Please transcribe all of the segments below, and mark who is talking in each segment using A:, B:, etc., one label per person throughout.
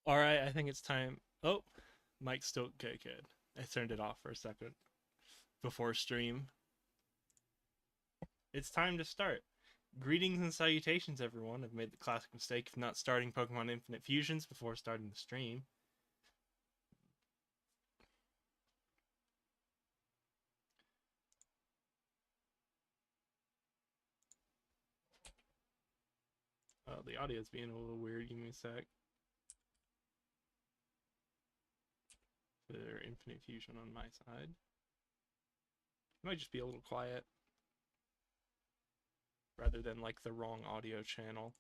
A: All right, I think it's time. Oh, mic's still okay. Good. I turned it off for a second before stream. It's time to start. Greetings and salutations, everyone. I've made the classic mistake of not starting Pokemon Infinite Fusions before starting the stream. The audio's being a little weird. Give me a sec. For Infinite Fusion on my side. It might just be a little quiet. Rather than like the wrong audio channel.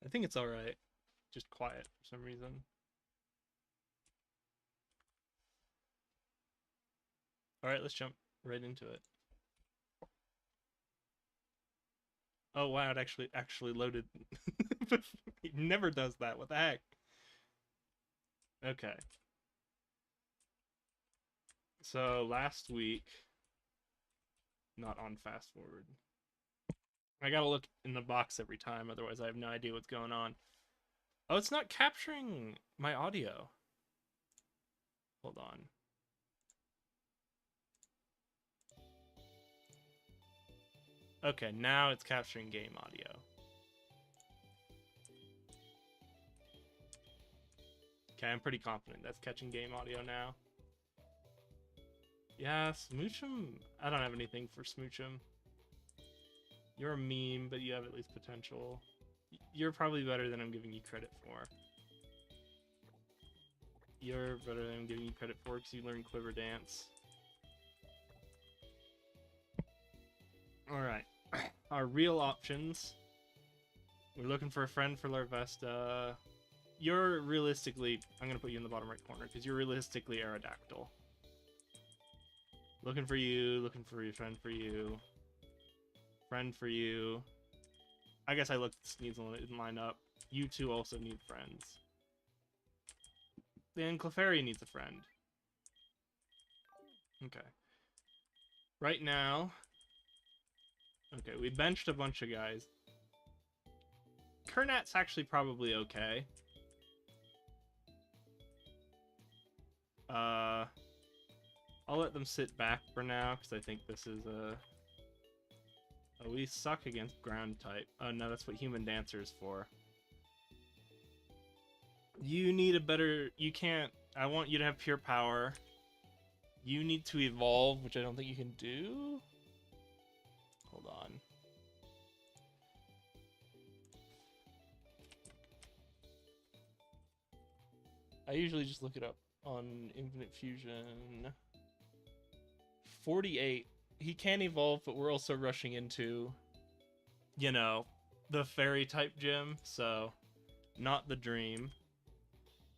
A: I think it's alright. Just quiet for some reason. Alright, let's jump right into it. Oh wow, it actually loaded. It never does that. What the heck? Okay. So last week, not on fast forward. I gotta look in the box every time, otherwise I have no idea what's going on. Oh, it's not capturing my audio. Hold on. Okay, now it's capturing game audio. Okay, I'm pretty confident that's catching game audio now. Yeah, Smoochum. I don't have anything for Smoochum. You're a meme, but you have at least potential. You're probably better than I'm giving you credit for. You're better than I'm giving you credit for because you learned Quiver Dance. Alright. Our real options. We're looking for a friend for Larvesta. You're realistically... I'm going to put you in the bottom right corner because you're realistically Aerodactyl. Looking for you. Looking for your friend for you. Friend for you. I guess I looked at Sneasel and it didn't line up. You two also need friends. Then Clefairy needs a friend. Okay. Right now... Okay, we benched a bunch of guys. Kernat's actually probably okay. I'll let them sit back for now, because I think this is a... Oh, we suck against ground type. Oh, no, that's what Human Dancer is for. You need a better... You can't... I want you to have pure power. You need to evolve, which I don't think you can do. Hold on. I usually just look it up on Infinite Fusion. 48. He can evolve, but we're also rushing into, you know, the fairy type gym, so not the dream.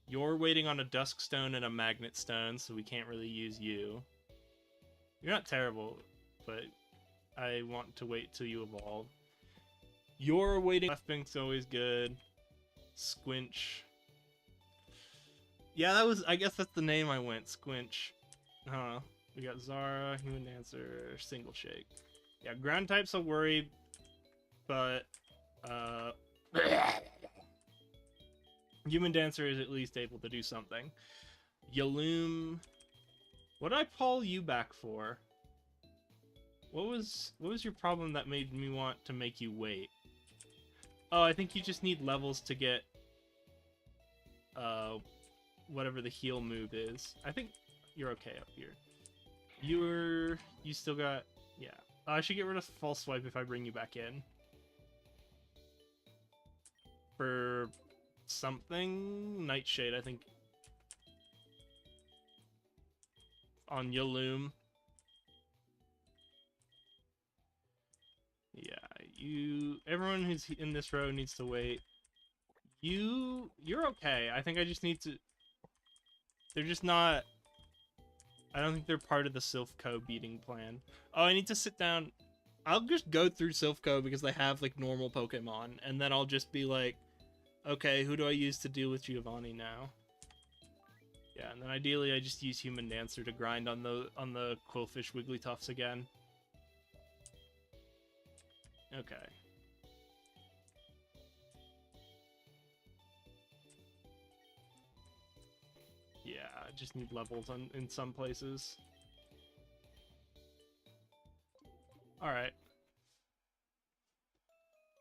A: You're waiting on a Dusk Stone and a Magnet Stone, so we can't really use you. You're not terrible, but I want to wait till you evolve. You're waiting. Left Bink's always good. Squinch. Yeah, that was... I guess that's the name I went. Squinch. Huh. We got Zara, Human Dancer, Single Shake. Yeah, ground types will worry, but Human Dancer is at least able to do something. Yaloom. What did I call you back for? What was your problem that made me want to make you wait? Oh, I think you just need levels to get whatever the heal move is. I think you're okay up here. You still got... Yeah. I should get rid of False Swipe if I bring you back in. For something? Nightshade, I think. On Yaloom. Yeah, everyone who's in this row needs to wait. You're okay. I think I just need to... They're just not... I don't think they're part of the Silph Co beating plan. Oh, I need to sit down. I'll just go through Silphco because they have like normal Pokemon, and then I'll just be like, okay, who do I use to deal with Giovanni now? Yeah, and then ideally I just use Human Dancer to grind on the Quillfish Wigglytuffs again. Okay. Yeah, I just need levels in some places. Alright.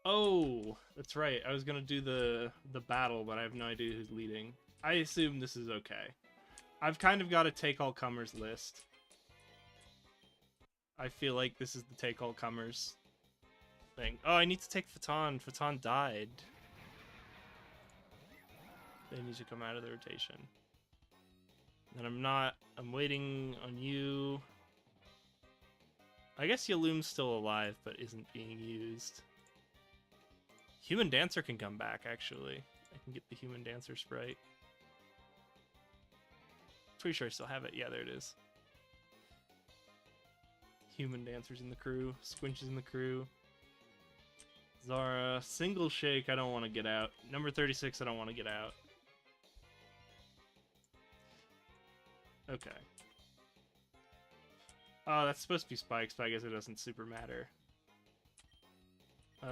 A: Oh, that's right. I was gonna do the battle, but I have no idea who's leading. I assume this is okay. I've kind of got a take all comers list. I feel like this is the take all comers thing. Oh, I need to take Phaeton. Phaeton died. They need to come out of the rotation. And I'm waiting on you. I guess Yaloom's still alive, but isn't being used. Human Dancer can come back, actually. I can get the Human Dancer sprite. Pretty sure I still have it. Yeah, there it is. Human Dancer's in the crew. Squinch is in the crew. Zara. Single Shake, I don't want to get out. Number 36, I don't want to get out. Okay. Oh, that's supposed to be Spikes, but I guess it doesn't super matter.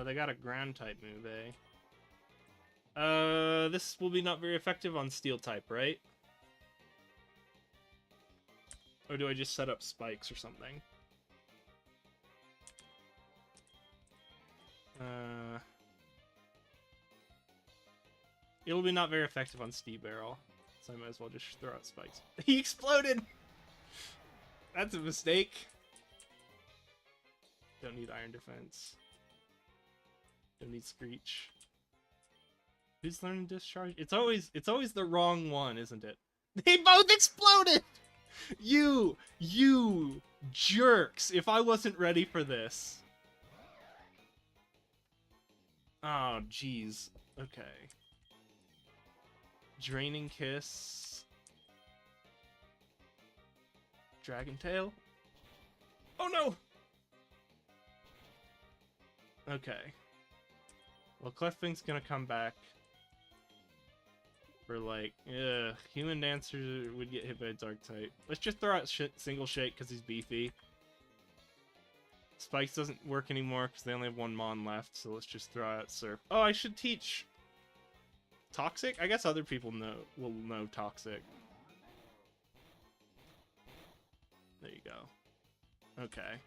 A: They got a ground type move, eh? This will be not very effective on Steel type, right? Or do I just set up Spikes or something? It'll be not very effective on Steel Barrel, so I might as well just throw out Spikes. He exploded! That's a mistake. Don't need Iron Defense. Don't need Screech. Who's learning Discharge? It's always the wrong one, isn't it? They both exploded! You jerks! If I wasn't ready for this. Oh, jeez. Okay. Draining Kiss. Dragon Tail? Oh no! Okay. Well, Clefwing's gonna come back. For like, Human Dancer would get hit by a Dark type. Let's just throw out Single Shake because he's beefy. Spikes doesn't work anymore because they only have one Mon left, so let's just throw out Surf. Oh, I should teach Toxic? I guess other people will know Toxic. There you go. Okay.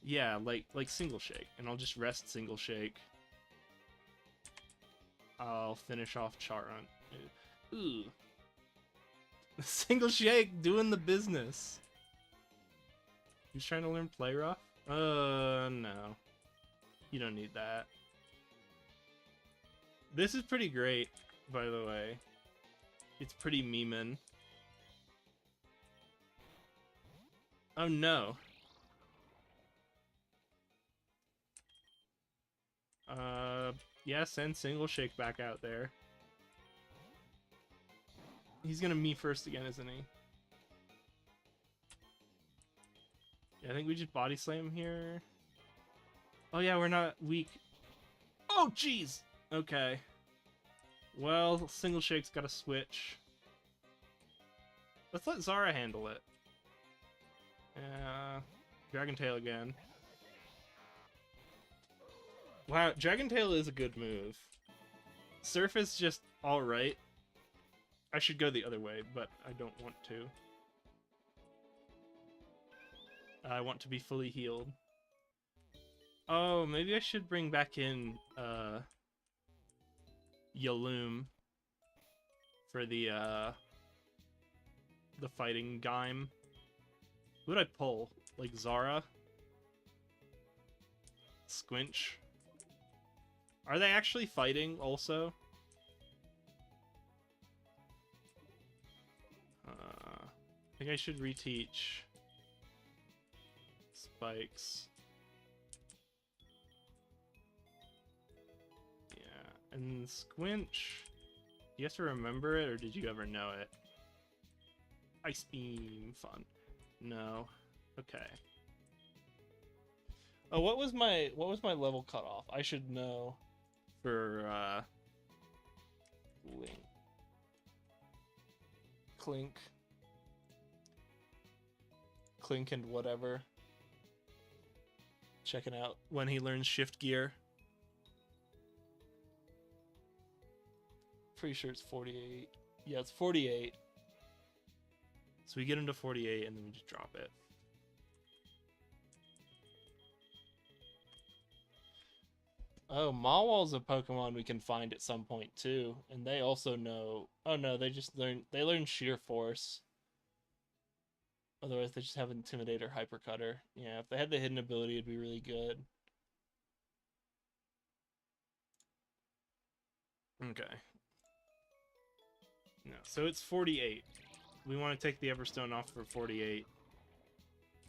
A: Yeah, like Single Shake, and I'll just rest Single Shake. I'll finish off Charon. Ooh. Single Shake doing the business. Who's trying to learn Play Rough? No. You don't need that. This is pretty great, by the way. It's pretty memein. Oh no. Yeah, send Single Shake back out there. He's gonna me first again, isn't he? Yeah, I think we just body slam here. Oh yeah, we're not weak. Oh jeez! Okay. Well, Single Shake's gotta switch. Let's let Zara handle it. Dragon Tail again. Wow, Dragon Tail is a good move. Surf is just alright. I should go the other way, but I don't want to. I want to be fully healed. Oh, maybe I should bring back in, Yaloom for the fighting Gaim. Who would I pull? Like Zara? Squinch? Are they actually fighting also? I think I should reteach Spikes. Yeah, and Squinch. Do you have to remember it, or did you ever know it? Ice Beam, fun. No. Okay. Oh, what was my level cutoff? I should know for Link. Clink and whatever. Checking out when he learns shift gear. Pretty sure it's 48. Yeah, it's 48. So we get him to 48 and then we just drop it. Oh, Mawil's a Pokemon we can find at some point too, and they also know. Oh no, they learn Sheer Force. Otherwise, they just have Intimidate or Hyper Cutter. Yeah, if they had the hidden ability, it'd be really good. Okay. No, so it's 48. We want to take the Everstone off for 48.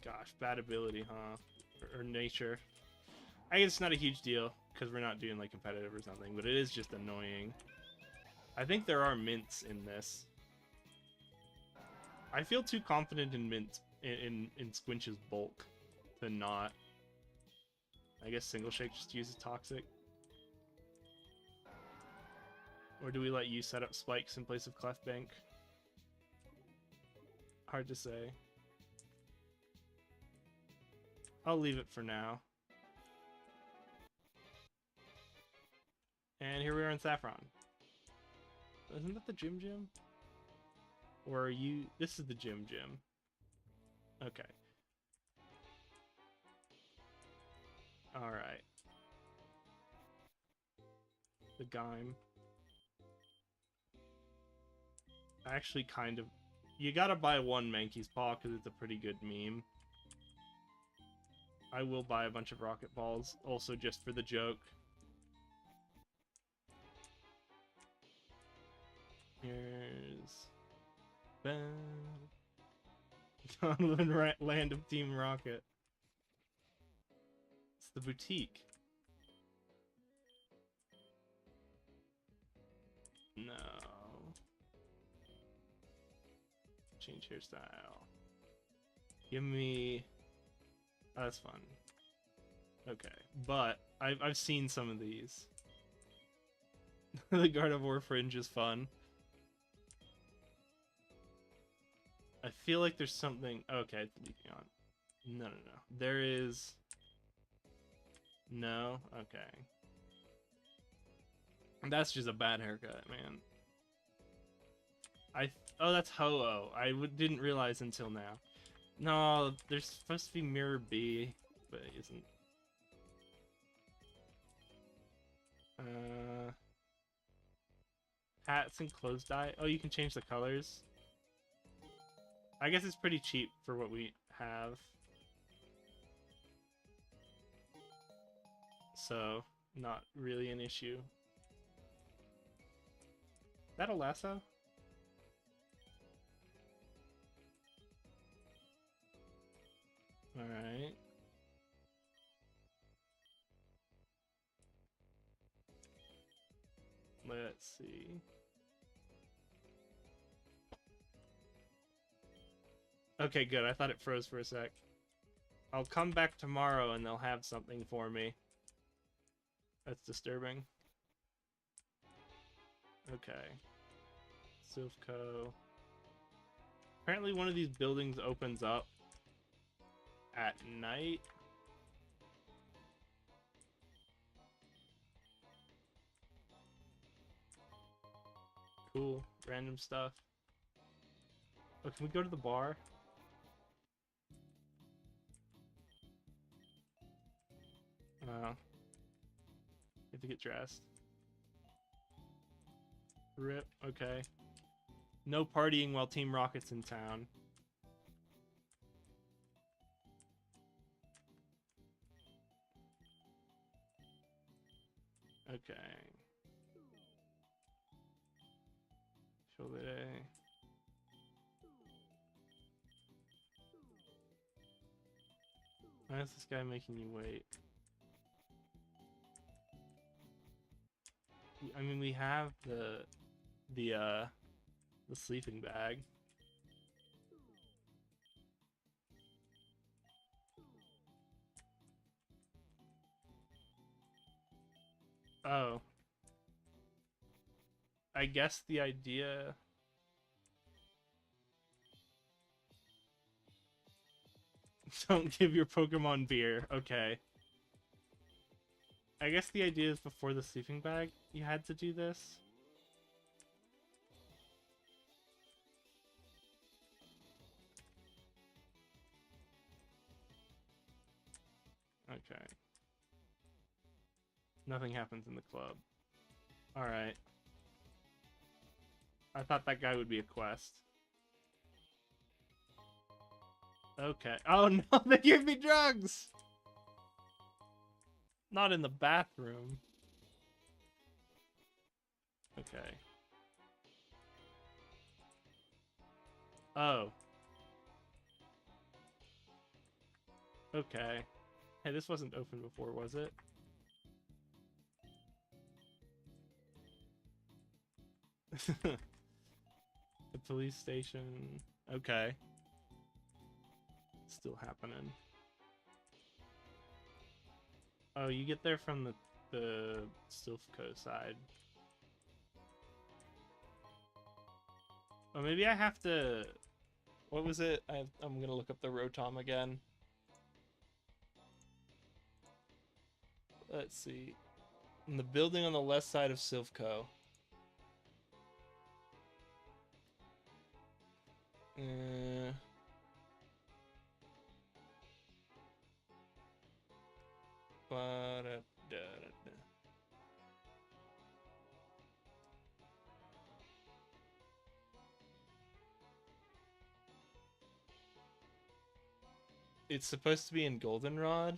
A: Gosh, bad ability, huh? Or nature. I guess it's not a huge deal, because we're not doing, like, competitive or something, but it is just annoying. I think there are mints in this. I feel too confident in mint, in Squinch's bulk, to not. I guess Single Shake just uses Toxic. Or do we let you set up spikes in place of Cleft Bank? Hard to say. I'll leave it for now. And here we are in Saffron. Isn't that the gym? Or are you... This is the gym. Okay. Alright. The Gaim. Actually, kind of... You gotta buy one Mankey's Paw because it's a pretty good meme. I will buy a bunch of Rocket Balls, also just for the joke. Here's... Donovan Land of Team Rocket. It's the boutique. No. Change hairstyle. Give me... Oh, that's fun. Okay, but I've seen some of these. The Gardevoir Fringe is fun. I feel like there's something... Okay, it's leaking on. No. There is... No? Okay. That's just a bad haircut, man. Oh, that's Ho-Oh. I didn't realize until now. No, there's supposed to be Mirror B, but it isn't. Hats and clothes dye. Oh, you can change the colors. I guess it's pretty cheap for what we have. So, not really an issue. That a lasso? Alright. Let's see. Okay, good. I thought it froze for a sec. I'll come back tomorrow and they'll have something for me. That's disturbing. Okay. Silphco. Apparently one of these buildings opens up at night. Cool. Random stuff. Oh, can we go to the bar? You have to get dressed. Rip. Okay. No partying while Team Rocket's in town. Okay. Shoulder. Why is this guy making you wait? I mean, we have the sleeping bag. Oh. I guess the idea... Don't give your Pokemon beer. Okay. I guess the idea is before the sleeping bag, you had to do this. Okay. Nothing happens in the club. Alright. I thought that guy would be a quest. Okay. Oh no, they gave me drugs! Not in the bathroom. Okay. Oh. Okay. Hey, this wasn't open before, was it? The police station. Okay. Still happening. Oh, you get there from the Silphco side. Oh, maybe I have to... What was it? I'm gonna look up the Rotom again. Let's see. In the building on the left side of Silphco. It's supposed to be in Goldenrod.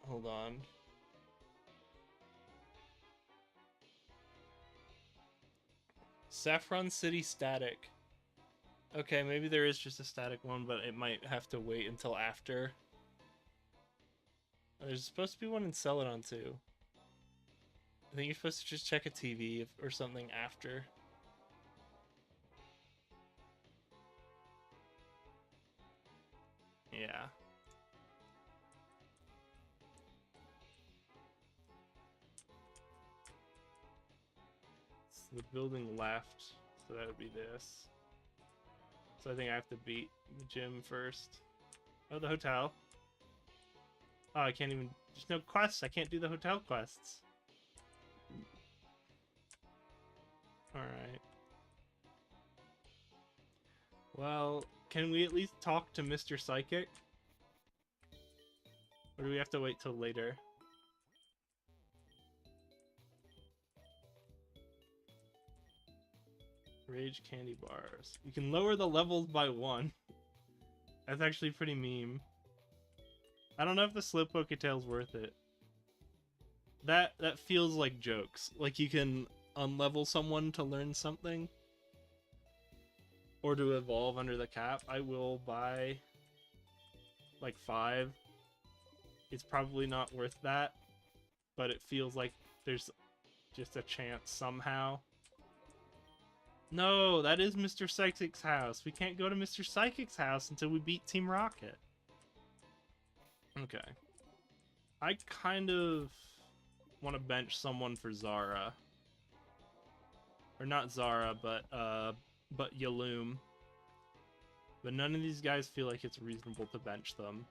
A: Hold on. Saffron City Static. Okay, maybe there is just a static one, but it might have to wait until after. There's supposed to be one in Celadon too. I think you're supposed to just check a TV or something after. Yeah. It's the building left, so that would be this. So I think I have to beat the gym first. Oh, the hotel. Oh, I can't even... There's no quests. I can't do the hotel quests. Alright. Well, can we at least talk to Mr. Psychic? Or do we have to wait till later? Rage candy bars. You can lower the levels by 1. That's actually pretty meme. I don't know if the Slowpoke tail's worth it. That feels like jokes. Like you can unlevel someone to learn something. Or to evolve under the cap. I will buy like 5. It's probably not worth that. But it feels like there's just a chance somehow. No, that is Mr. Psychic's house. We can't go to Mr. Psychic's house until we beat Team Rocket. Okay. I kind of want to bench someone for Zara. Or not Zara, but Yaloom. But none of these guys feel like it's reasonable to bench them.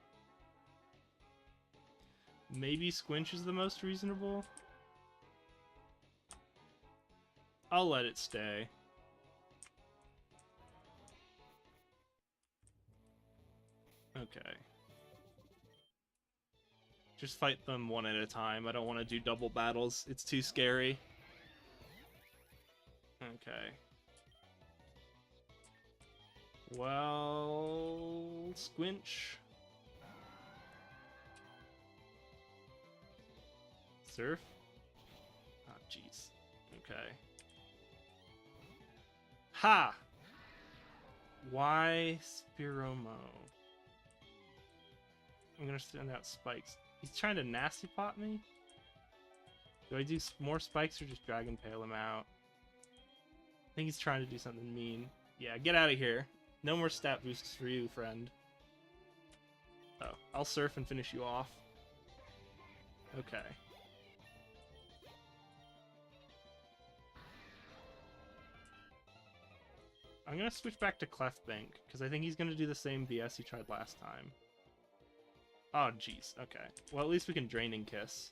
A: Maybe Squinch is the most reasonable? I'll let it stay. Okay. Just fight them one at a time. I don't want to do double battles. It's too scary. Okay. Well... Squinch. Surf? Ah, jeez. Okay. Ha! Why Spiromo? I'm gonna send out spikes. He's trying to nasty pot me? Do I do more spikes or just Dragon Tail him out? I think he's trying to do something mean. Yeah, get out of here. No more stat boosts for you, friend. Oh, I'll surf and finish you off. Okay. I'm gonna switch back to Clefbank, because I think he's gonna do the same BS he tried last time. Oh, jeez. Okay. Well, at least we can Draining Kiss.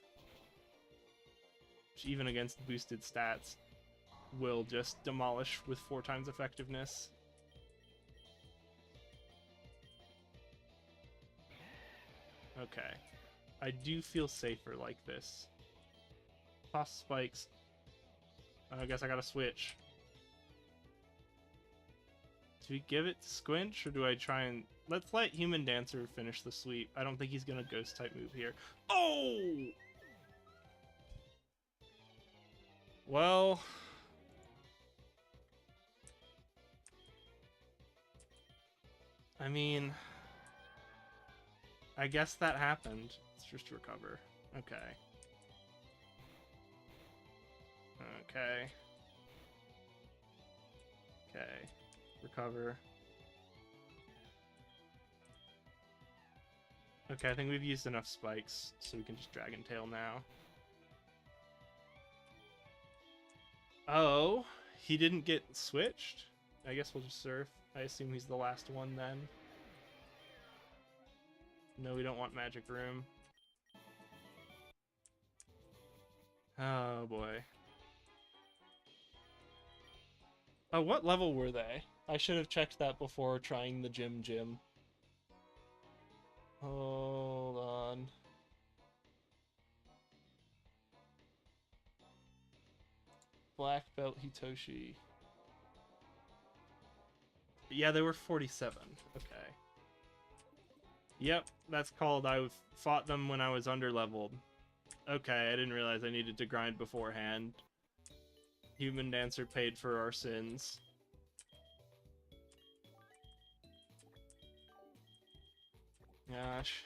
A: Which, even against boosted stats, will just demolish with 4 times effectiveness. Okay. I do feel safer like this. Toss spikes. I guess I gotta switch. Do we give it to Squinch, or do I try and... Let's let Human Dancer finish the sweep. I don't think he's gonna Ghost-type move here. Oh! Well... I mean... I guess that happened. Let's just recover. Okay. Okay. Okay. Recover. Okay, I think we've used enough spikes, so we can just Dragon Tail now. Oh, he didn't get switched? I guess we'll just surf. I assume he's the last one then. No, we don't want Magic Room. Oh boy. Oh, what level were they? I should have checked that before trying the gym. Hold on. Black Belt Hitoshi. Yeah, they were 47. Okay. Yep, that's called I fought them when I was underleveled. Okay, I didn't realize I needed to grind beforehand. Human Dancer paid for our sins. Gosh.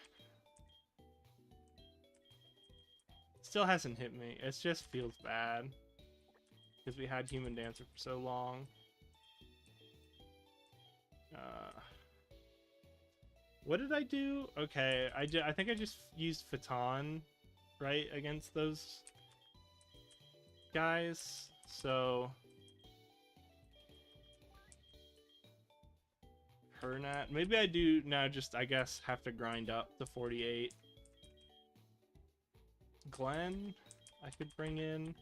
A: Still hasn't hit me. It just feels bad. Because we had Human Dancer for so long. What did I do? Okay, I think I just used Phaeton, right, against those guys. So... Hernat. Maybe I do now just, I guess, have to grind up to 48. Glenn, I could bring in.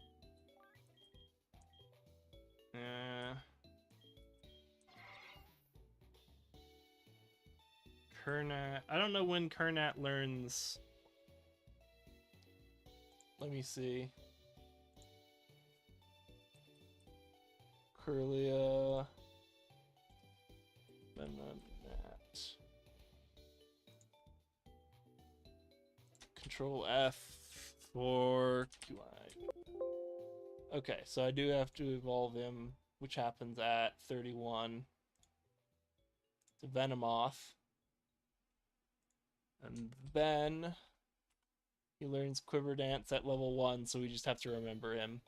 A: Kernat. I don't know when Kernat learns. Let me see. Curlia. And then that. Control F for QI. Okay, so I do have to evolve him, which happens at 31. To Venomoth. And then he learns Quiver Dance at level 1, so we just have to remember him.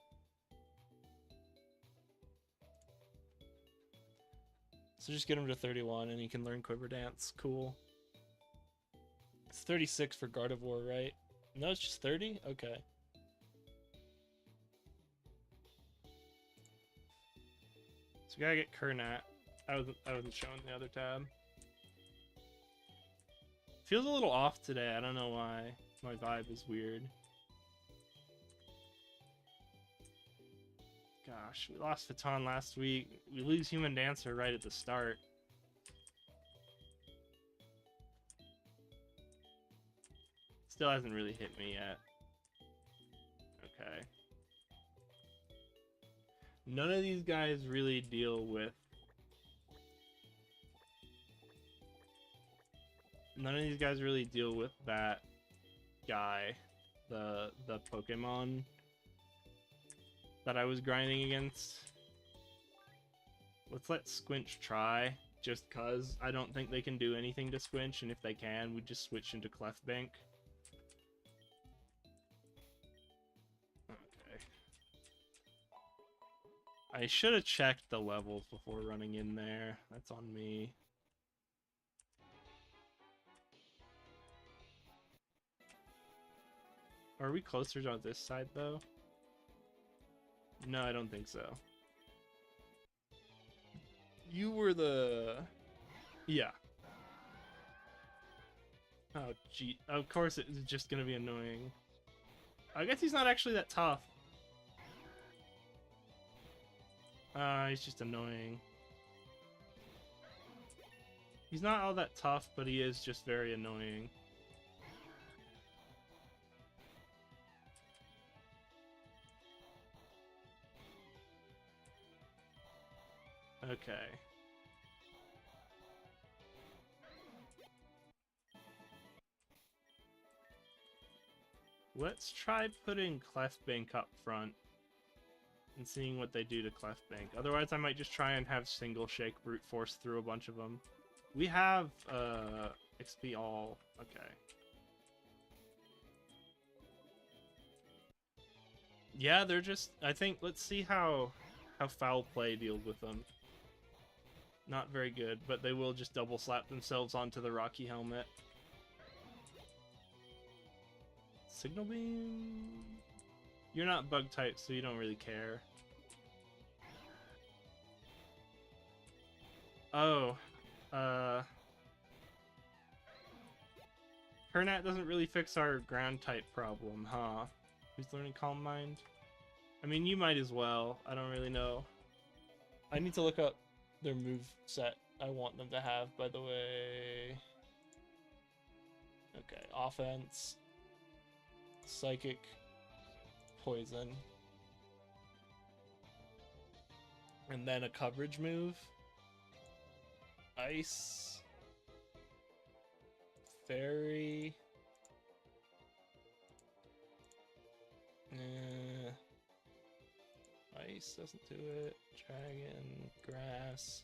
A: So just get him to 31 and he can learn Quiver Dance. Cool. It's 36 for Gardevoir, right? No, it's just 30? Okay. So we gotta get Kernat. I wasn't showing the other tab. Feels a little off today. I don't know why. My vibe is weird. Gosh, we lost Phaeton last week. We lose Human Dancer right at the start. Still hasn't really hit me yet. Okay. None of these guys really deal with... None of these guys really deal with that guy. The Pokemon that I was grinding against. Let's let Squinch try, just cause I don't think they can do anything to Squinch, and if they can, we just switch into Clefbank. Okay. I should have checked the levels before running in there. That's on me. Are we closer on this side, though? No, I don't think so. You were the... Yeah. Oh, gee. Of course it's just gonna be annoying. I guess he's not actually that tough. He's just annoying. He's not all that tough, but he is just very annoying. Okay. Let's try putting Clefbank up front and seeing what they do to Clefbank. Otherwise, I might just try and have single shake brute force through a bunch of them. We have XP all. Okay. Yeah, they're just. I think let's see how foul play deals with them. Not very good, but they will just double slap themselves onto the Rocky helmet. Signal beam. You're not bug type, so you don't really care. Oh, Pernat doesn't really fix our ground type problem, huh? Who's learning Calm Mind? I mean, you might as well. I don't really know. I need to look up their move set I want them to have, by the way. Okay, offense, psychic, poison, and then a coverage move. Ice, fairy, ice doesn't do it. Dragon, grass,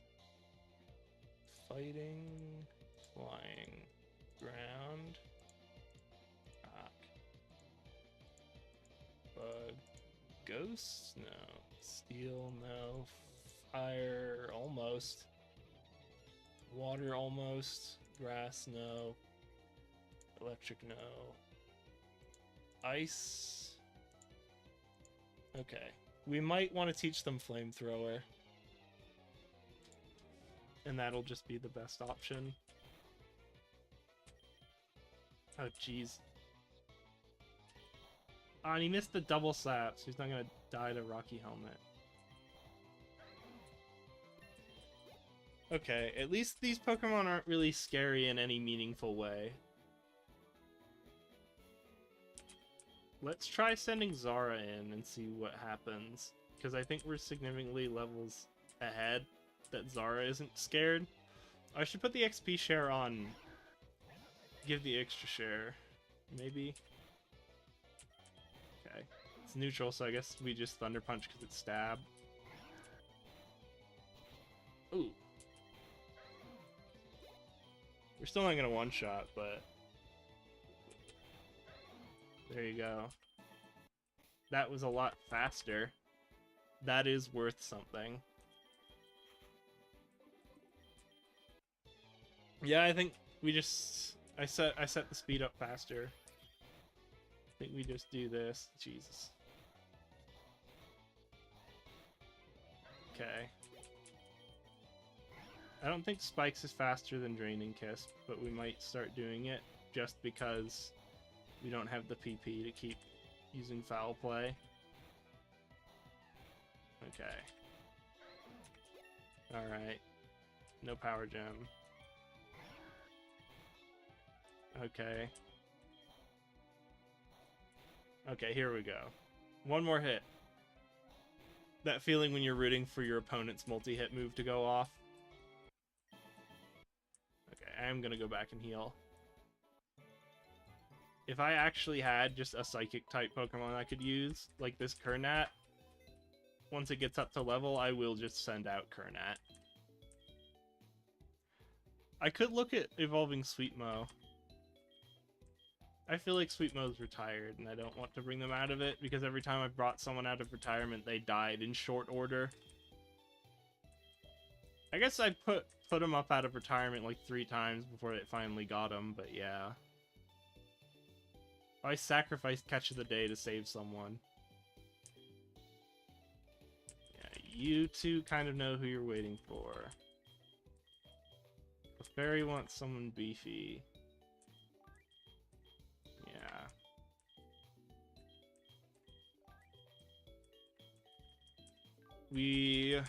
A: fighting, flying, ground, rock, bug, ghost, no, steel, no, fire, almost, water, almost, grass, no, electric, no, ice, okay. We might want to teach them flamethrower. And that'll just be the best option. Oh, jeez. Oh, and he missed the double slap, so he's not gonna die to Rocky Helmet. Okay, at least these Pokemon aren't really scary in any meaningful way. Let's try sending Zara in and see what happens. Because I think we're significantly levels ahead that Zara isn't scared. I should put the XP share on. Give the extra share. Maybe. Okay. It's neutral, so I guess we just Thunder Punch because it's stab. Ooh. We're still not going to one-shot, but... There you go. That was a lot faster. That is worth something. Yeah, I think we just... I set the speed up faster. I think we just do this. Jesus. Okay. I don't think Spikes is faster than Draining Kiss, but we might start doing it just because we don't have the PP to keep using foul play. Okay. Alright. No power gem. Okay. Okay, here we go. One more hit. That feeling when you're rooting for your opponent's multi-hit move to go off. Okay, I am gonna go back and heal. If I actually had just a psychic type Pokemon I could use, like this Kernat, once it gets up to level, I will just send out Kernat. I could look at evolving Sweetmo. I feel like Sweetmo's retired, and I don't want to bring them out of it, because every time I brought someone out of retirement, they died in short order. I guess I put them up out of retirement like 3 times before it finally got them, but yeah. I sacrificed Catch of the Day to save someone. Yeah, you two kind of know who you're waiting for. The fairy wants someone beefy. Yeah. We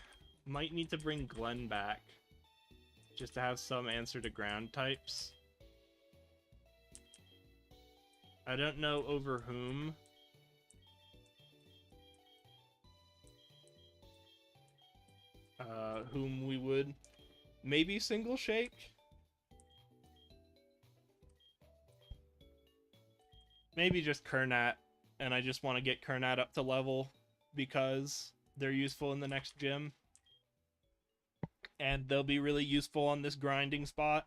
A: might need to bring Glenn back. Just to have some answer to ground types. I don't know over whom. Whom we would. Maybe Single Shake? Maybe just Kernat. And I just want to get Kernat up to level. Because they're useful in the next gym. And they'll be really useful on this grinding spot.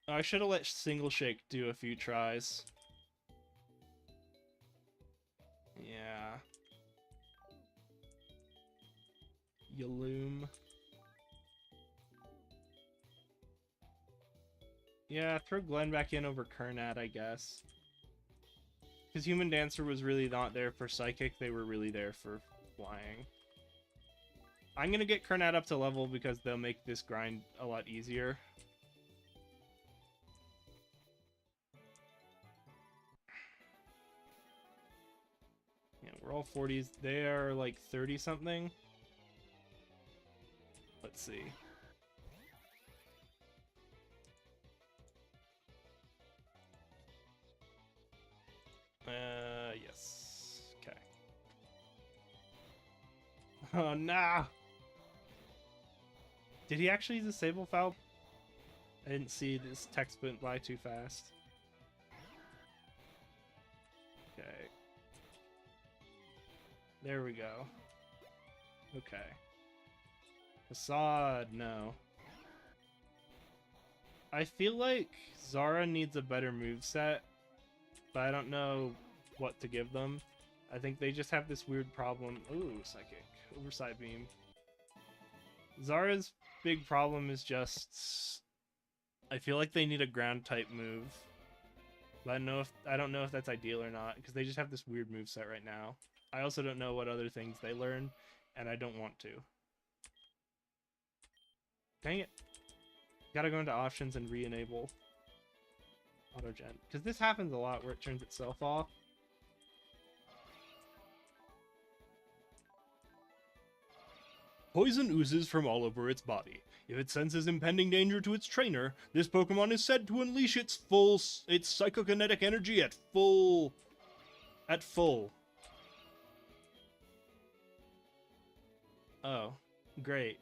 A: I should have let Single Shake do a few tries. Yeah. Yaloom. Yeah, throw Glenn back in over Kernat, I guess. Because Human Dancer was really not there for Psychic, they were really there for Flying. I'm gonna get Kernat up to level because they'll make this grind a lot easier. Yeah, we're all 40s. They are like 30-something. Let's see. Yes. Okay. Oh, nah! Did he actually disable foul? I didn't see this text went by too fast. Okay. There we go. Okay. Facade, no. I feel like Zara needs a better moveset, but I don't know what to give them. I think they just have this weird problem. Ooh, Psychic. Overside Beam. Zara's big problem is just... I feel like they need a ground type move. But I don't know if that's ideal or not, because they just have this weird moveset right now. I also don't know what other things they learn, and I don't want to. Dang it. Gotta go into options and re-enable autogen. Because this happens a lot where it turns itself off. Poison oozes from all over its body. If it senses impending danger to its trainer, this Pokemon is said to unleash its psychokinetic energy at full. Oh, great.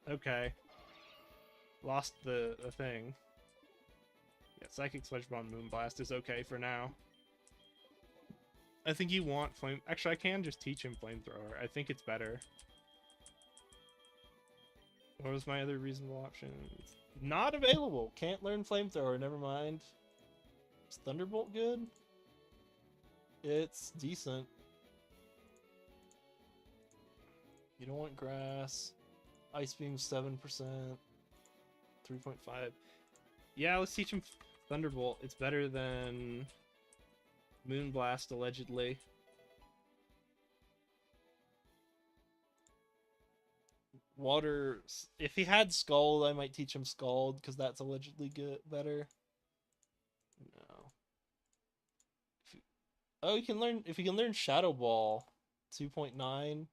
A: Okay. Lost the thing. Yeah, Psychic Sludge Bomb Moonblast is okay for now. I think you want Flame... Actually, I can just teach him Flamethrower. I think it's better. What was my other reasonable option? Not available! Can't learn Flamethrower, never mind. Is Thunderbolt good? It's decent. You don't want Grass. Ice Beam 7%. 3.5. Yeah, let's teach him Thunderbolt. It's better than Moonblast, allegedly. Water... If he had Scald, I might teach him Scald, because that's allegedly better. No. Oh, you can learn... If you can learn Shadow Ball, 2.9,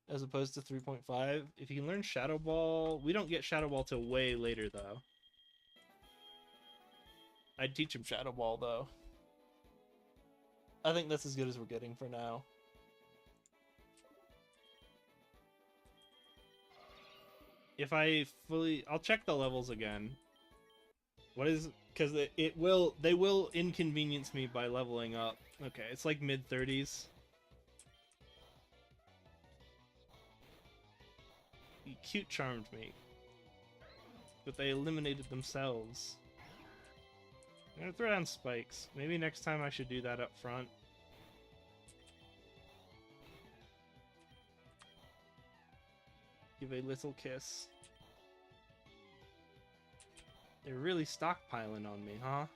A: as opposed to 3.5. If you can learn Shadow Ball... We don't get Shadow Ball till way later, though. I'd teach him Shadow Ball, though. I think that's as good as we're getting for now. If I fully... I'll check the levels again. What is... Because they will inconvenience me by leveling up. Okay, it's like mid-30s. He cute charmed me. But they eliminated themselves. I'm gonna throw down spikes. Maybe next time I should do that up front. Give a little kiss. They're really stockpiling on me, huh?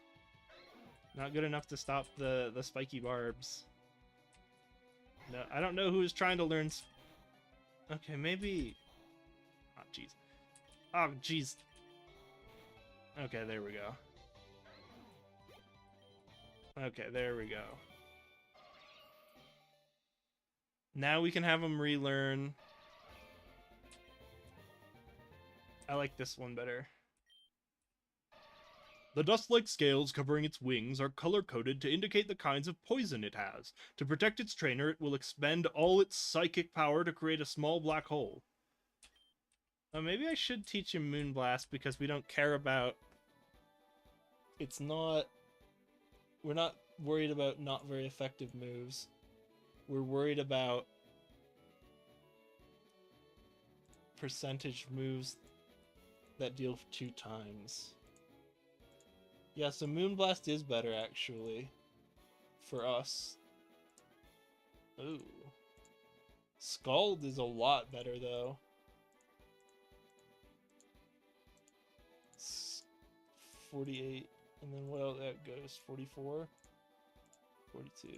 A: Not good enough to stop the spiky barbs. No, I don't know who is trying to learn... Okay, maybe... Oh, jeez. Oh, jeez. Okay, there we go. Okay, there we go. Now we can have them relearn. I like this one better. The dust-like scales covering its wings are color-coded to indicate the kinds of poison it has. To protect its trainer, it will expend all its psychic power to create a small black hole. Maybe I should teach him Moonblast because we don't care about... It's not... We're not worried about not very effective moves. We're worried about percentage moves that deal 2 times. Yeah, so Moonblast is better, actually. For us. Ooh. Scald is a lot better, though. 48. And then what else that goes? 44? 42.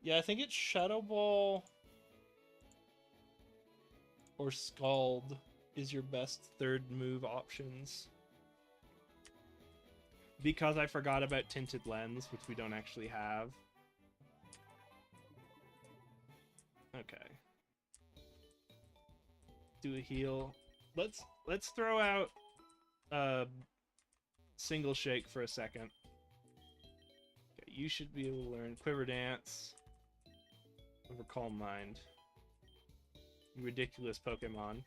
A: Yeah, I think it's Shadow Ball or Scald is your best third move options. Because I forgot about Tinted Lens, which we don't actually have. Okay. Do a heal. Let's throw out Single Shake for a second. Okay, you should be able to learn Quiver Dance. Over Calm Mind. Ridiculous Pokemon.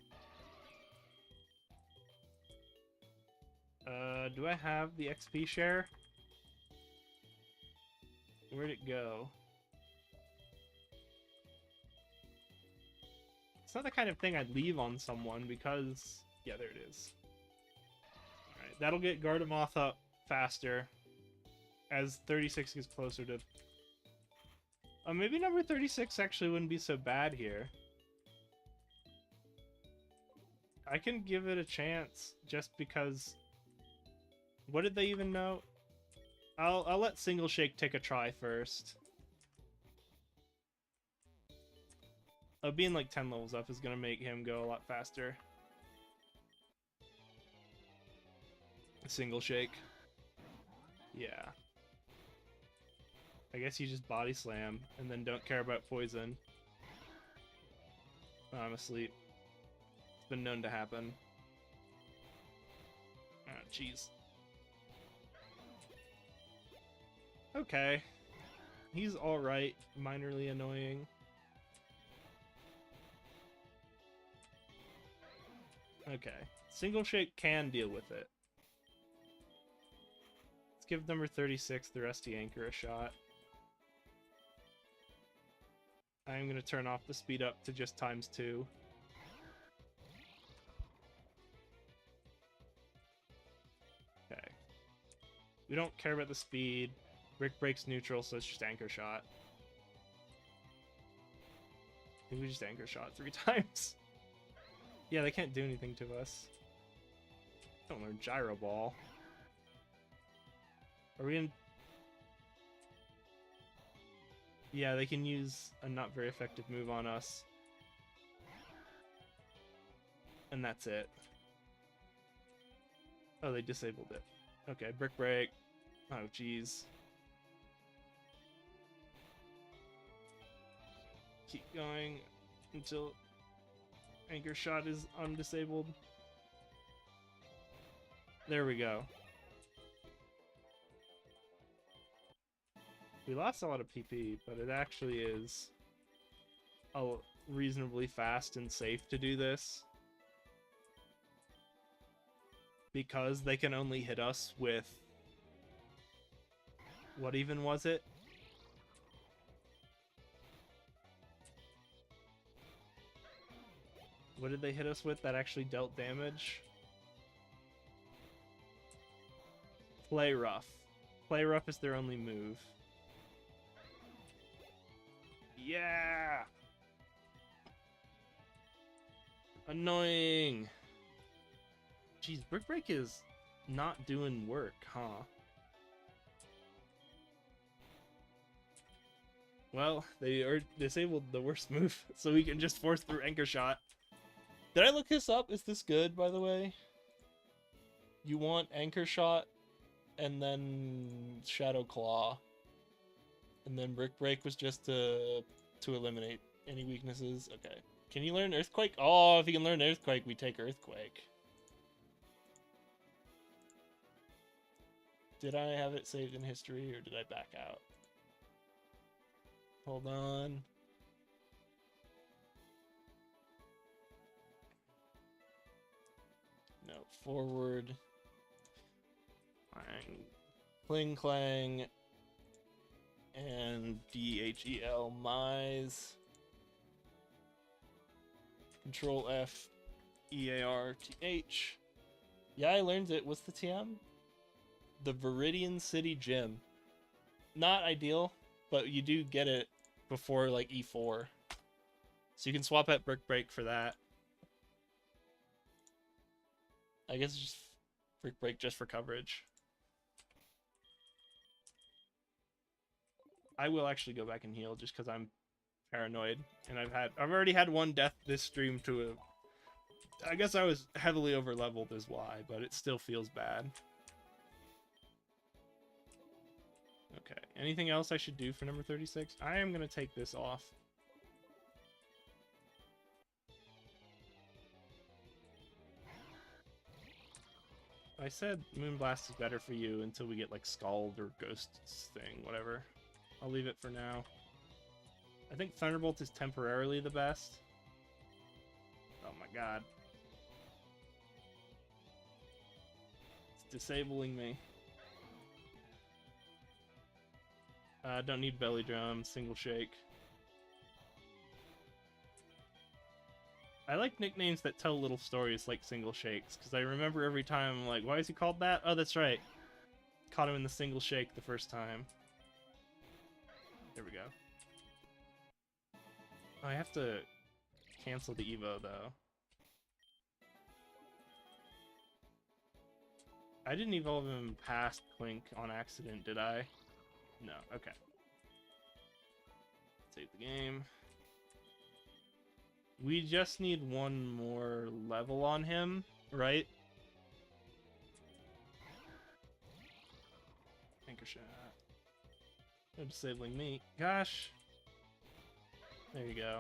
A: Do I have the XP share? Where'd it go? It's not the kind of thing I'd leave on someone because... Yeah, there it is. Alright, that'll get Gardemoth up faster as 36 gets closer to... maybe number 36 actually wouldn't be so bad here. I can give it a chance just because... What did they even know? I'll let Single Shake take a try first. Being like 10 levels up is gonna make him go a lot faster. Single Shake. Yeah. I guess you just body slam and then don't care about poison. Oh, I'm asleep. It's been known to happen. Ah, jeez. Okay. He's alright. Minorly annoying. Okay. Single Shake can deal with it. Let's give number 36, the Rusty Anchor, a shot. I'm going to turn off the speed up to just ×2. Okay. We don't care about the speed. Brick Break's neutral, so it's just Anchor Shot. I think we just Anchor Shot 3 times. Yeah, they can't do anything to us. Don't learn Gyro Ball. Are we in... Yeah, they can use a not very effective move on us. And that's it. Oh, they disabled it. Okay, Brick Break. Oh, jeez. Keep going until Anchor Shot is undisabled. There we go. We lost a lot of PP, but it actually is reasonably fast and safe to do this. Because they can only hit us with... What even was it? What did they hit us with that actually dealt damage? Play Rough. Play Rough is their only move. Yeah! Annoying! Jeez, Brick Break is not doing work, huh? Well, they are disabled the worst move, so we can just force through Anchor Shot. Did I look this up? Is this good, by the way? You want Anchor Shot, and then Shadow Claw. And then Brick Break was just to eliminate any weaknesses. Okay. Can you learn Earthquake? Oh, if you can learn Earthquake, we take Earthquake. Did I have it saved in history, or did I back out? Hold on. No, forward. Cling Clang. And DHEL Mise. Control F. EARTH. Yeah, I learned it. What's the TM? The Viridian City Gym. Not ideal, but you do get it before like E4. So you can swap out Brick Break for that. I guess it's just Brick Break just for coverage. I will actually go back and heal just because I'm paranoid, and I've already had one death this stream to a. I guess I was heavily over leveled is why, but it still feels bad. Okay, anything else I should do for number 36? I am gonna take this off. I said Moonblast is better for you until we get like Scald or Ghost's thing, whatever. I'll leave it for now. I think Thunderbolt is temporarily the best. Oh my god. It's disabling me. Don't need Belly Drum, Single Shake. I like nicknames that tell little stories like Single Shakes, because I remember every time I'm like, why is he called that? Oh, that's right. Caught him in the Single Shake the first time. There we go. Oh, I have to cancel the Evo, though. I didn't evolve him past Clink on accident, did I? No, okay. Save the game. We just need one more level on him, right? Anchor Shot. No disabling me. Gosh. There you go.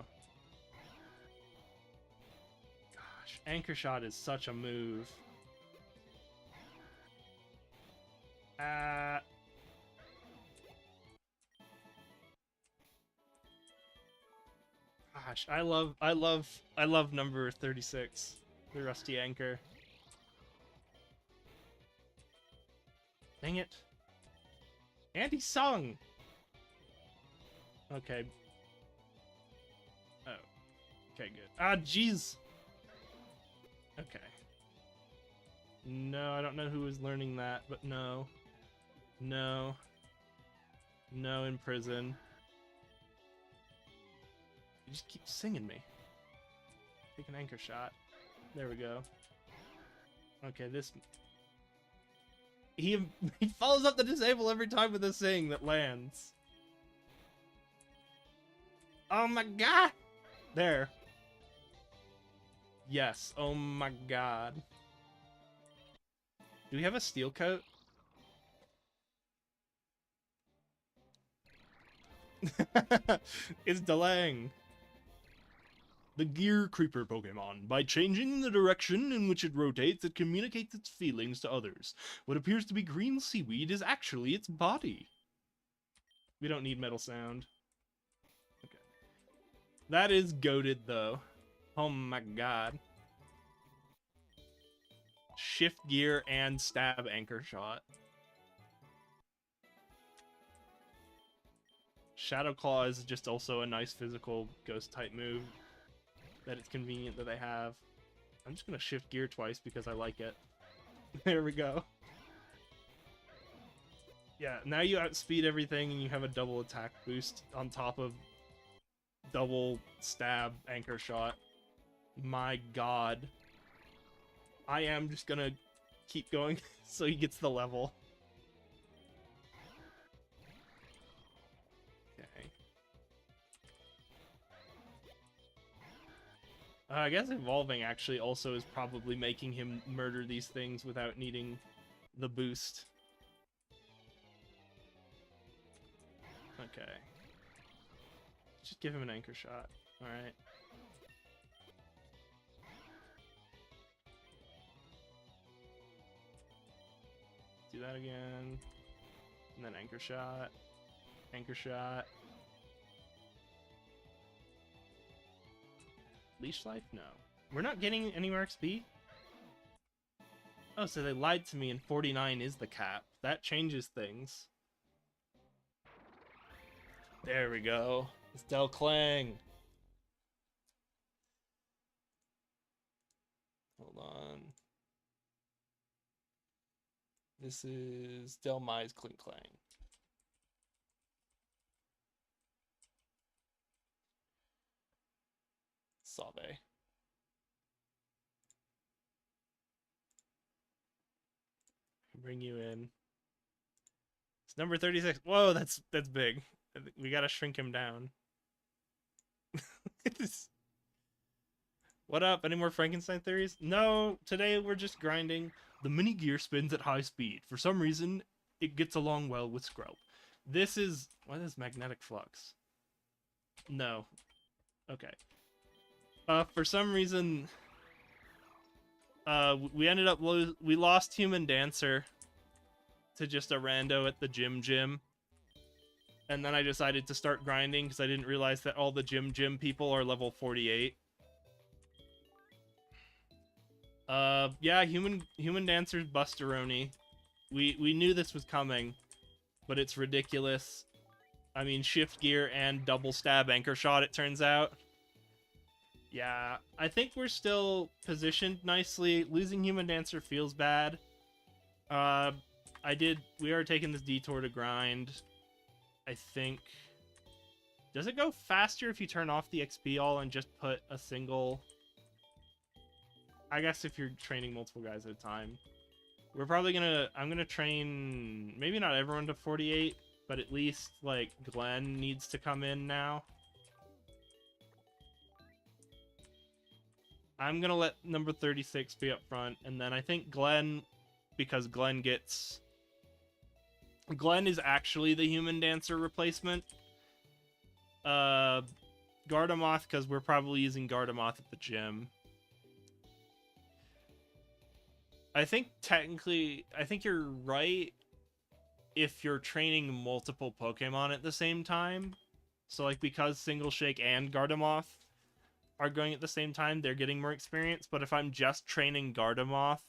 A: Gosh, Anchor Shot is such a move. Gosh, I love number 36, the Rusty Anchor. Dang it. And he sung! Okay. Oh. Okay, good. Ah, jeez! Okay. No, I don't know who was learning that, but no. No. No, in prison. You just keep singing me. Take an Anchor Shot. There we go. Okay, this... He follows up the disable every time with a sing that lands. Oh my god! There. Yes, oh my god. Do we have a steel coat? It's delaying. The Gear Creeper Pokemon. By changing the direction in which it rotates, it communicates its feelings to others. What appears to be green seaweed is actually its body. We don't need Metal Sound. Okay. That is goated, though. Oh my god. Shift Gear and Stab Anchor Shot. Shadow Claw is just also a nice physical ghost-type move that it's convenient that they have. I'm just gonna shift gear twice because I like it. There we go. Yeah, now you outspeed everything and you have a double attack boost on top of double stab Anchor Shot. My god. I am just gonna keep going so he gets the level. Okay. I guess evolving actually also is probably making him murder these things without needing the boost. Okay. Just give him an anchor shot. Alright. Do that again. And then anchor shot. Anchor shot. Leash life? No. We're not getting any more XP? Oh, so they lied to me and 49 is the cap. That changes things. There we go. It's Del Clang. Hold on. This is Del Mai's Clink Clang. Sauve. Bring you in. It's number 36. Whoa, that's big. We gotta shrink him down. What up? Any more Frankenstein theories? No, today we're just grinding. The mini gear spins at high speed. For some reason, it gets along well with Skrelp. This is... What is magnetic flux? No. Okay. For some reason... we ended up... We lost Human Dancer to just a rando at the gym. And then I decided to start grinding because I didn't realize that all the gym people are level 48. Yeah, human Dancer's Busteroni. We knew this was coming, but it's ridiculous. I mean, shift gear and double stab anchor shot, it turns out. Yeah, I think we're still positioned nicely. Losing Human Dancer feels bad. We are taking this detour to grind. I think... Does it go faster if you turn off the XP all and just put a single... I guess if you're training multiple guys at a time. We're probably gonna... I'm gonna train... Maybe not everyone to 48, but at least, like, Glenn needs to come in now. I'm gonna let number 36 be up front, and then I think Glenn... Because Glenn gets... Glenn is actually the Human Dancer replacement. Gardemoth, because we're probably using Gardemoth at the gym. I think technically, I think you're right if you're training multiple Pokemon at the same time. So, like, because Single Shake and Gardemoth are going at the same time, they're getting more experience. But if I'm just training Gardemoth,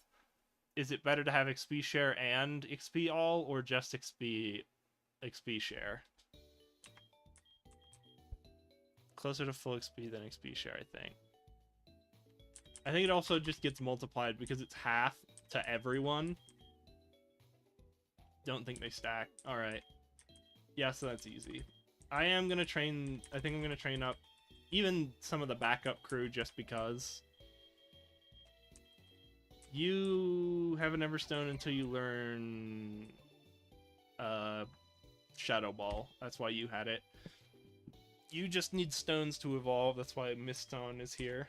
A: is it better to have XP share and XP all, or just XP share? Closer to full XP than XP share, I think. I think it also just gets multiplied because it's half to everyone. Don't think they stack. Alright. Yeah, so that's easy. I am going to train... I think I'm going to train up even some of the backup crew just because... You have an Everstone until you learn Shadow Ball. That's why you had it. You just need stones to evolve. That's why Mistone is here.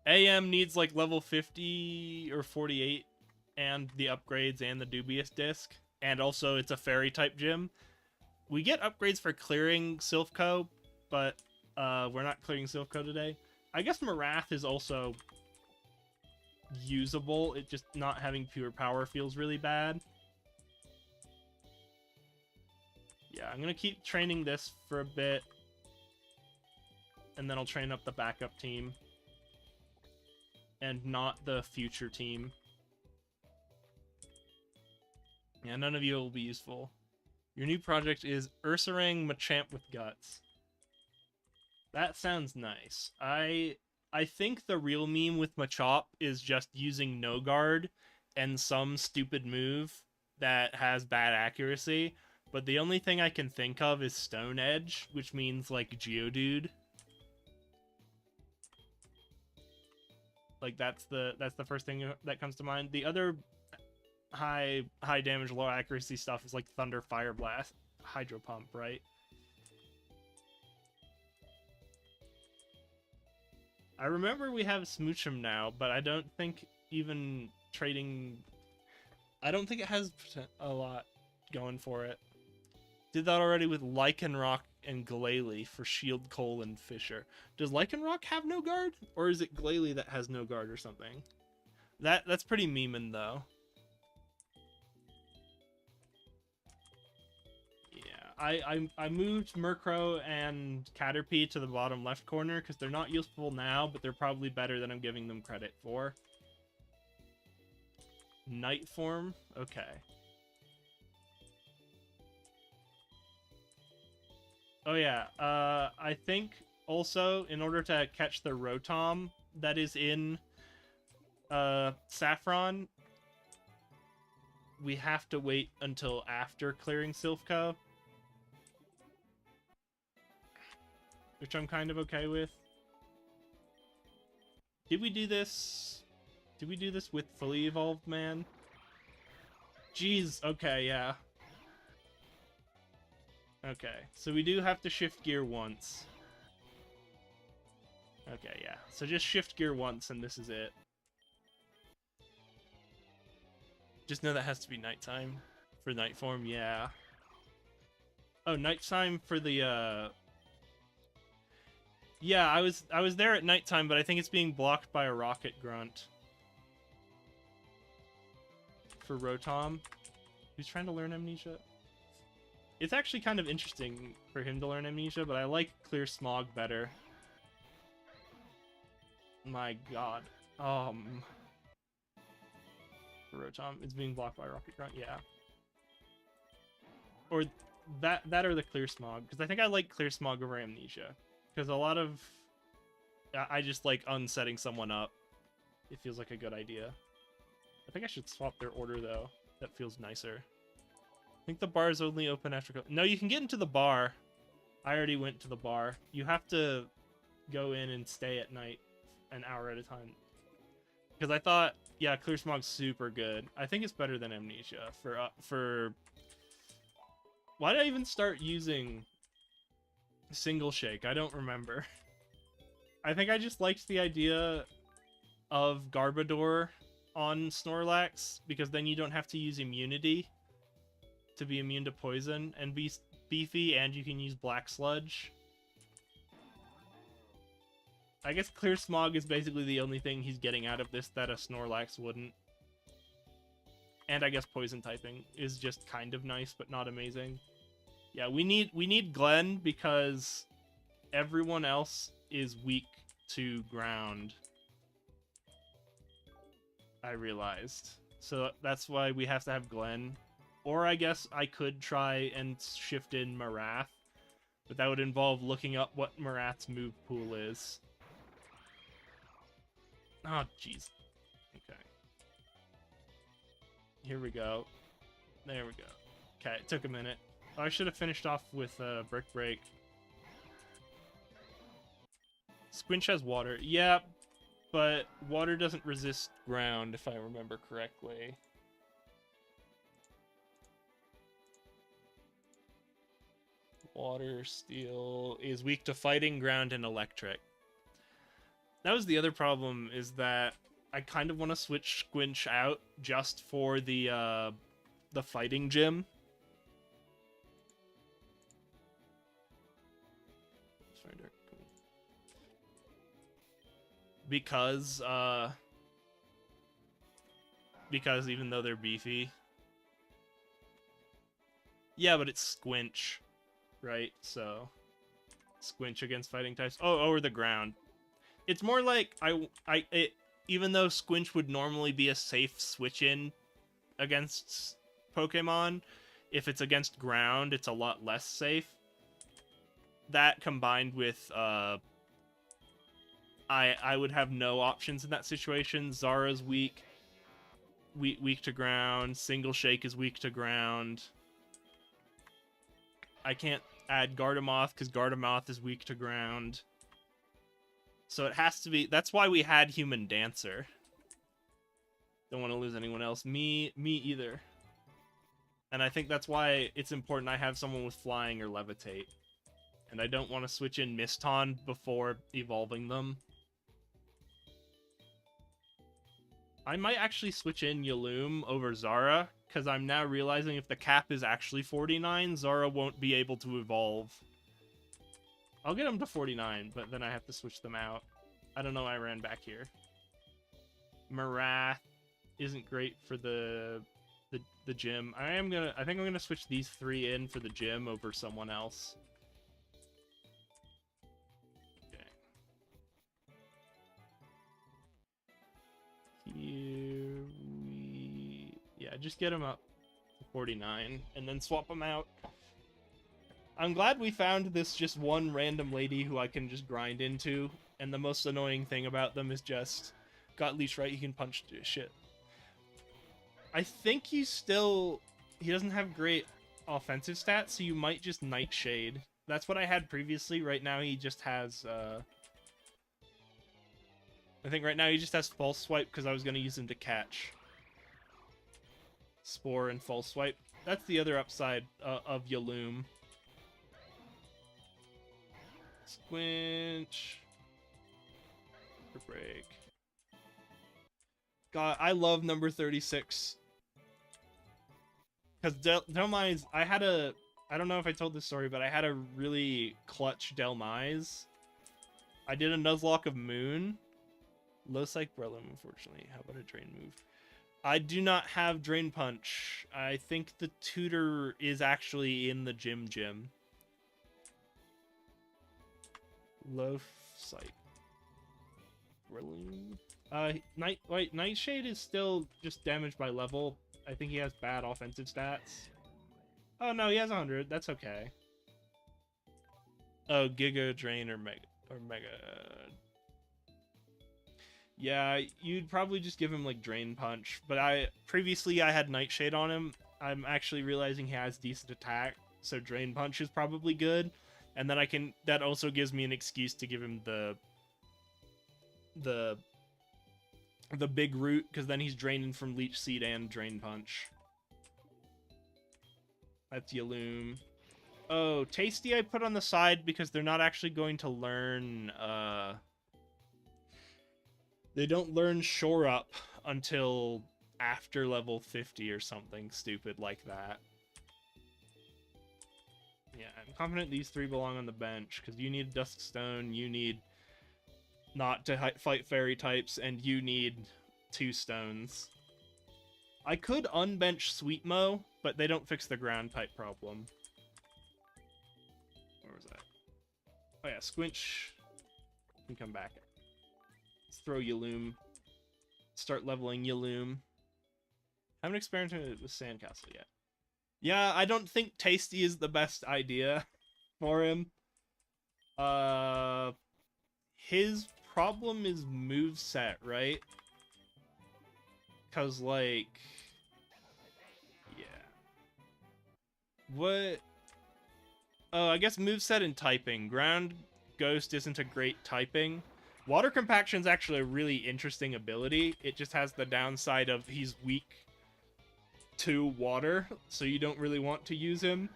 A: AM needs like level 50 or 48 and the upgrades and the Dubious Disc. And also it's a fairy type gym. We get upgrades for clearing Silphco, but we're not clearing Silphco today. I guess Marath is also... usable. It just not having pure power feels really bad. Yeah, I'm gonna keep training this for a bit, and then I'll train up the backup team and not the future team. Yeah, none of you will be useful. Your new project is Ursaring Machamp with Guts. That sounds nice. I think the real meme with Machop is just using no guard and some stupid move that has bad accuracy, but the only thing I can think of is Stone Edge, which means, like, Geodude. Like that's the first thing that comes to mind. The other high damage, low accuracy stuff is like Thunder, Fire Blast, Hydro Pump, right? I remember we have Smoochum now, but I don't think even trading... I don't think it has a lot going for it. Did that already with Lycanroc and Glalie for Shield, Coal, and Fisher. Does Lycanroc have no guard? Or is it Glalie that has no guard or something? That's pretty memeing, though. Yeah, I moved Murkrow and Caterpie to the bottom left corner because they're not useful now, but they're probably better than I'm giving them credit for. Night form? Okay. Oh yeah, I think also in order to catch the Rotom that is in Saffron, we have to wait until after clearing Silphco, which I'm kind of okay with. Did we do this? Did we do this with fully evolved man? Jeez, okay, yeah. Okay, so we do have to shift gear once. Okay, yeah. So just shift gear once and this is it. Just know that has to be nighttime for night form, yeah. Oh, nighttime for the Yeah, I was there at nighttime, but I think it's being blocked by a rocket grunt. For Rotom, who's trying to learn Amnesia. It's actually kind of interesting for him to learn Amnesia, but I like Clear Smog better. My god. Rotom is being blocked by Rocket Grunt, yeah. Or that or the Clear Smog, because I think I like Clear Smog over Amnesia. Because a lot of... I just like unsetting someone up. It feels like a good idea. I think I should swap their order, though. That feels nicer. I think the bar is only open after... No, you can get into the bar. I already went to the bar. You have to go in and stay at night an hour at a time. Because I thought, yeah, Clear Smog's super good. I think it's better than Amnesia for... Why did I even start using Single Shake? I don't remember. I think I just liked the idea of Garbodor on Snorlax, because then you don't have to use immunity to be immune to poison and be beefy, and you can use Black Sludge. I guess Clear Smog is basically the only thing he's getting out of this that a Snorlax wouldn't. And I guess poison typing is just kind of nice, but not amazing. Yeah, we need Glenn because everyone else is weak to ground. I realized. So that's why we have to have Glenn. Or I guess I could try and shift in Marath, but that would involve looking up what Marath's move pool is. Oh, jeez. Okay. Here we go. There we go. Okay, it took a minute. Oh, I should have finished off with Brick Break. Squinch has water. Yeah, but water doesn't resist ground, if I remember correctly. Water, steel is weak to fighting, ground, and electric. That was the other problem, is that I kind of want to switch Squinch out just for the fighting gym. Because even though they're beefy. Yeah, but it's Squinch, right? So Squinch against fighting types. Oh, over the ground. It's more like even though Squinch would normally be a safe switch in against Pokemon, if it's against ground, it's a lot less safe. That combined with I would have no options in that situation. Zara's weak to ground. Single Shake is weak to ground. I can't add Gardemoth because Gardemoth is weak to ground. So it has to be... That's why we had Human Dancer. Don't want to lose anyone else. Me either. And I think that's why it's important I have someone with Flying or Levitate. And I don't want to switch in Miston before evolving them. I might actually switch in Yaloom over Zara, because I'm now realizing if the cap is actually 49, Zara won't be able to evolve. I'll get him to 49, but then I have to switch them out. I don't know why I ran back here. Marath isn't great for the gym. I think I'm gonna switch these 3 in for the gym over someone else. Okay. Here yeah, just get him up to 49 and then swap them out. I'm glad we found this just one random lady who I can just grind into, and the most annoying thing about them is just got leash right, he can punch shit. I think he doesn't have great offensive stats, so you might just Nightshade. That's what I had previously. Right now he just has, I think right now he just has False Swipe because I was going to use him to catch Spore and False Swipe. That's the other upside of Yaloom. Squinch. Break. God, I love number 36. Because Delmise, I don't know if I told this story, but I had a really clutch Delmise. I did a Nuzlocke of Moon. Low Psych Brelum, unfortunately. How about a Drain move? I do not have Drain Punch. I think the tutor is actually in the gym. Low Psych Brelum. Nightshade is still just damaged by level. I think he has bad offensive stats. Oh no, he has 100. That's okay. Oh, Giga Drain or Mega. Yeah, you'd probably just give him like Drain Punch. But previously I had Nightshade on him. I'm actually realizing he has decent attack, so Drain Punch is probably good. And then that also gives me an excuse to give him the big root, because then he's draining from Leech Seed and Drain Punch. That's Yaloom. Oh, Tasty I put on the side because they're not actually going to learn, they don't learn Shore Up until after level 50 or something stupid like that. Yeah, I'm confident these 3 belong on the bench, because you need Duskstone, you need not to fight fairy types, and you need 2 stones. I could unbench Sweetmo, but they don't fix the ground type problem. Where was that? Oh yeah, Squinch can come back. Let's throw Yaloom. Start leveling Yaloom. Haven't experimented with Sandcastle yet. Yeah, I don't think Tasty is the best idea for him. His problem is moveset, right? Because, like... Yeah. What... Oh, I guess moveset and typing. Ground Ghost isn't a great typing. Water Compaction's actually a really interesting ability. It just has the downside of he's weak to water, so you don't really want to use him.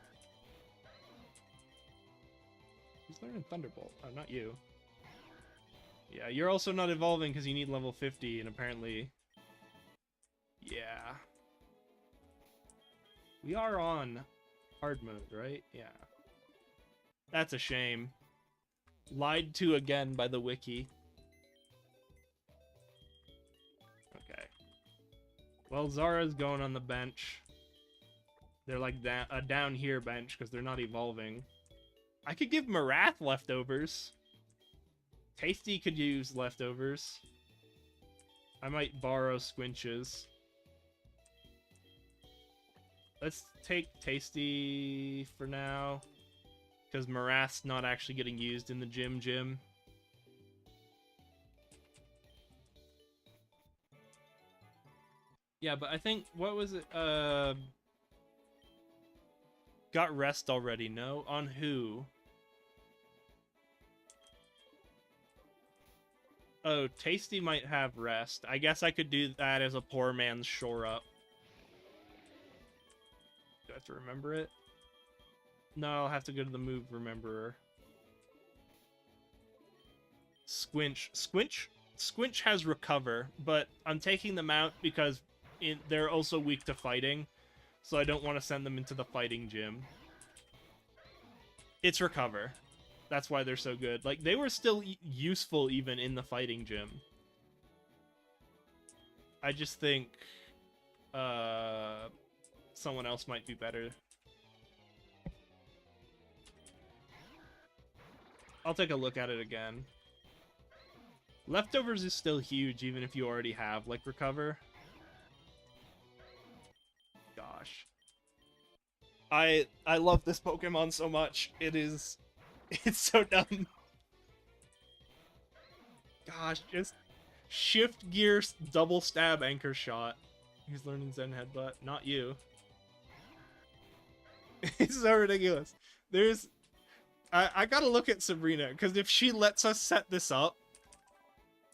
A: He's learning Thunderbolt. Oh, not you. Yeah, you're also not evolving because you need level 50, and apparently... Yeah. We are on hard mode, right? Yeah. That's a shame. Lied to again by the wiki. Okay. Well, Zara's going on the bench. They're like a down here bench because they're not evolving. I could give Marath leftovers. Tasty could use leftovers. I might borrow Squinches. Let's take Tasty for now, because Marath's not actually getting used in the gym. Yeah, but I think, what was it? Got rest already, no? On who? Oh, Tasty might have rest. I guess I could do that as a poor man's shore up. Do I have to remember it? No, I'll have to go to the move rememberer. Squinch. Squinch has recover, but I'm taking them out because they're also weak to fighting, so I don't want to send them into the fighting gym. It's recover. That's why they're so good. Like, they were still useful even in the fighting gym. I just think someone else might be better. I'll take a look at it again. Leftovers is still huge, even if you already have, like, recover. Gosh. I love this Pokemon so much. It's so dumb. Gosh, just shift gear, double stab, anchor shot. He's learning Zen Headbutt. Not you. It's so ridiculous. I gotta look at Sabrina, because if she lets us set this up,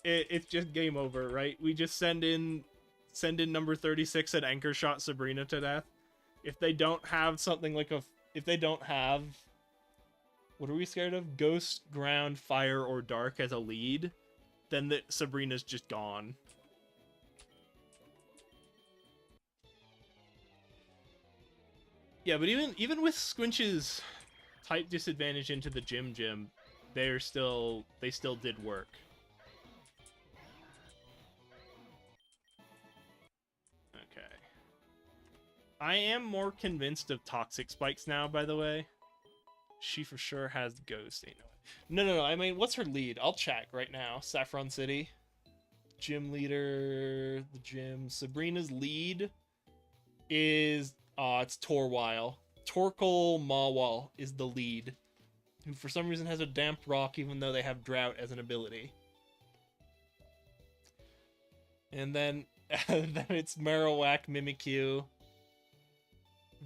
A: it's just game over, right? We just send in number 36 and anchor shot Sabrina to death. If they don't have something like if they don't have, what are we scared of? Ghost, ground, fire, or dark as a lead, then Sabrina's just gone. Yeah, but even with Squinch's type disadvantage into the gym, they still did work. Okay. I am more convinced of Toxic Spikes now, by the way. She for sure has Ghost. No. I mean, what's her lead? I'll check right now. Saffron City. Gym leader. The gym. Sabrina's lead is... it's Torwile. Torkoal Mawile is the lead. Who for some reason has a Damp Rock, even though they have Drought as an ability. And then, then it's Marowak, Mimikyu.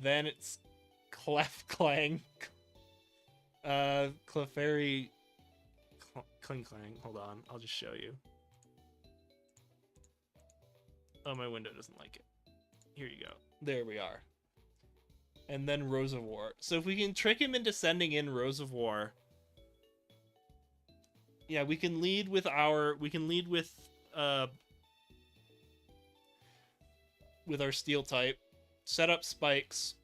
A: Then it's Clefclang. Clefairy... Klinklang. Hold on, I'll just show you. Oh, my window doesn't like it. Here you go. There we are. And then Rose of War. So if we can trick him into sending in Rose of War, yeah, we can lead with our Steel type, set up spikes.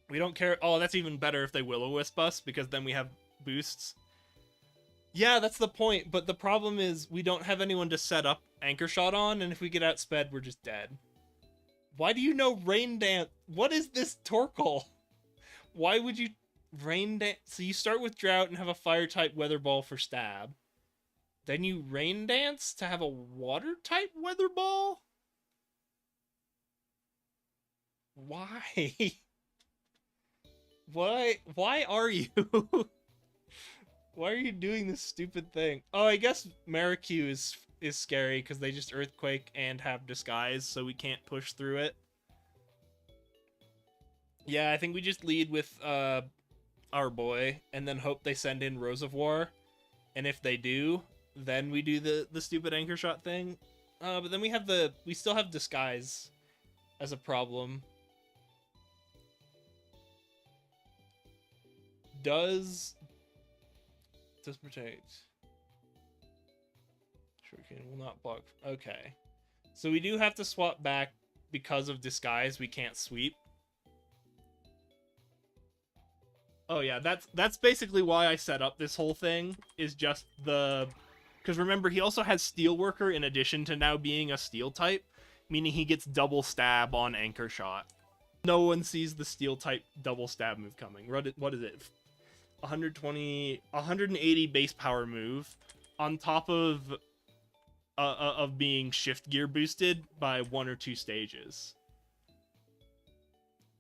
A: We don't care. Oh, that's even better if they Will-O-Wisp us, because then we have boosts. Yeah, that's the point, but the problem is we don't have anyone to set up Anchor Shot on, and if we get outsped, we're just dead. Why do you know Rain Dance? What is this Torkoal? Why would you Rain Dance? So you start with Drought and have a Fire-type Weather Ball for stab. Then you Rain Dance to have a Water-type Weather Ball? Why? Why are you? Why are you doing this stupid thing? Oh, I guess Marikyu is scary because they just Earthquake and have Disguise, so we can't push through it. Yeah, I think we just lead with our boy and then hope they send in Rose of War. And if they do, then we do the stupid Anchor Shot thing. But then we still have Disguise as a problem. Does protect. Shuriken will not block. Okay. So we do have to swap back because of Disguise. We can't sweep. Oh yeah, that's basically why I set up this whole thing, is just because remember, he also has Steelworker in addition to now being a Steel type, meaning he gets double stab on Anchor Shot. No one sees the Steel type double stab move coming. What is it? 180 base power move on top of being shift gear boosted by 1 or 2 stages,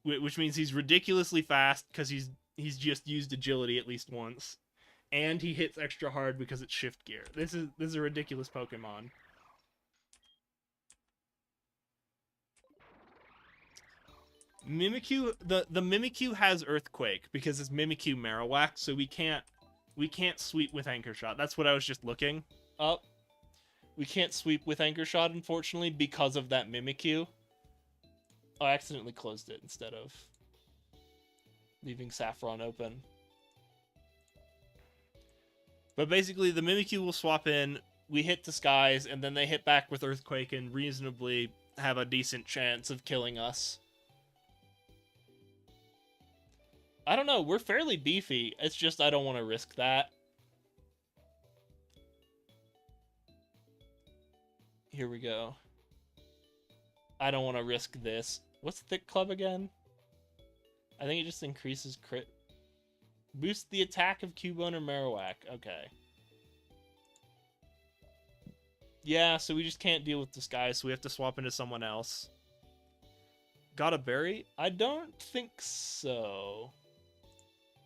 A: which means he's ridiculously fast because he's just used agility at least once, and he hits extra hard because it's shift gear. This is a ridiculous Pokemon. Mimikyu, the Mimikyu has Earthquake because it's Mimikyu Marowak, so we can't sweep with Anchor Shot. That's what I was just looking. up. We can't sweep with Anchor Shot, unfortunately, because of that Mimikyu. Oh, I accidentally closed it instead of leaving Saffron open. But basically, the Mimikyu will swap in, we hit Disguise, and then they hit back with Earthquake and reasonably have a decent chance of killing us. I don't know, we're fairly beefy. It's just I don't want to risk that. Here we go. I don't want to risk this. What's Thick Club again? I think it just increases crit. Boost the attack of Cubone or Marowak. Okay. Yeah, so we just can't deal with Disguise, so we have to swap into someone else. Got a berry? I don't think so.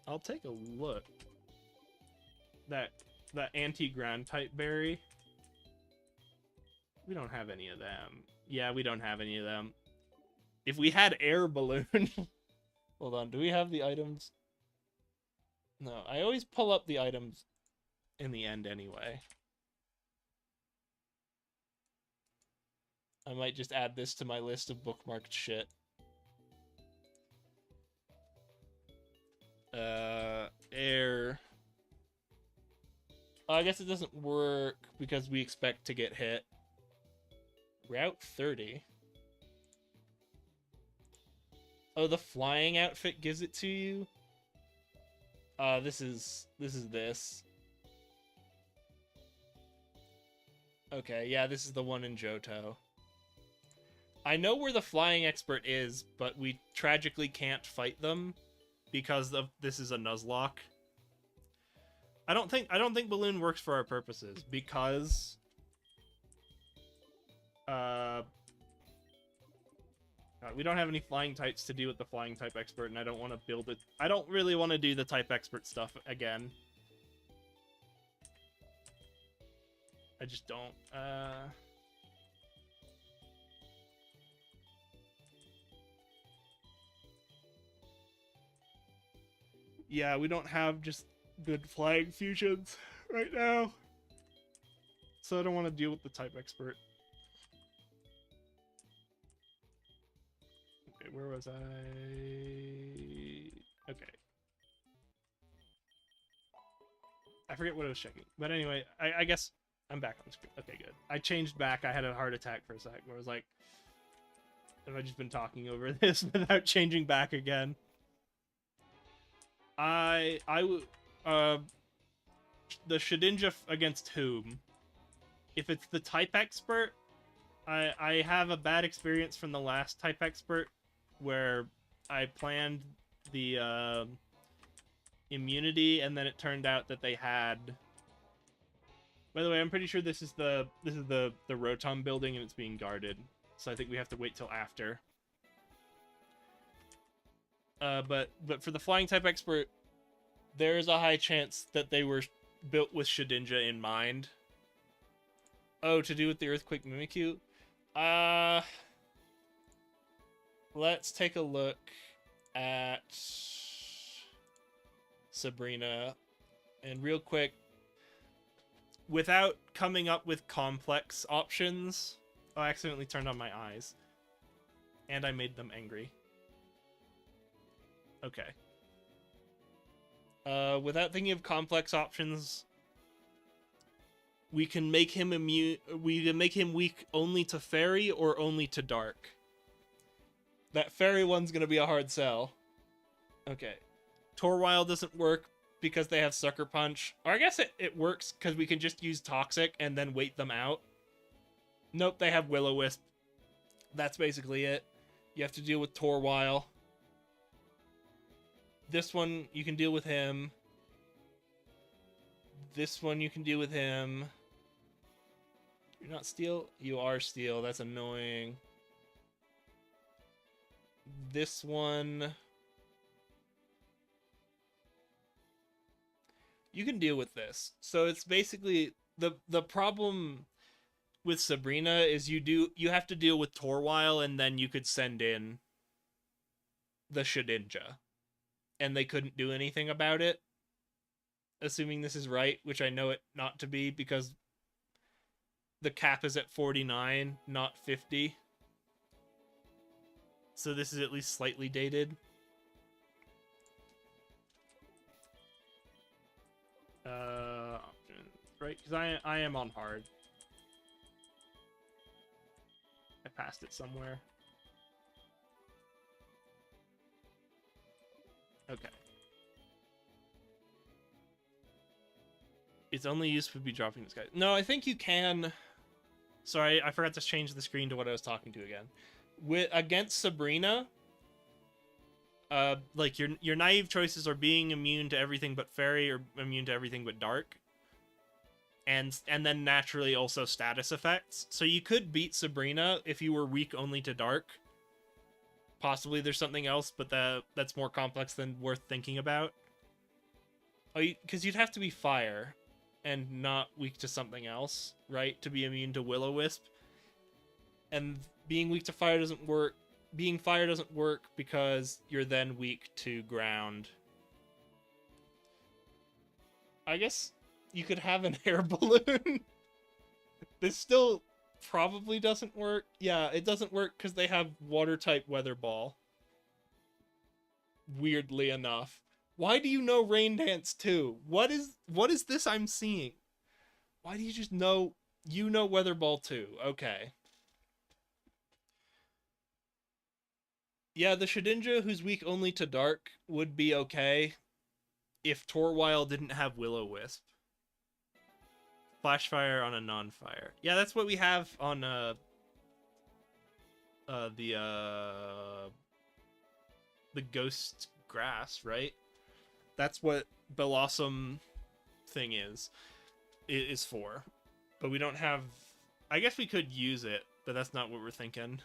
A: I'll take a look. That anti-ground type berry. We don't have any of them. Yeah, we don't have any of them. If we had air balloon... Hold on, do we have the items? No, I always pull up the items in the end anyway. I might just add this to my list of bookmarked shit. Air. Oh, I guess it doesn't work because we expect to get hit. Route 30. Oh, the flying outfit gives it to you? This is this. Okay, yeah, this is the one in Johto. I know where the flying expert is, but we tragically can't fight them because of this is a Nuzlocke. I don't think Balloon works for our purposes because we don't have any flying types to deal with the flying type expert, and I don't want to build it. I don't really want to do the type expert stuff again. I just don't. Yeah, we don't have just good flying fusions right now. So I don't want to deal with the type expert. Okay, where was I? Okay. I forget what I was checking. But anyway, I guess I'm back on the screen. Okay, good. I changed back. I had a heart attack for a sec where I was like, have I just been talking over this without changing back again? The Shedinja against whom? If it's the type expert, I have a bad experience from the last type expert where I planned the immunity and then it turned out that they had. By the way, I'm pretty sure this is the Rotom building and it's being guarded, so I think we have to wait till after. But for the flying type expert, there is a high chance that they were built with Shedinja in mind. Oh, to do with the Earthquake Mimikyu? Let's take a look at Sabrina. And real quick, without coming up with complex options... Oh, I accidentally turned on my eyes. And I made them angry. Okay. Without thinking of complex options, we can make him immune. We can make him weak only to fairy or only to dark. That fairy one's gonna be a hard sell. Okay. Torwile doesn't work because they have Sucker Punch. Or I guess it works because we can just use Toxic and then wait them out. Nope, they have Will-O-Wisp. That's basically it. You have to deal with Torwile. This one, you can deal with him. This one, you can deal with him. You're not Steel? You are Steel. That's annoying. This one... You can deal with this. So it's basically... The problem with Sabrina is you have to deal with Torwile, and then you could send in the Shedinja. And they couldn't do anything about it. Assuming this is right, which I know it not to be, because the cap is at 49, not 50. So this is at least slightly dated. Right, because I am on hard. I passed it somewhere. Okay. Its only use would be dropping this guy. No, I think you can. Sorry, I forgot to change the screen to what I was talking to again. Against Sabrina, like your naive choices are being immune to everything but fairy or immune to everything but dark. And then naturally also status effects. So you could beat Sabrina if you were weak only to dark. Possibly there's something else, but that's more complex than worth thinking about. Oh, because you'd have to be fire and not weak to something else, right? To be immune to Will-O-Wisp. And being weak to fire doesn't work. Being fire doesn't work because you're then weak to ground. I guess you could have an air balloon. This still probably doesn't work. Yeah, it doesn't work because they have water type weather ball. Weirdly enough. Why do you know Rain Dance too? What is this I'm seeing? Why do you just know you know Weather Ball too? Okay. Yeah, the Shedinja who's weak only to dark would be okay if Torwile didn't have Will-O-Wisp. Flash fire on a non-fire. Yeah, that's what we have on the ghost grass, right? That's what Blossom thing is for. But we don't have. I guess we could use it, but that's not what we're thinking.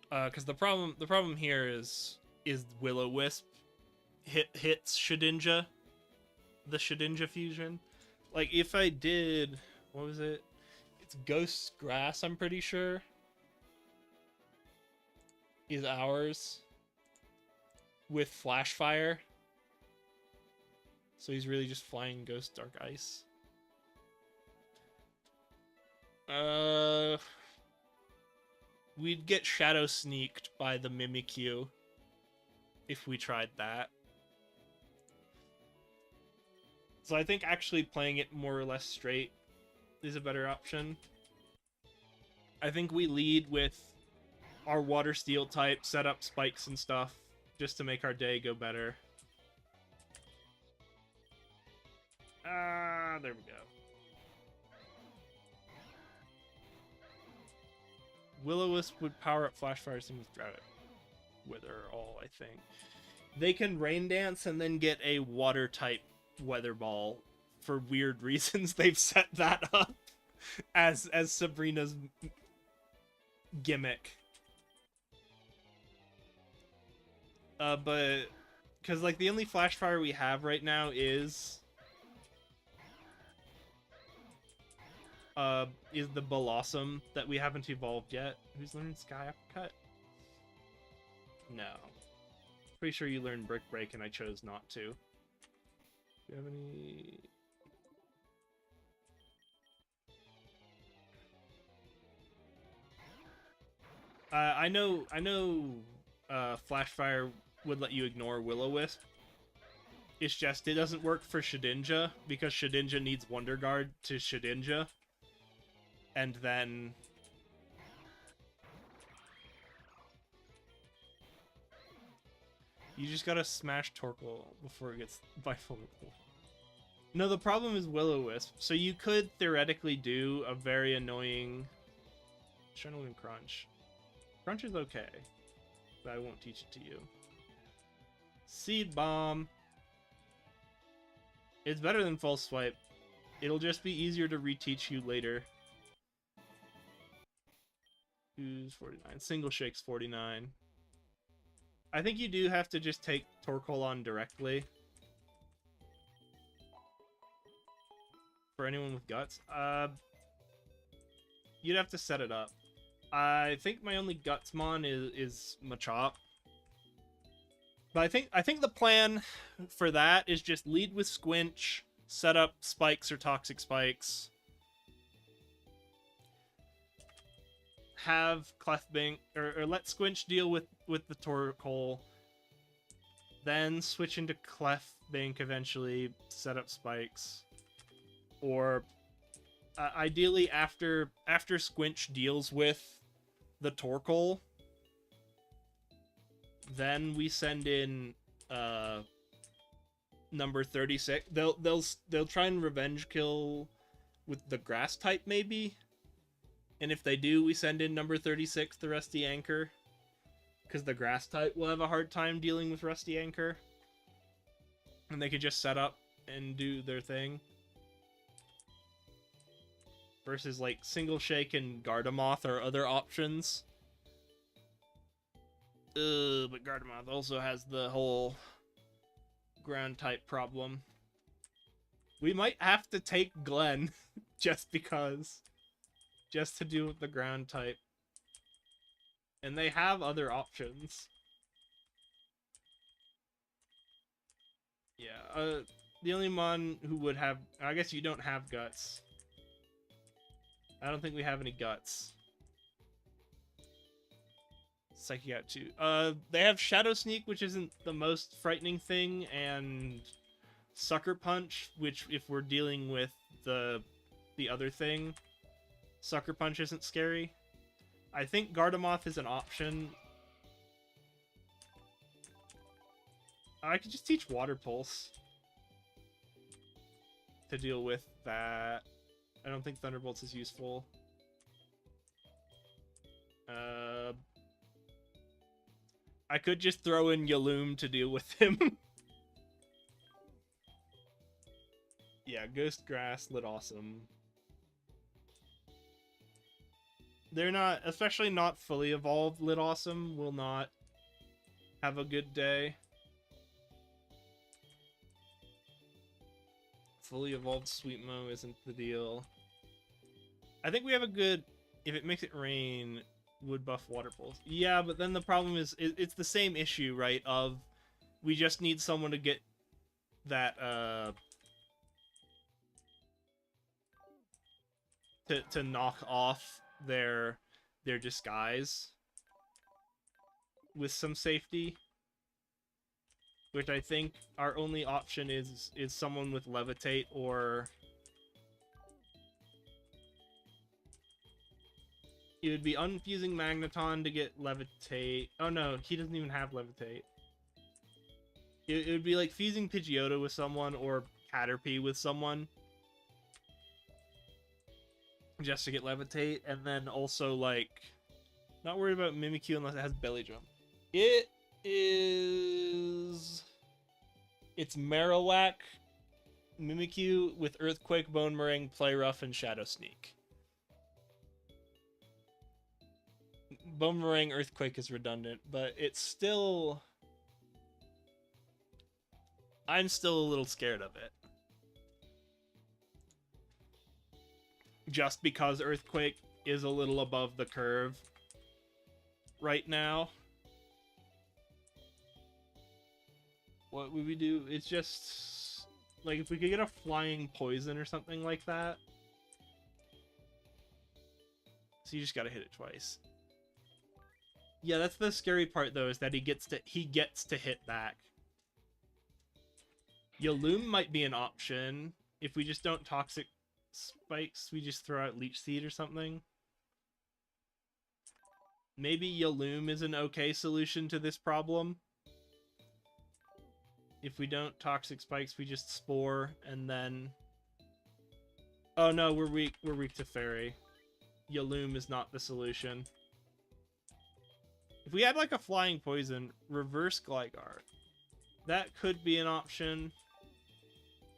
A: Because the problem here is Will-O-Wisp hits Shedinja. The Shedinja fusion. Like, if I did... What was it? It's Ghost Grass, I'm pretty sure. Is ours. With Flash Fire. So he's really just flying Ghost Dark Ice. We'd get Shadow Sneaked by the Mimikyu. If we tried that. So I think actually playing it more or less straight is a better option. I think we lead with our Water Steel type, set up spikes and stuff, just to make our day go better. There we go. Will-O-Wisp would power up Flash Fire and with Drought Wither all, I think. They can Rain Dance and then get a water type Weather Ball. For weird reasons, they've set that up as Sabrina's gimmick. But because like the only Flash Fire we have right now is the Blossom that we haven't evolved yet. Who's learned Sky Uppercut? No. Pretty sure you learned Brick Break and I chose not to. Do you have any... I know Flash Fire would let you ignore Will-O-Wisp. It's just, it doesn't work for Shedinja, because Shedinja needs Wonder Guard to Shedinja. And then... You just gotta smash Torkoal before it gets bifurcated. No, the problem is Will-O-Wisp. So you could theoretically do a very annoying... Adrenaline Crunch. Crunch is okay, but I won't teach it to you. Seed Bomb. It's better than False Swipe. It'll just be easier to reteach you later. Who's 49? Single Shake's 49. I think you do have to just take Torkoal on directly. For anyone with guts. You'd have to set it up. I think my only Gutsmon is Machop. But I think the plan for that is just lead with Squinch, set up spikes or toxic spikes. Have Clefbank or let Squinch deal with the Torkoal. Then switch into Clefbank eventually, set up spikes. Or ideally after Squinch deals with the Torkoal, then we send in number 36. They'll try and revenge kill with the grass type maybe. And if they do, we send in number 36, the Rusty Anchor. Because the grass type will have a hard time dealing with Rusty Anchor. And they could just set up and do their thing. Versus, like, Single Shake and Gardemoth are other options. But Gardemoth also has the whole ground type problem. We might have to take Glenn just because. Just to deal with the ground type. And they have other options. Yeah, the only mon who would have... I guess you don't have guts. I don't think we have any guts. Psychic out too. They have Shadow Sneak, which isn't the most frightening thing, and Sucker Punch, which if we're dealing with the other thing, Sucker Punch isn't scary. I think Gardemoth is an option. I could just teach Water Pulse to deal with that. I don't think Thunderbolts is useful. I could just throw in Yaloom to deal with him. Yeah, Ghost Grass, Lit Awesome. They're not, especially not fully evolved Lit Awesome, will not have a good day. Fully evolved Sweetmo isn't the deal. I think we have a good, if it makes it rain, would buff Water Pulse. Yeah, but then the problem is, it's the same issue, right? Of, we just need someone to get that, to knock off their disguise with some safety. Which I think our only option is someone with Levitate or... It would be unfusing Magneton to get Levitate. Oh no, he doesn't even have Levitate. It would be like fusing Pidgeotto with someone or Caterpie with someone. Just to get Levitate, and then also like... Not worried about Mimikyu unless it has Belly Jump. It is... It's Marowak, Mimikyu with Earthquake, Bone Meringue, Play Rough, and Shadow Sneak. Bone Meringue, Earthquake is redundant, but it's still... I'm still a little scared of it. Just because Earthquake is a little above the curve right now. What would we do? It's just... Like, if we could get a Flying Poison or something like that. So you just gotta hit it twice. Yeah, that's the scary part, though, is that he gets to hit back. Yaloom might be an option. If we just don't Toxic Spikes, we just throw out Leech Seed or something. Maybe Yaloom is an okay solution to this problem. If we don't Toxic Spikes, we just Spore, and then... Oh no, we're weak to Fairy. Yaloom is not the solution. If we had like a Flying Poison, reverse Gligar. That could be an option.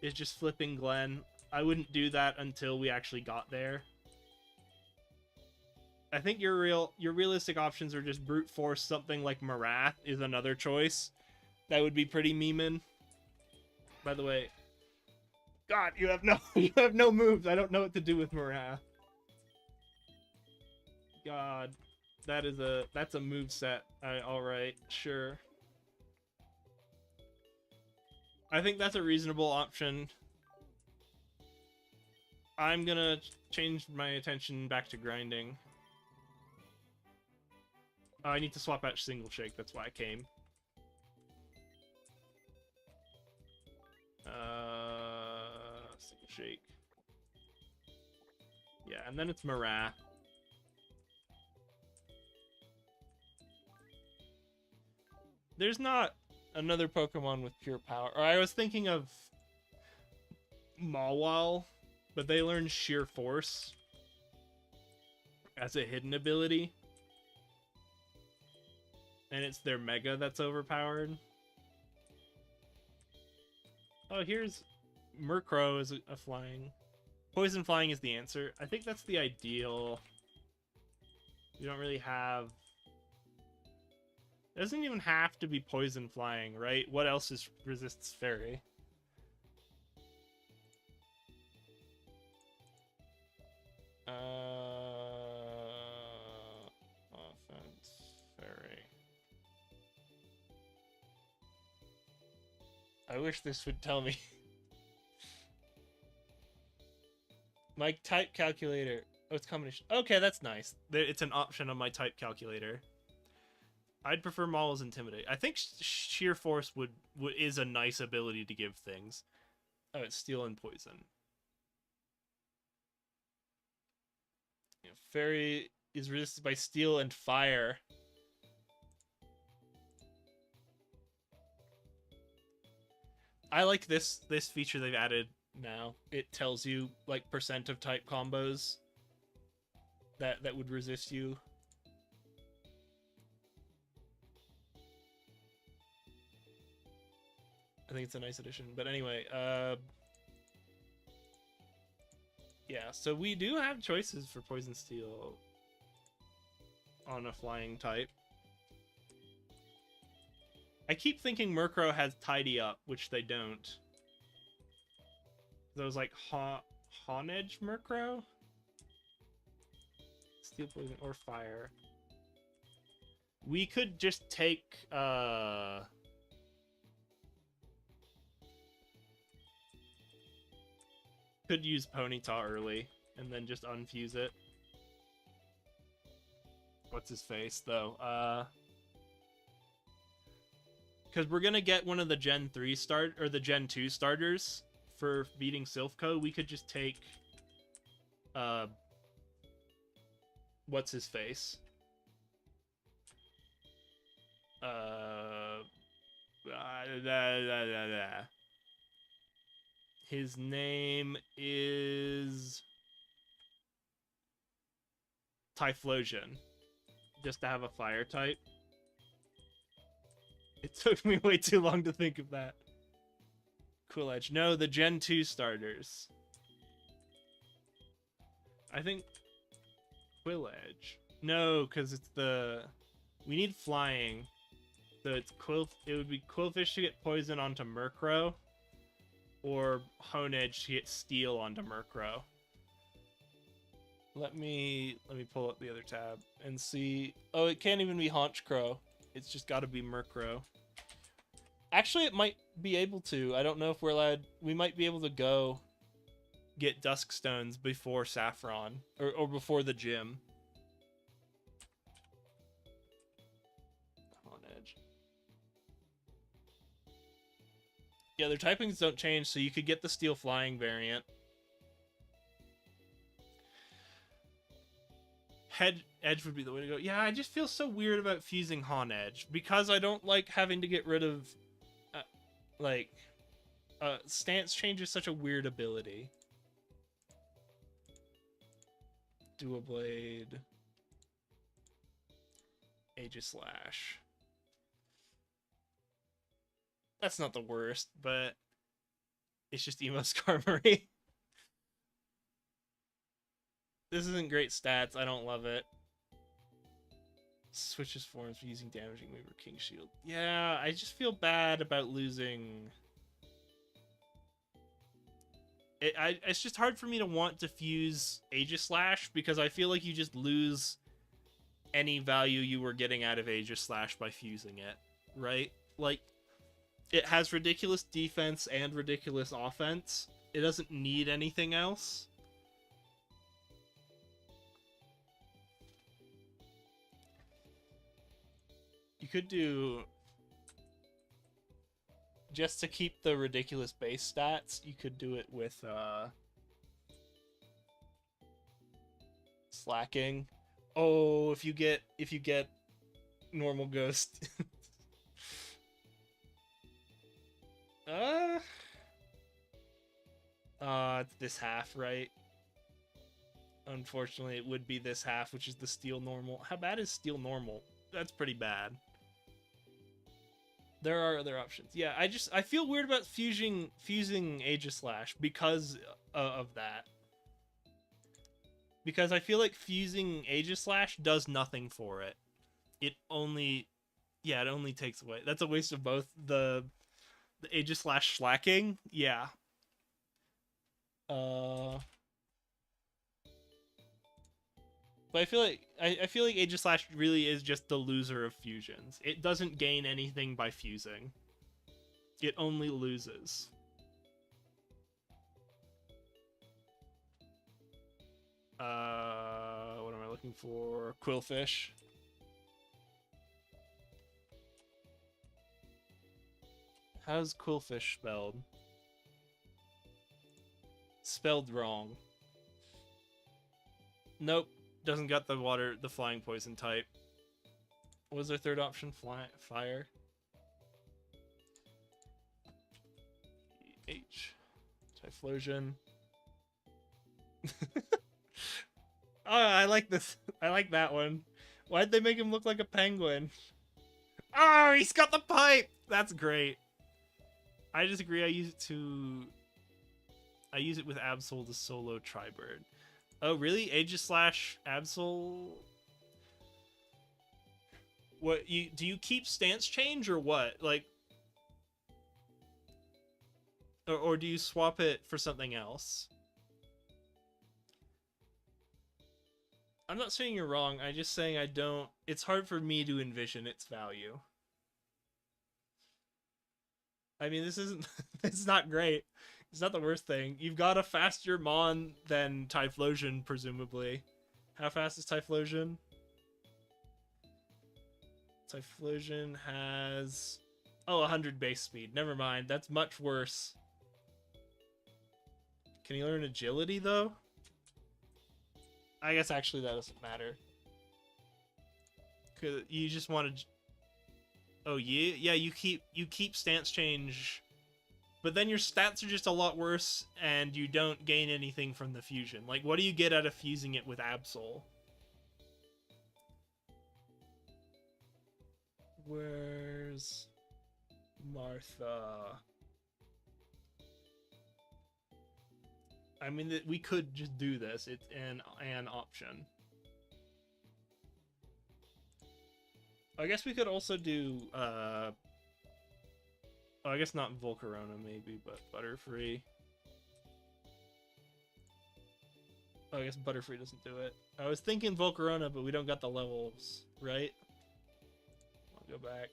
A: Is just flipping Glenn. I wouldn't do that until we actually got there. I think your realistic options are just brute force something like Marath is another choice. That would be pretty memein. By the way, God, you have no moves. I don't know what to do with Marath. God, that's a move set. All right, sure. I think that's a reasonable option. I'm gonna change my attention back to grinding. Oh, I need to swap out single shake, that's why I came. Single shake. Yeah, and then it's Marah. There's not another Pokemon with pure power. Or I was thinking of Mawile, but they learn Sheer Force as a hidden ability. And it's their Mega that's overpowered. Oh, here's Murkrow is a flying. Poison flying is the answer. I think that's the ideal. You don't really have... It doesn't even have to be poison flying, right? What else resists fairy? Offense, fairy. I wish this would tell me. My type calculator. Oh, it's combination. Okay, that's nice. It's an option on my type calculator. I'd prefer Maule's Intimidate. I think Sheer Force is a nice ability to give things. Oh, it's Steel and Poison. Yeah, Fairy is resisted by Steel and Fire. I like this feature they've added now. It tells you like percent of type combos that would resist you. I think it's a nice addition. But anyway, yeah, so we do have choices for Poison Steel on a flying type. I keep thinking Murkrow has Tidy Up, which they don't. Those like Honedge Murkrow? Steel, Poison, or Fire. We could just take could use Ponyta early and then just unfuse it. What's his face though? Because we're gonna get one of the Gen 3 or the Gen 2 starters for beating Silphco. We could just take what's his face? His name is Typhlosion. Just to have a fire type. It took me way too long to think of that. Cool Edge. No, the Gen 2 starters. I think Quill Edge. No, because it's the... We need flying. So it's it would be Quillfish to get poison onto Murkrow. Or Honedge to get Steel onto Murkrow. Let me pull up the other tab and see. Oh, it can't even be Haunchcrow. It's just got to be Murkrow. Actually, it might be able to. I don't know if we're allowed. We might be able to go get Dusk Stones before Saffron or before the gym. Honedge. Yeah, their typings don't change, so you could get the Steel Flying variant. Edge would be the way to go. Yeah, I just feel so weird about fusing Honedge because I don't like having to get rid of Stance Change is such a weird ability. Dual Blade. Aegislash. That's not the worst, but it's just Emo Skarmory. This isn't great stats. I don't love it. Switches forms for using damaging move or King Shield. Yeah, I just feel bad about losing. It's just hard for me to want to fuse Aegislash because I feel like you just lose any value you were getting out of Aegislash by fusing it, right? Like, it has ridiculous defense and ridiculous offense. It doesn't need anything else. You could do, just to keep the ridiculous base stats, you could do it with slacking. Oh, if you get normal ghost. It's this half, right? Unfortunately, it would be this half, which is the steel normal. How bad is steel normal? That's pretty bad. There are other options. Yeah, I feel weird about fusing Aegislash because of that. Because I feel like fusing Aegislash does nothing for it. It only takes away. That's a waste of both the Aegislash slacking. Yeah. But I feel like Aegislash really is just the loser of fusions. It doesn't gain anything by fusing. It only loses. What am I looking for? Quillfish. How's Quillfish spelled? Spelled wrong. Nope. Doesn't got the flying poison type. What was their third option? Fire. H. Typhlosion. Oh, I like this. I like that one. Why'd they make him look like a penguin? Oh, he's got the pipe! That's great. I disagree. I use it with Absol to solo Tribird. Oh, really? Aegislash Absol? What, do you keep stance change or what? Like, or do you swap it for something else? I'm not saying you're wrong. I'm just saying it's hard for me to envision its value. I mean, this isn't, it's not great. It's not the worst thing. You've got a faster Mon than Typhlosion, presumably. How fast is Typhlosion? Typhlosion has... 100 base speed. Never mind. That's much worse. Can he learn agility, though? I guess actually that doesn't matter. Cause you just want to... Oh, yeah, you keep stance change... But then your stats are just a lot worse, and you don't gain anything from the fusion. Like, what do you get out of fusing it with Absol? Where's Martha? I mean, we could just do this. It's an option. I guess we could also do, I guess not Volcarona, maybe, but Butterfree. Oh, I guess Butterfree doesn't do it. I was thinking Volcarona, but we don't got the levels, right? I'll go back.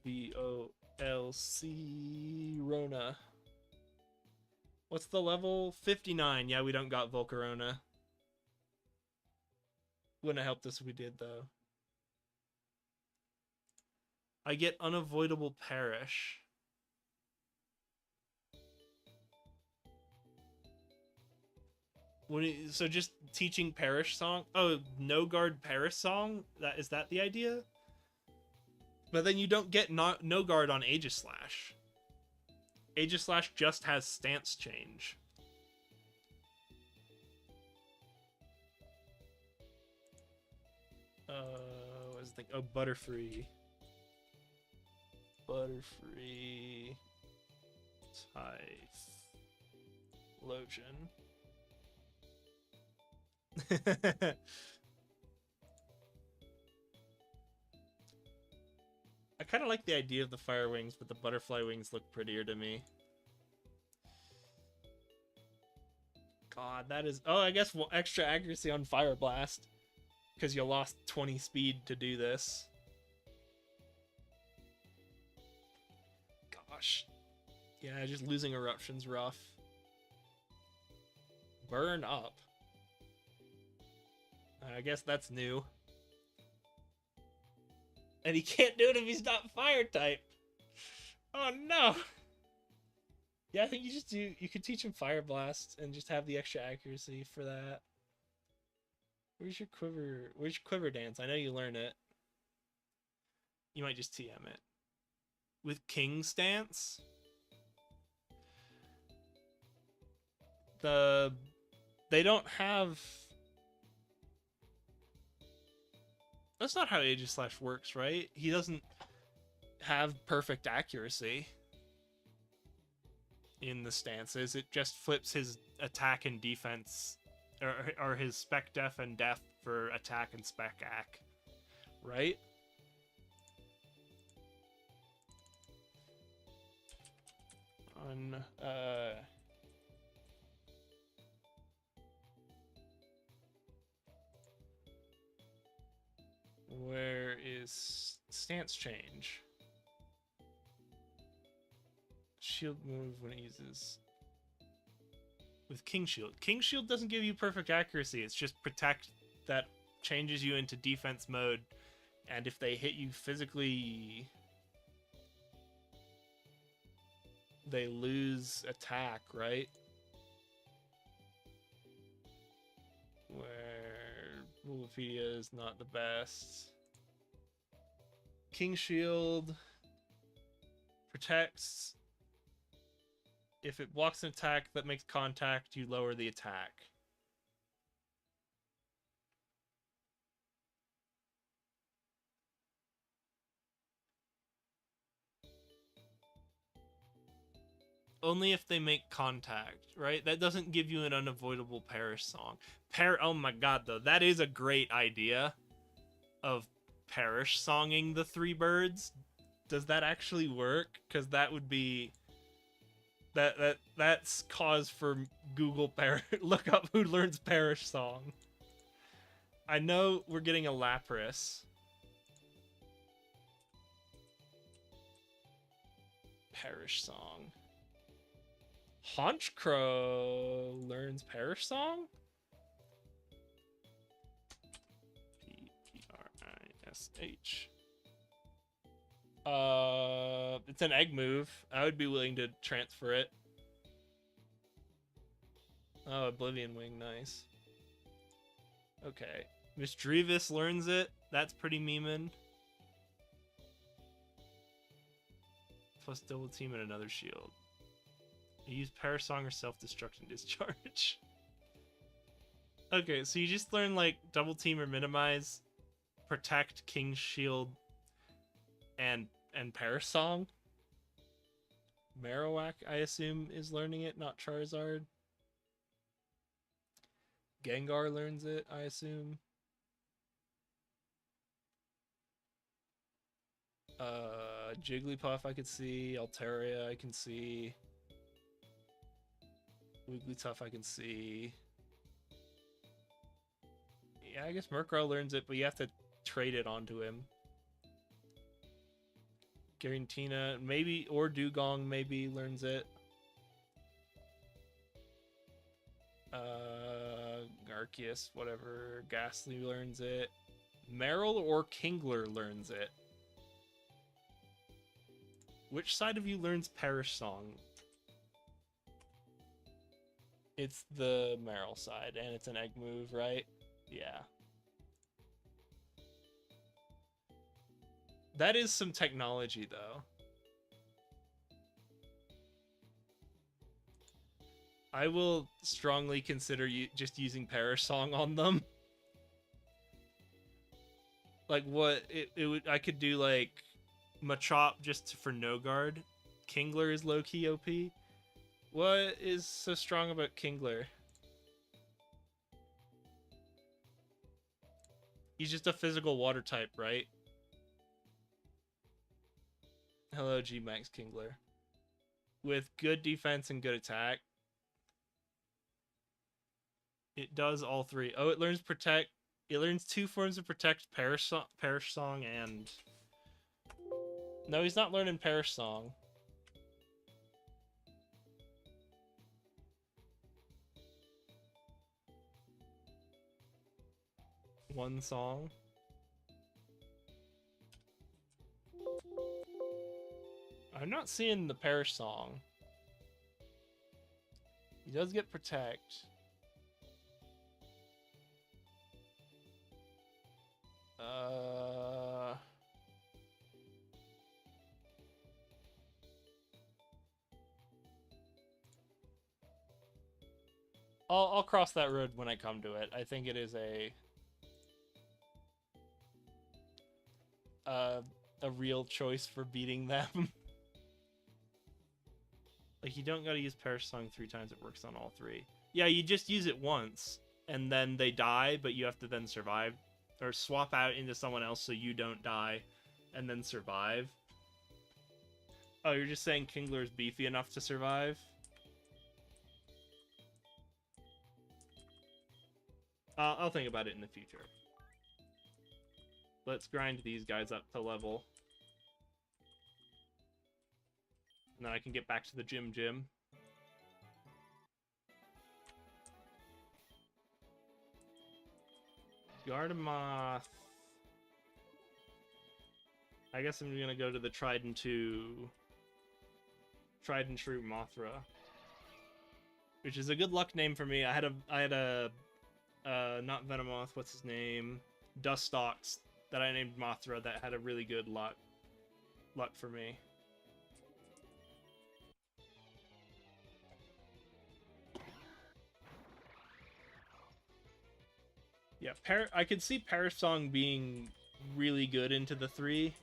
A: VOLC Rona. What's the level? 59. Yeah, we don't got Volcarona. Wouldn't have helped us if we did, though. I get Unavoidable Perish. So just teaching Perish Song? Oh, No Guard Perish Song? Is that the idea? But then you don't get No Guard on Aegislash. Aegislash just has stance change. What was the thing? Oh, Butterfree. Butterfree. Typhlosion. I kind of like the idea of the fire wings, but the butterfly wings look prettier to me. God, that is... Oh, I guess extra accuracy on Fire Blast. Because you lost 20 speed to do this. Gosh. Yeah, just losing Eruption's rough. Burn up. I guess that's new. And he can't do it if he's not fire type. Oh no. Yeah, I think you could teach him Fire Blast and just have the extra accuracy for that. Where's your quiver dance? I know you learn it. You might just TM it. With King Stance, they don't have. That's not how Aegislash works, right? He doesn't have perfect accuracy in the stances. It just flips his attack and defense, or his spec def and def for attack and spec ac, right? On where is stance change? Shield move when it uses with King Shield. King Shield doesn't give you perfect accuracy. It's just protect that changes you into defense mode, and if they hit you physically, they lose attack, right? Where Wikipedia is not the best. King Shield protects. If it blocks an attack that makes contact, you lower the attack. Only if they make contact, right? That doesn't give you an unavoidable Perish Song. Oh my god, though. That is a great idea of Perish Songing the three birds. Does that actually work? Because that would be... That's cause for Google look up who learns Perish Song. I know we're getting a Lapras. Perish Song. Honchkrow learns Perish Song? P-E-R-I-S-H. It's an egg move. I would be willing to transfer it. Oh, Oblivion Wing, nice. Okay. Misdreavus learns it. That's pretty memeing. Plus double team and another shield. You use Perish Song or Self-Destruct and Discharge. Okay, so you just learn, like, double team or minimize, protect, King's Shield, and Perish Song. Marowak, I assume, is learning it, not Charizard. Gengar learns it, I assume. Jigglypuff I could see. Altaria I can see. Wigglytuff I can see. Yeah, I guess Murkrow learns it, but you have to trade it onto him. Giratina, maybe, or Dugong maybe learns it. Arceus, whatever. Ghastly learns it. Marill or Kingler learns it. Which side of you learns Perish Song? It's the Marill side, and it's an egg move, right? Yeah. That is some technology, though. I will strongly consider just using Perish Song on them. Like, what it would, I could do like Machop just for no guard. Kingler is low key OP. What is so strong about Kingler? He's just a physical water type, right? Hello, G-Max Kingler. With good defense and good attack. It does all three. Oh, it learns Protect. It learns two forms of Protect, Perish Song, and... No, he's not learning Perish Song. One song. I'm not seeing the Perish Song. He does get Protect. I'll cross that road when I come to it. I think it is a real choice for beating them. Like, you don't gotta use Perish Song 3 times, it works on all 3. Yeah, you just use it once, and then they die, but you have to then survive. Or swap out into someone else so you don't die, and then survive. Oh, you're just saying Kingler's beefy enough to survive? I'll think about it in the future. Let's grind these guys up to level. And then I can get back to the gym. Gardemoth. I guess I'm gonna go to the tried and true Mothra, which is a good luck name for me. I had a not Venomoth, what's his name? Dustox that I named Mothra that had a really good luck for me. Yeah, I could see Perish Song being really good into the 3.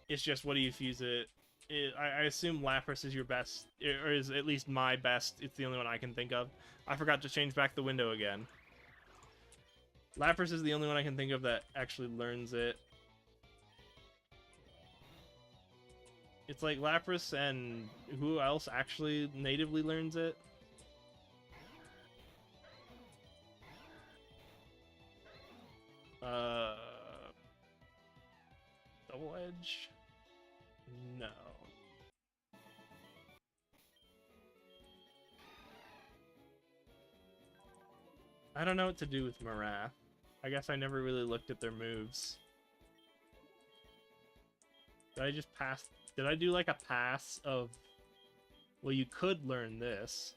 A: It's just, what do you fuse it? I assume Lapras is your best, or is at least my best. It's the only one I can think of. I forgot to change back the window again. Lapras is the only one I can think of that actually learns it. It's like Lapras and who else actually natively learns it? Double Edge? No. I don't know what to do with Marath. I guess I never really looked at their moves. Did I just pass? Did I do like a pass of... Well, you could learn this.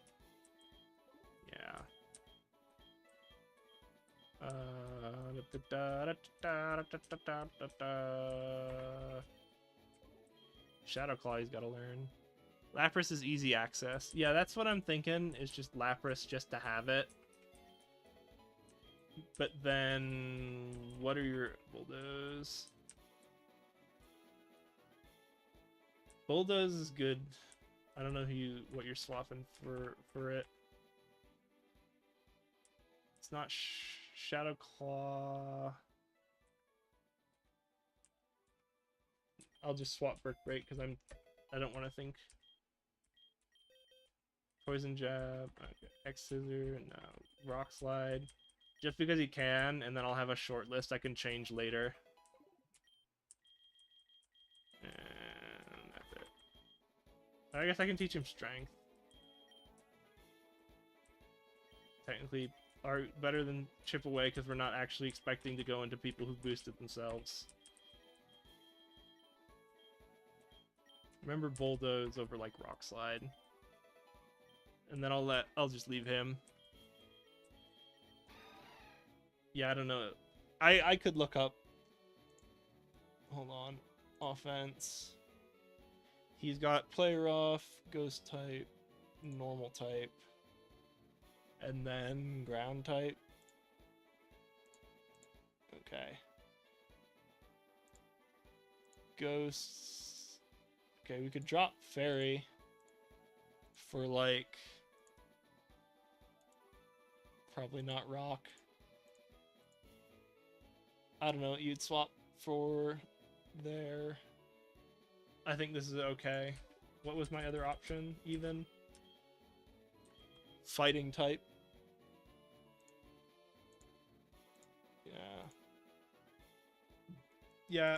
A: Yeah. Shadow Claw he's gotta learn. Lapras is easy access. Yeah, that's what I'm thinking, is just Lapras just to have it. But then... What are your Bulldoze? Bulldoze is good. I don't know what you're swapping for it. It's not Shadow Claw. I'll just swap Brick Break because I don't want to think. Poison Jab, okay. X Scissor, no. Rock Slide. Just because he can, and then I'll have a short list I can change later. And that's it. I guess I can teach him Strength. Technically, are better than Chip Away because we're not actually expecting to go into people who boosted themselves. Remember Bulldoze over like Rock Slide. And then I'll just leave him. Yeah, I don't know. I could look up. Hold on. Offense. He's got Play Rough, Ghost type, Normal type, and then Ground type. Okay. Ghosts. Okay, we could drop Fairy for like... Probably not Rock. I don't know, you'd swap for there. I think this is okay. What was my other option, even? Fighting type. Yeah. Yeah.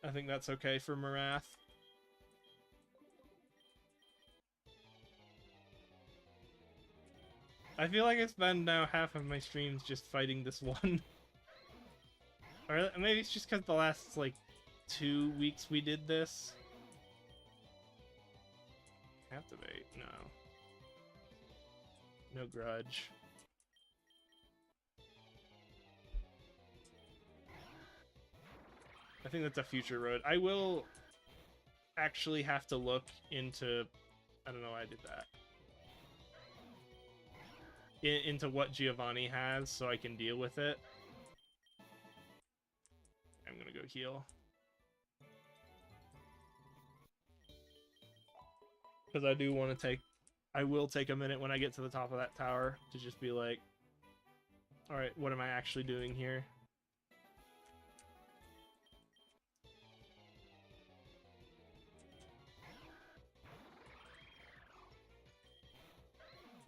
A: I think that's okay for Marath. I feel like I spend now half of my streams just fighting this one. Or maybe it's just because the last, like, 2 weeks we did this. Captivate? No. No grudge. I think that's a future road. I will actually have to look into... I don't know why I did that. Into what Giovanni has so I can deal with it. I'm gonna go heal. Because I do want to take... I will take a minute when I get to the top of that tower to just be like, alright, what am I actually doing here?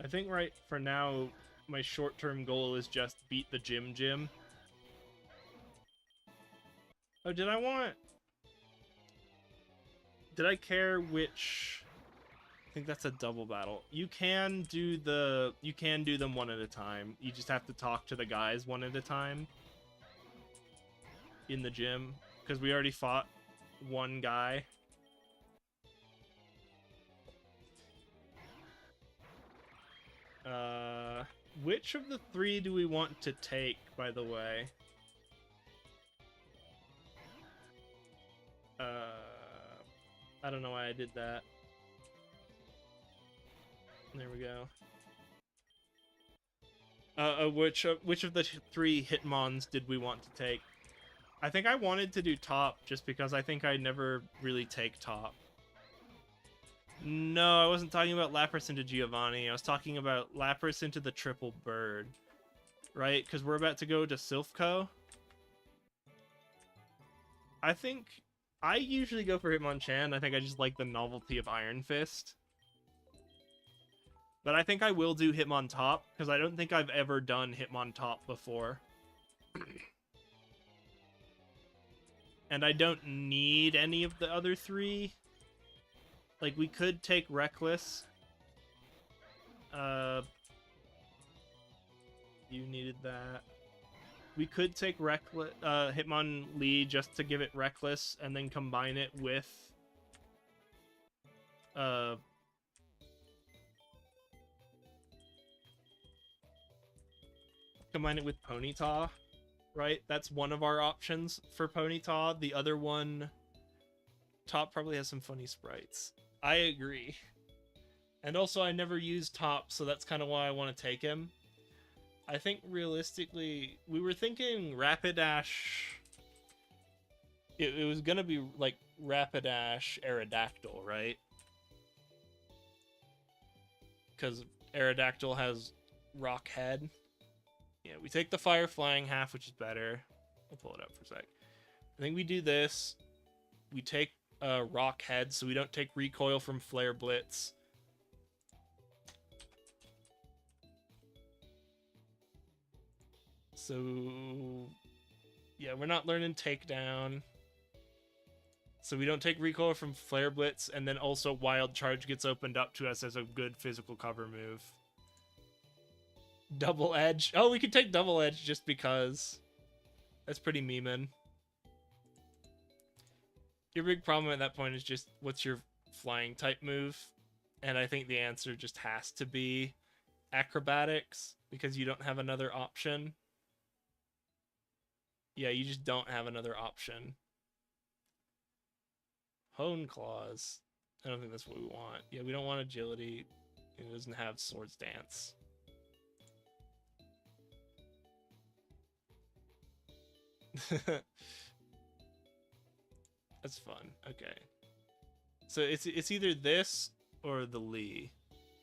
A: I think right for now, my short-term goal is just beat the gym. Oh, did I care which... I think that's a double battle. You can do them one at a time. You just have to talk to the guys one at a time in the gym, because we already fought one guy. Which of the 3 do we want to take, by the way? I don't know why I did that. There we go. Which of the 3 Hitmons did we want to take? I think I wanted to do top, just because I think I never really take top. No, I wasn't talking about Lapras into Giovanni. I was talking about Lapras into the triple bird. Right? Because we're about to go to Silphco. I think... I usually go for Hitmonchan. I think I just like the novelty of Iron Fist. But I think I will do Hitmontop, because I don't think I've ever done Hitmontop before. And I don't need any of the other 3. Like, we could take Reckless. You needed that. We could take Hitmonlee just to give it Reckless, and then combine it with... combine it with Ponyta, right? That's one of our options for Ponyta. The other one... Top probably has some funny sprites. I agree. And also, I never used Top, so that's kind of why I want to take him. I think, realistically, we were thinking Rapidash... It was gonna be, like, Rapidash Aerodactyl, right? Because Aerodactyl has Rock Head. Yeah, we take the Fire Flying half, which is better. I'll pull it up for a sec. I think we do this. We take Rock Head, so we don't take recoil from Flare Blitz. So, yeah, we're not learning Takedown. So we don't take recoil from Flare Blitz, and then also Wild Charge gets opened up to us as a good physical cover move. Double Edge. Oh, we could take Double Edge just because. That's pretty memeing. Your big problem at that point is just, what's your flying type move? And I think the answer just has to be Acrobatics, because you don't have another option. Yeah, you just don't have another option. Hone Claws. I don't think that's what we want. Yeah, we don't want Agility. It doesn't have Swords Dance. That's fun. Okay. So it's either this or the Lee.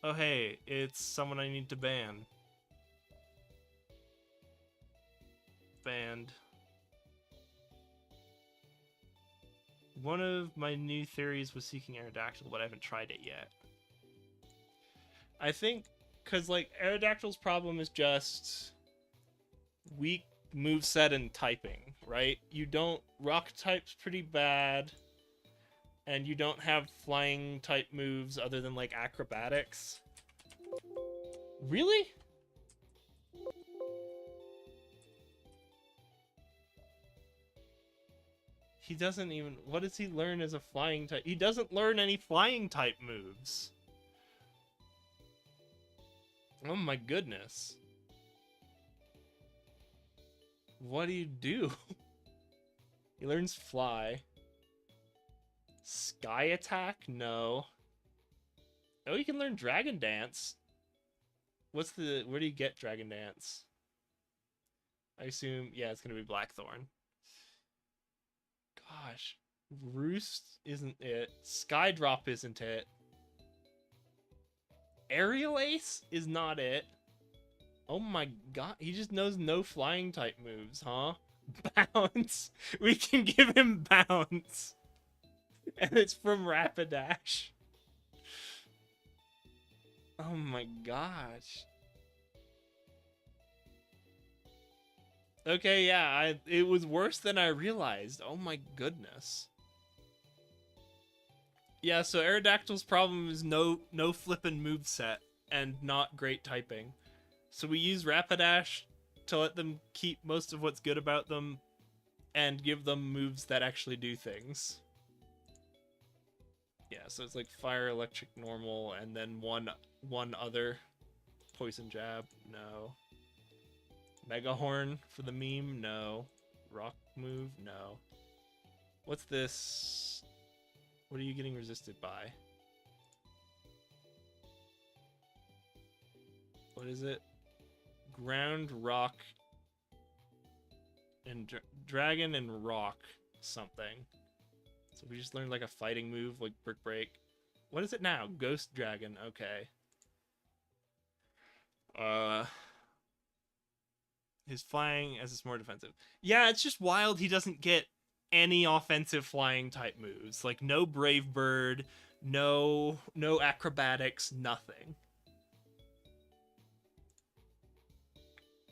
A: Oh hey, it's someone I need to ban. Banned. One of my new theories was seeking Aerodactyl, but I haven't tried it yet. I think, because, like, Aerodactyl's problem is just weak moveset and typing, right? You don't... Rock type's pretty bad, and you don't have flying type moves other than, like, Acrobatics. Really? doesn't even... What does he learn as a flying type? He doesn't learn any flying type moves. Oh my goodness. What do you do? He learns fly. Sky attack? No. Oh, you can learn dragon dance. Where do you get dragon dance? I assume, yeah, it's gonna be Blackthorn. Gosh. Roost isn't it. Skydrop isn't it. Aerial Ace is not it. Oh my god, he just knows no flying type moves, huh? Bounce. We can give him bounce. And it's from Rapidash. Oh my gosh. Okay, yeah, it was worse than I realized. Oh my goodness. Yeah, so Aerodactyl's problem is no flippin' moveset and not great typing. So we use Rapidash to let them keep most of what's good about them and give them moves that actually do things. Yeah, so it's like Fire, Electric, Normal, and then one other. Poison Jab, no. Mega Horn for the meme, no. Rock move, no. What's this? What are you getting resisted by? What is it? Ground, Rock, and Dragon and Rock something. So we just learned like a fighting move, like Brick Break. What is it now? Ghost Dragon, okay. His flying as it's more defensive. Yeah, it's just wild he doesn't get any offensive flying type moves. Like no Brave Bird, no acrobatics, nothing.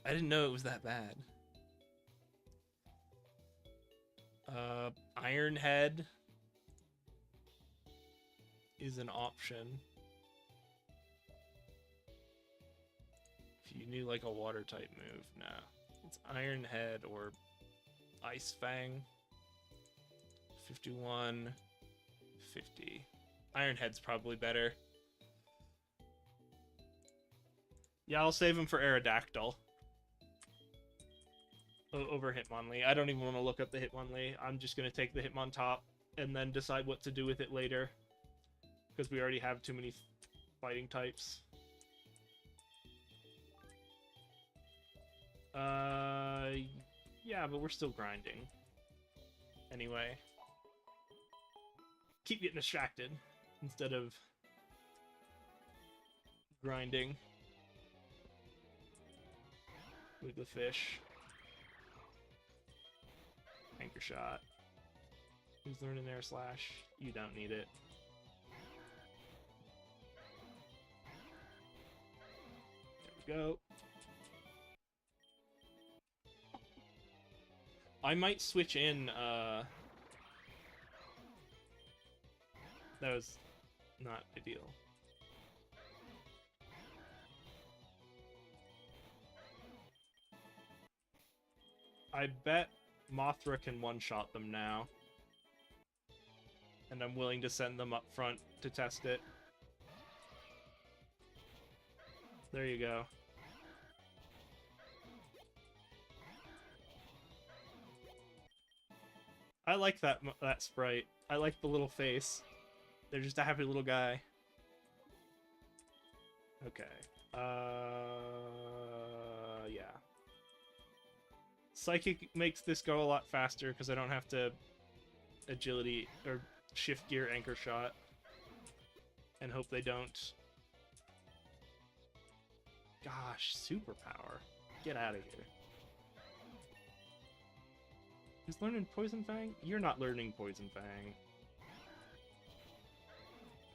A: I didn't know it was that bad. Iron Head is an option. If you knew like a water type move, no. It's Iron Head or Ice Fang. 51, 50. Iron Head's probably better. Yeah, I'll save him for Aerodactyl. Over Hitmonlee. I don't even want to look up the Hitmonlee. I'm just going to take the Hitmontop and then decide what to do with it later. Because we already have too many fighting types. Yeah, but we're still grinding. Anyway. Keep getting distracted instead of grinding. Wigglyfish. Anchor Shot. Who's learning Air Slash? You don't need it. There we go. I might switch in, that was not ideal. I bet Mothra can one-shot them now. And I'm willing to send them up front to test it. There you go. I like that sprite. I like the little face. They're just a happy little guy. Okay. Yeah. Psychic makes this go a lot faster because I don't have to agility or shift gear Anchor Shot and hope they don't. Gosh, superpower. Get out of here. Who's learning Poison Fang? You're not learning Poison Fang.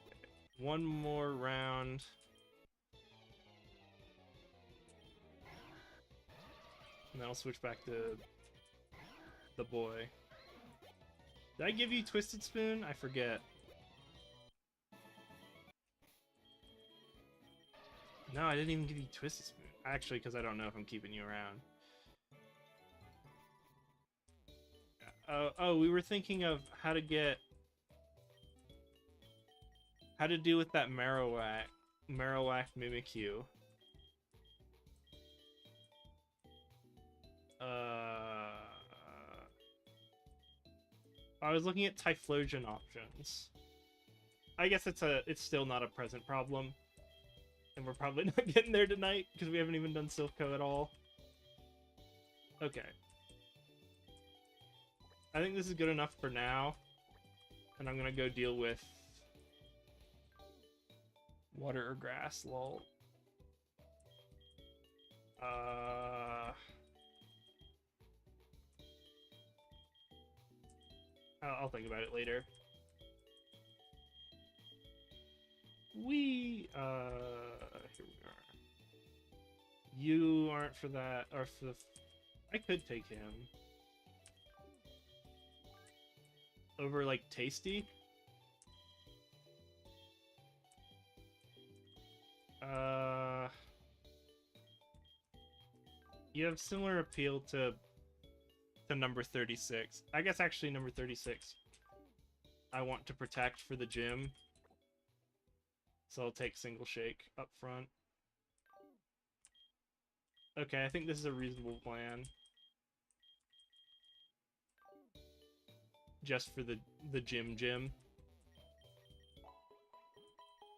A: Okay. One more round. And then I'll switch back to the boy. Did I give you Twisted Spoon? I forget. No, I didn't even give you Twisted Spoon. Actually, because I don't know if I'm keeping you around. Oh, we were thinking of how to deal with that Marowak Mimikyu. I was looking at Typhlosion options. I guess it's still not a present problem. And we're probably not getting there tonight, because we haven't even done Silph.Co at all. Okay. I think this is good enough for now. And I'm gonna go deal with water or grass, lol. I'll think about it later. Here we are. You aren't for that, or for the... I could take him. Over, like, Tasty? You have similar appeal to number 36. I guess actually number 36 I want to protect for the gym. So I'll take Single Shake up front. Okay, I think this is a reasonable plan. Just for the gym.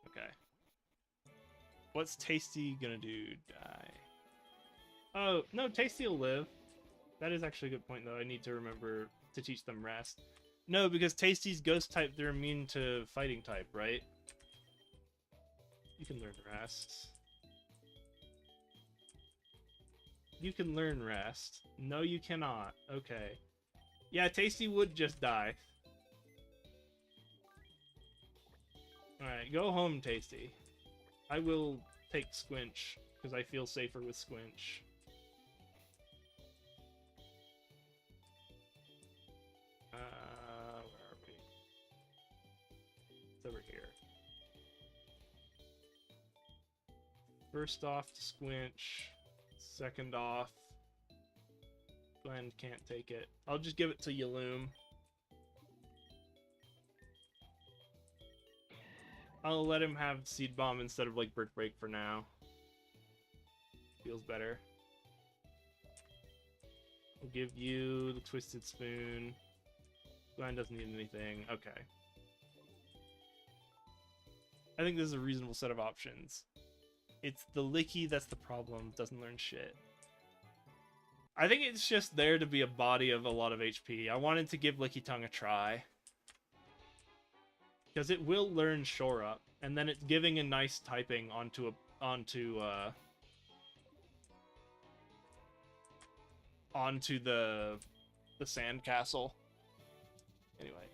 A: Okay. What's Tasty gonna do? Die. Oh, no, Tasty will live. That is actually a good point, though. I need to remember to teach them Rest. No, because Tasty's Ghost type, they're immune to Fighting type, right? You can learn Rest. You can learn Rest. No, you cannot. Okay. Yeah, Tasty would just die. Alright, go home, Tasty. I will take Squinch, because I feel safer with Squinch. Where are we? It's over here. First off to Squinch. Second off. Glenn can't take it. I'll just give it to Yaloom. I'll let him have Seed Bomb instead of, like, Brick Break for now. Feels better. I'll give you the Twisted Spoon. Glenn doesn't need anything. Okay. I think this is a reasonable set of options. It's the Licky that's the problem. Doesn't learn shit. I think it's just there to be a body of a lot of HP. I wanted to give Licky Tongue a try. Because it will learn Shore Up, and then it's giving a nice typing onto the Sandcastle. Anyway,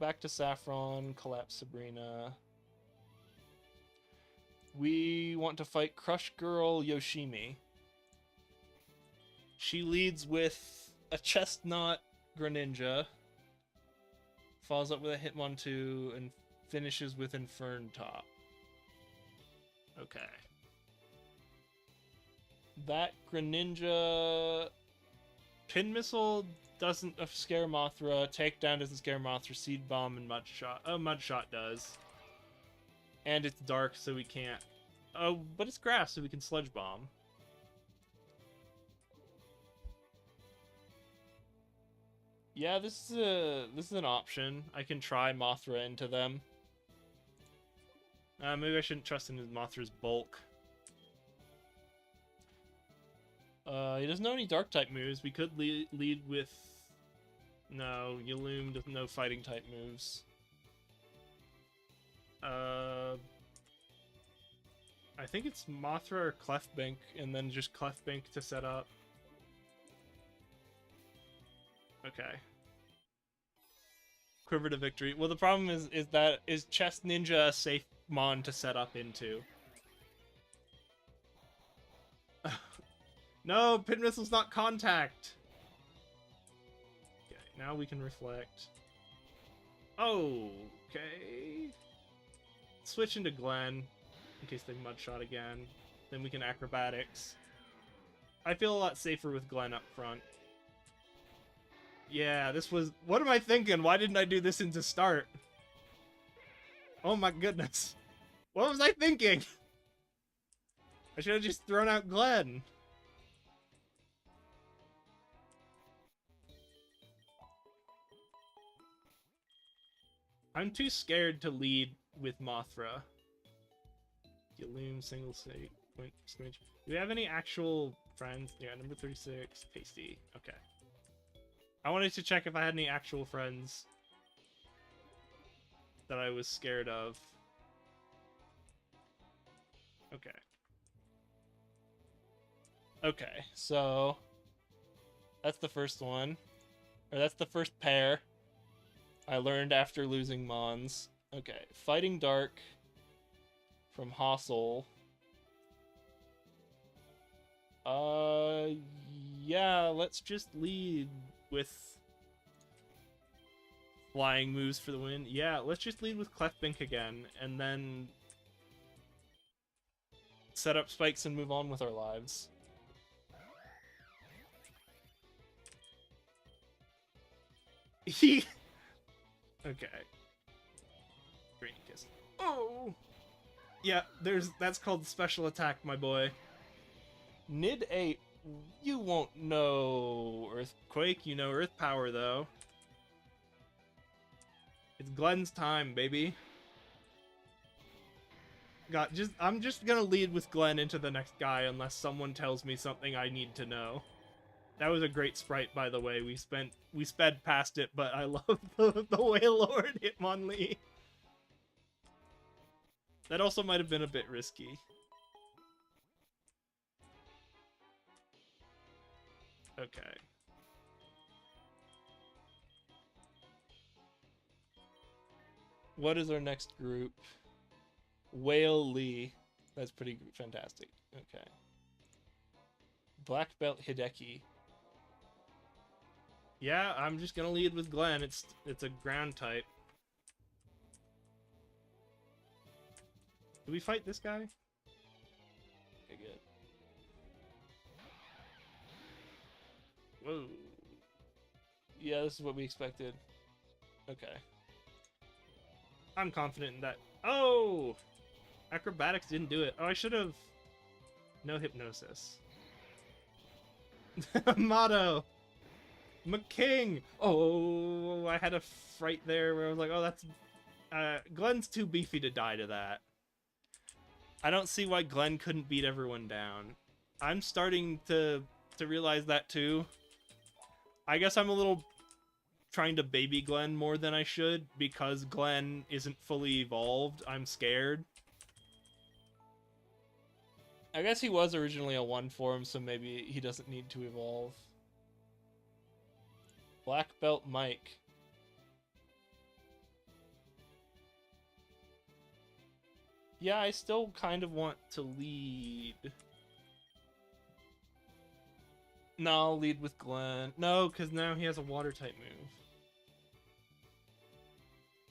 A: back to Saffron, Collapse Sabrina. We want to fight Crush Girl Yoshimi. She leads with a Chestnut Greninja, follows up with a Hitmontop, and finishes with Infern Top. Okay. That Greninja... Pin Missile doesn't scare Mothra, Takedown doesn't scare Mothra, Seed Bomb and Mud Shot. Oh, Mud Shot does. And it's dark, so we can't... Oh, but it's grass, so we can Sludge Bomb. Yeah, this is an option. I can try Mothra into them. Maybe I shouldn't trust in Mothra's bulk. He doesn't know any Dark-type moves. We could lead with... No, Yaloom doesn't know Fighting-type moves. I think it's Mothra or Clefbank, and then just Clefbank to set up. Okay. Quiver to victory. Well, the problem is Chest Ninja a safe mon to set up into? No, Pin Missile's not contact! Okay, now we can reflect. Okay. Switch into Glenn, in case they Mudshot again. Then we can Acrobatics. I feel a lot safer with Glenn up front. Yeah, this was... What am I thinking? Why didn't I do this into start? Oh my goodness. What was I thinking? I should have just thrown out Glenn. I'm too scared to lead with Mothra. Yaloom, single state, point, squinch. Do we have any actual friends? Yeah, number 36, Pasty. Okay. I wanted to check if I had any actual friends that I was scared of. Okay. Okay, so that's the first one. Or that's the first pair I learned after losing Mons. Okay, Fighting Dark from Hossel. Yeah, let's just lead with flying moves for the win. Yeah, let's just lead with Clefbink again, and then set up spikes and move on with our lives. Okay. Green Kiss. Oh! Yeah, that's called special attack, my boy. Nid 8, you won't know Earthquake, you know Earth Power, though. It's Glenn's time, baby. I'm just gonna lead with Glenn into the next guy unless someone tells me something I need to know. That was a great sprite, by the way. We sped past it, but I love the Wailord Hitmonlee. That also might have been a bit risky. Okay. What is our next group? Whale Lee. That's pretty fantastic. Okay. Black Belt Hideki. Yeah, I'm just gonna lead with Glenn. It's a ground type. Do we fight this guy? Okay, good. Whoa. Yeah, this is what we expected. Okay. I'm confident in that. Oh! Acrobatics didn't do it. Oh, I should have... No hypnosis. Motto! McKing! Oh, I had a fright there where I was like, oh, that's... Glenn's too beefy to die to that. I don't see why Glenn couldn't beat everyone down. I'm starting to realize that too. I guess I'm a little trying to baby Glenn more than I should because Glenn isn't fully evolved. I'm scared. I guess he was originally a 1 form, so maybe he doesn't need to evolve. Black Belt Mike. Yeah, I still kind of want to lead. No, I'll lead with Glenn. No, because now he has a water type move.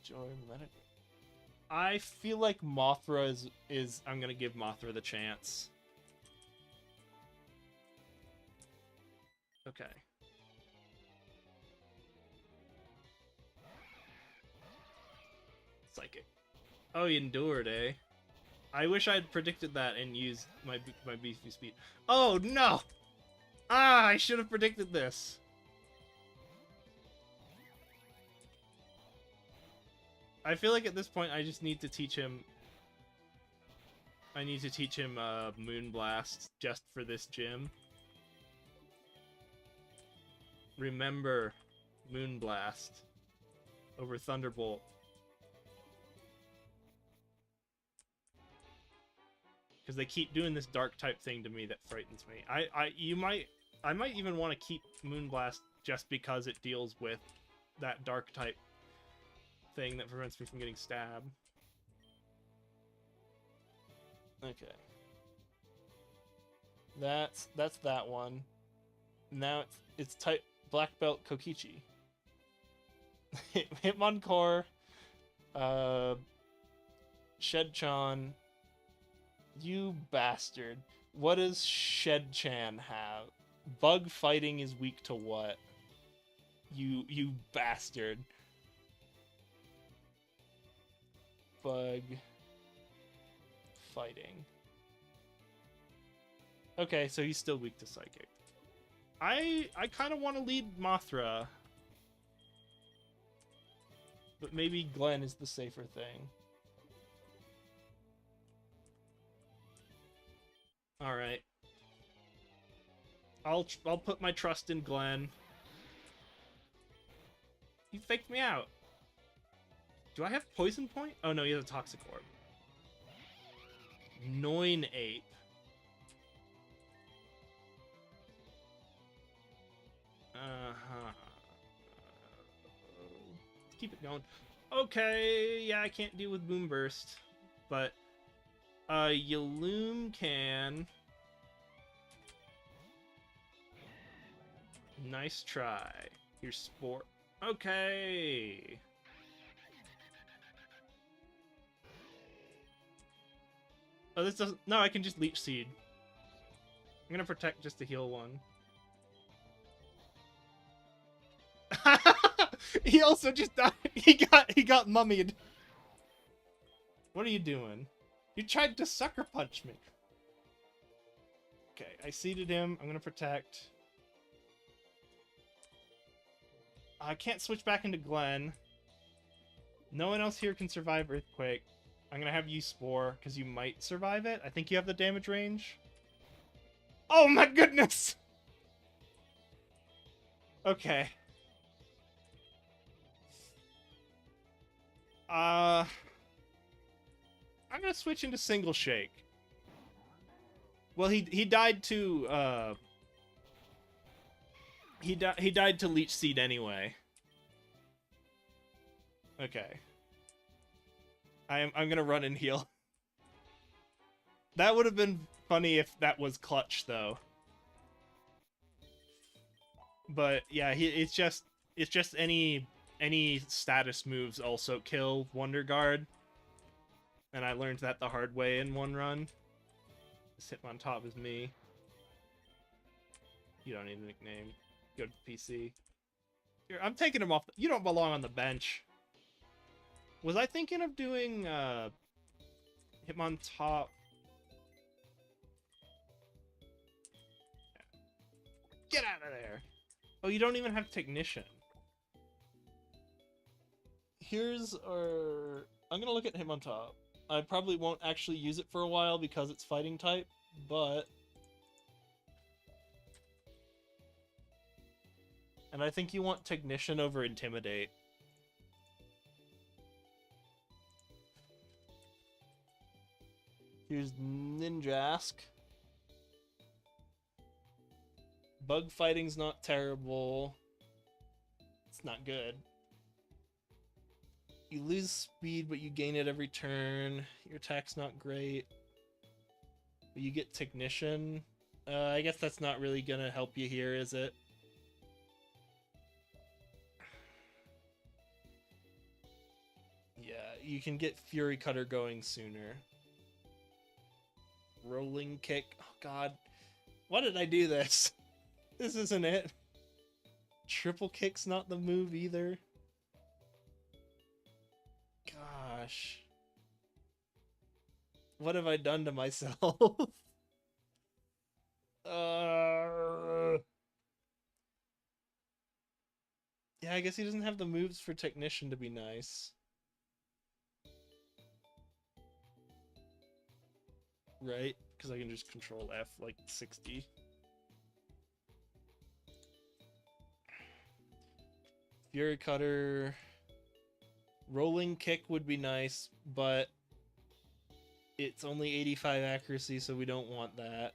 A: Joy, let it... I feel like Mothra is I'm gonna give Mothra the chance. Okay. Psychic. Oh, he endured, eh? I wish I'd predicted that and used my beefy speed. Oh, no! Ah, I should have predicted this. I feel like at this point I just need to teach him... I need to teach him Moonblast just for this gym. Remember, Moonblast over Thunderbolt. Because they keep doing this dark type thing to me that frightens me. I might even want to keep Moonblast just because it deals with that dark type thing that prevents me from getting stabbed. Okay. That's that one. Now it's type Black Belt Kokichi. Hitmoncore, Shedchan. You bastard. What does Shedchan have? Bug fighting is weak to what? You bastard. Bug. Fighting. Okay, so he's still weak to Psychic. I kind of want to lead Mothra. But maybe Glenn is the safer thing. Alright. I'll put my trust in Glenn. You faked me out. Do I have Poison Point? Oh no, he has a Toxic Orb. Noin Ape. Uh-huh. Let's keep it going. Okay, yeah, I can't deal with Boom Burst. But, Yaloom can. Nice try. Here's Spore. Okay. Oh, this doesn't... No, I can just Leech Seed. I'm gonna protect just to heal one. He also just died. He got mummied. What are you doing? You tried to Sucker Punch me. Okay, I seeded him. I'm gonna protect. I can't switch back into Glenn. No one else here can survive Earthquake. I'm gonna have you Spore, because you might survive it. I think you have the damage range. Oh my goodness! Okay. I'm gonna switch into Single Shake. Well, he died to, He died to Leech Seed anyway. Okay. I'm gonna run and heal. That would have been funny if that was clutch, though. But yeah, it's just any status moves also kill Wonder Guard, and I learned that the hard way in one run. This Hitmontop is me. You don't need a nickname. Go to the PC. Here, I'm taking him off. You don't belong on the bench. Was I thinking of doing Hitmontop? Get out of there! Oh, you don't even have Technician. Here's our... I'm gonna look at Hitmontop. I probably won't actually use it for a while because it's fighting type, but... And I think you want Technician over Intimidate. Here's Ninjask. Bug fighting's not terrible. It's not good. You lose speed, but you gain it every turn. Your attack's not great. But you get Technician. I guess that's not really gonna help you here, is it? Yeah, you can get Fury Cutter going sooner. Rolling Kick. Oh god. Why did I do this? This isn't it. Triple Kick's not the move either. Gosh. What have I done to myself? Yeah, I guess he doesn't have the moves for Technician to be nice. Right? Because I can just control F like 60. Fury Cutter. Rolling Kick would be nice, but it's only 85 accuracy, so we don't want that.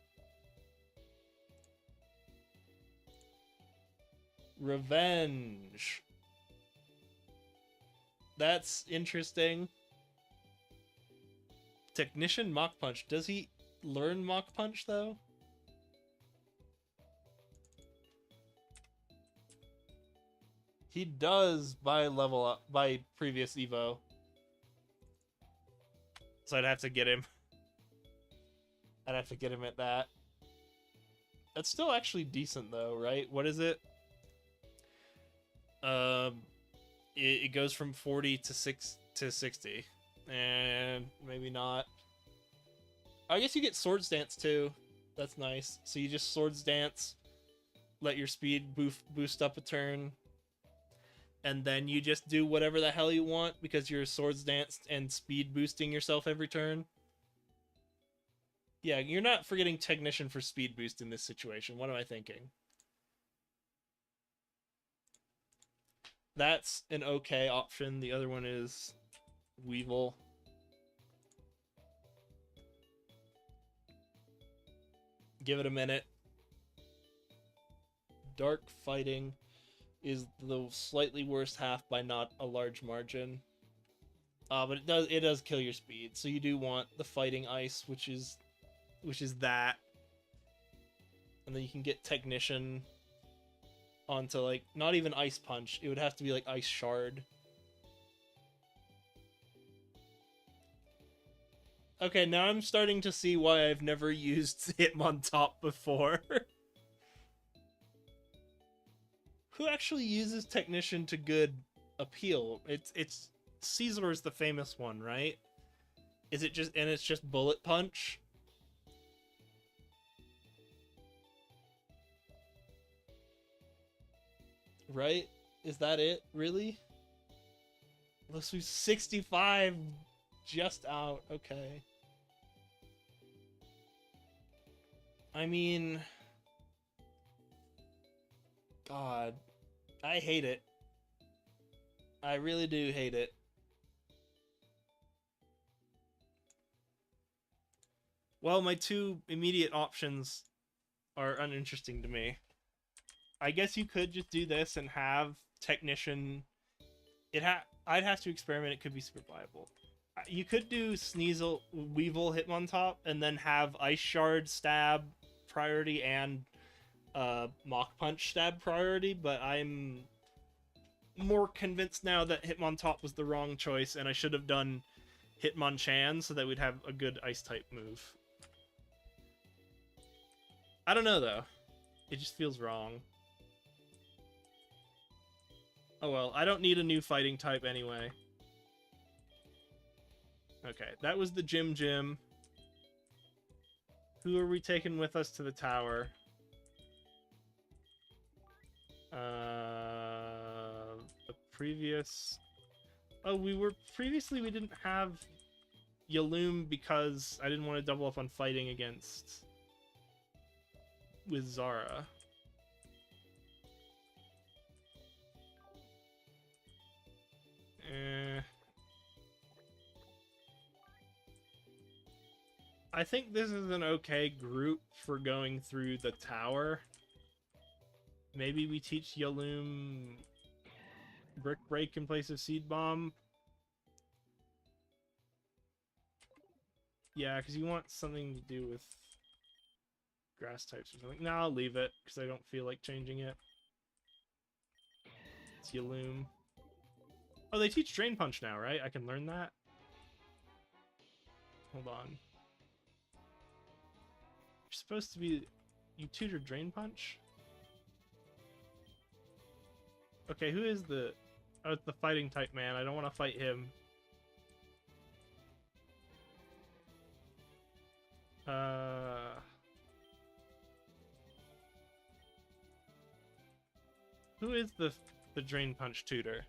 A: Revenge. That's interesting. Technician Mach Punch. Does he learn Mach Punch, though? He does by level up, by previous Evo. So I'd have to get him. I'd have to get him at that. That's still actually decent, though, right? What is it? It goes from 40 to 60, and maybe not. I guess you get Swords Dance too. That's nice. So you just Swords Dance, let your speed boost up a turn, and then you just do whatever the hell you want because you're Swords Dance and speed boosting yourself every turn. Yeah, you're not forgetting Technician for speed boost in this situation. What am I thinking? That's an okay option. The other one is Weevil. Give it a minute. Dark Fighting is the slightly worst half by not a large margin. But it does kill your speed. So you do want the Fighting Ice, which is that. And then you can get Technician onto, like, not even Ice Punch. It would have to be like Ice Shard. Okay, now I'm starting to see why I've never used Hitmontop before. Who actually uses Technician to good appeal? It's Caesar's the famous one, right? Is it just, and it's just Bullet Punch? Right? Is that it? Really? Let's do 65 just out. Okay. I mean, God, I hate it. I really do hate it. Well, my two immediate options are uninteresting to me. I guess you could just do this and have Technician. I'd have to experiment. It could be super viable. You could do Sneasel, Weevil, Hitmontop, and then have Ice Shard stab priority and Mach Punch stab priority. But I'm more convinced now that Hitmontop was the wrong choice, and I should have done Hitmonchan so that we'd have a good Ice type move. I don't know though. It just feels wrong. Oh well, I don't need a new fighting type anyway. Okay, that was the Gym. Who are we taking with us to the tower? The previous... Oh, previously we didn't have Yaloom because I didn't want to double up on fighting against... with Zara. I think this is an okay group for going through the tower. Maybe we teach Yaloom Brick Break in place of Seed Bomb. Yeah, because you want something to do with grass types or something. No, I'll leave it because I don't feel like changing it. It's Yaloom. Oh, they teach Drain Punch now, right? I can learn that? Hold on. You're supposed to be... You tutor Drain Punch? Okay, who is the... Oh, it's the fighting type man. I don't want to fight him. Who is the Drain Punch tutor?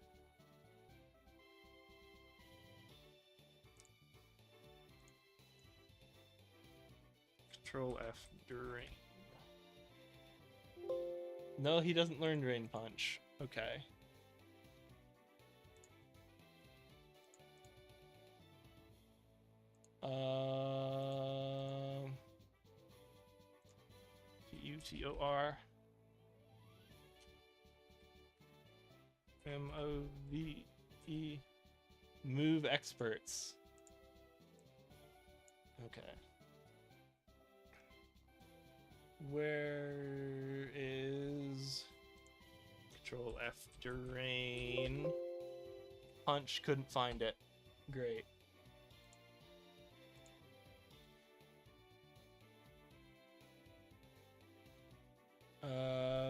A: Control F, Drain. No, he doesn't learn Drain Punch. Okay. Tutor. Move. Move experts. Okay. Where is Control F Drain? Punch, couldn't find it. Great.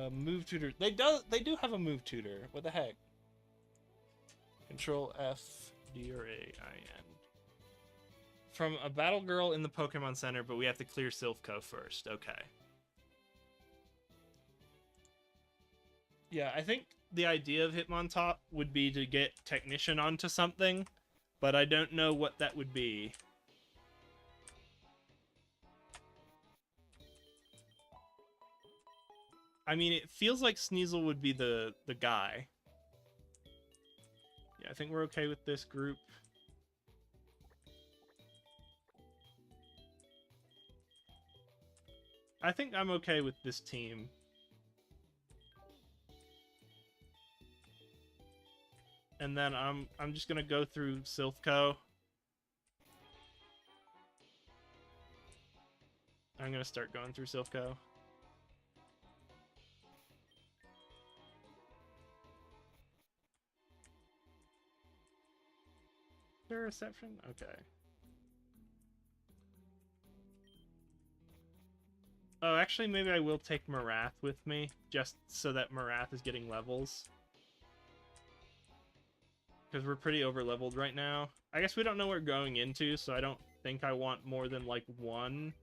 A: Move tutor. They do have a move tutor. What the heck? Control F, D or A, I, N. From a battle girl in the Pokemon Center, but we have to clear Silphco first. Okay. Yeah, I think the idea of Hitmontop would be to get Technician onto something, but I don't know what that would be. I mean, it feels like Sneasel would be the guy. Yeah, I think we're okay with this group. I think I'm okay with this team. And then I'm just gonna go through Silphco. I'm gonna start going through Silphco. Is there a reception? Okay. Oh, actually, maybe I will take Marath with me, just so that Marath is getting levels. Because we're pretty over-leveled right now. I guess we don't know what we're going into, so I don't think I want more than, like, one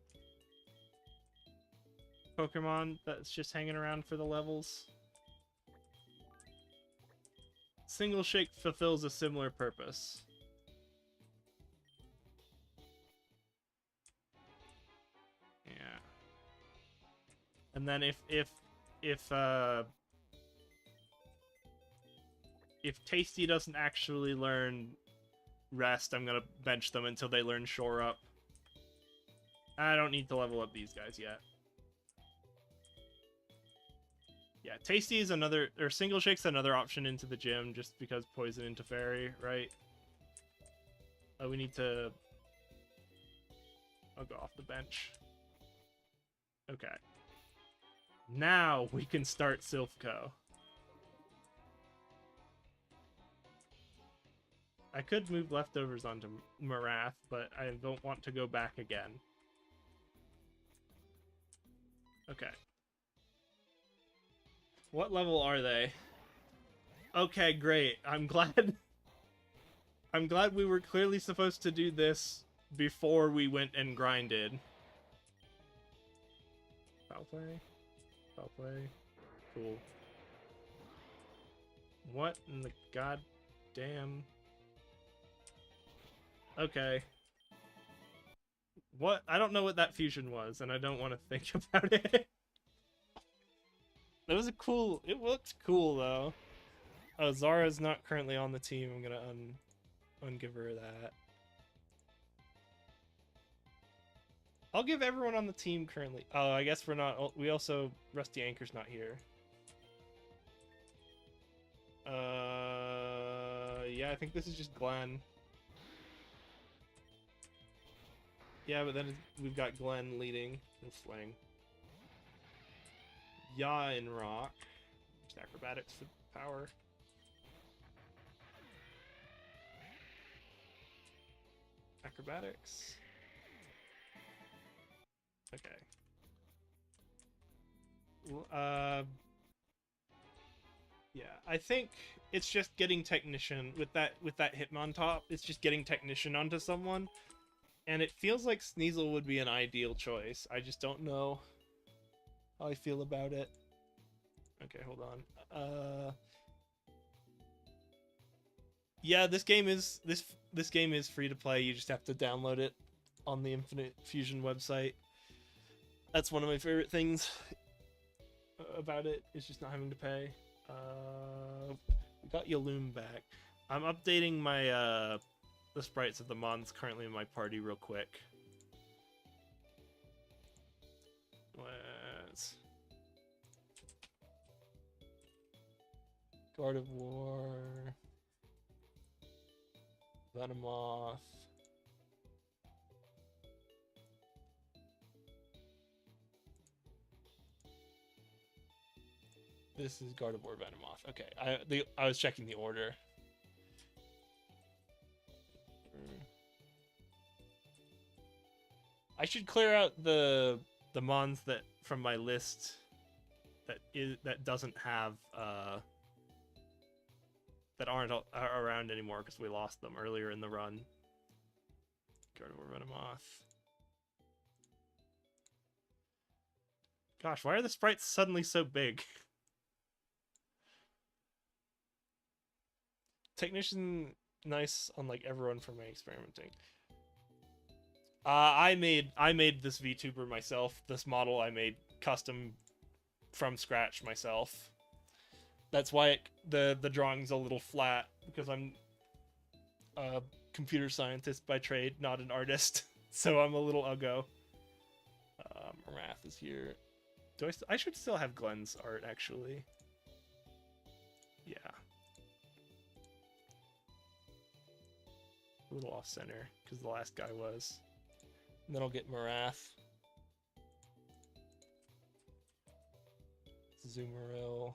A: Pokemon that's just hanging around for the levels. Single Shake fulfills a similar purpose. Yeah. And then if Tasty doesn't actually learn Rest, I'm gonna bench them until they learn Shore Up. I don't need to level up these guys yet. Yeah, Tasty is another, or Single Shake's another option into the gym, just because Poison into Fairy, right? Oh, we need to... I'll go off the bench. Okay. Now we can start Silphco. I could move leftovers onto Marath, but I don't want to go back again. Okay. What level are they? Okay, great. I'm glad... I'm glad we were clearly supposed to do this before we went and grinded. Foul play? Foul play? Cool. What in the goddamn... Okay. What? I don't know what that fusion was, and I don't want to think about it. That was a cool... It looked cool, though. Oh, Zara's not currently on the team. I'm gonna ungive her that. I'll give everyone on the team currently... Oh, I guess we're not... We also... Rusty Anchor's not here. Yeah, I think this is just Glenn. Yeah, but then we've got Glenn leading and Sling. Ya and Rock. Just Acrobatics for power. Acrobatics. Okay. Yeah, I think it's just getting Technician with that Hitmontop. It's just getting Technician onto someone. And it feels like Sneasel would be an ideal choice. I just don't know how I feel about it. Okay, hold on. Yeah, this game is free to play. You just have to download it on the Infinite Fusion website. That's one of my favorite things about it. Is just not having to pay. We got Yaloom back. I'm updating my the sprites of the Mons currently in my party real quick. Let's... Gardevoir, Venomoth, this is Gardevoir, Venomoth. Okay, I was checking the order. I should clear out the Mons that from my list that doesn't have that aren't around anymore because we lost them earlier in the run. Gardevoir Venomoth. Gosh, why are the sprites suddenly so big? Technician, nice, unlike everyone from my experimenting. I made this VTuber myself. This model I made custom from scratch myself. That's why the drawing's a little flat, because I'm a computer scientist by trade, not an artist. So I'm a little uggo. Marath is here. I should still have Glenn's art, actually. Yeah. A little off center, because the last guy was. And then I'll get Marath. Zoomeril.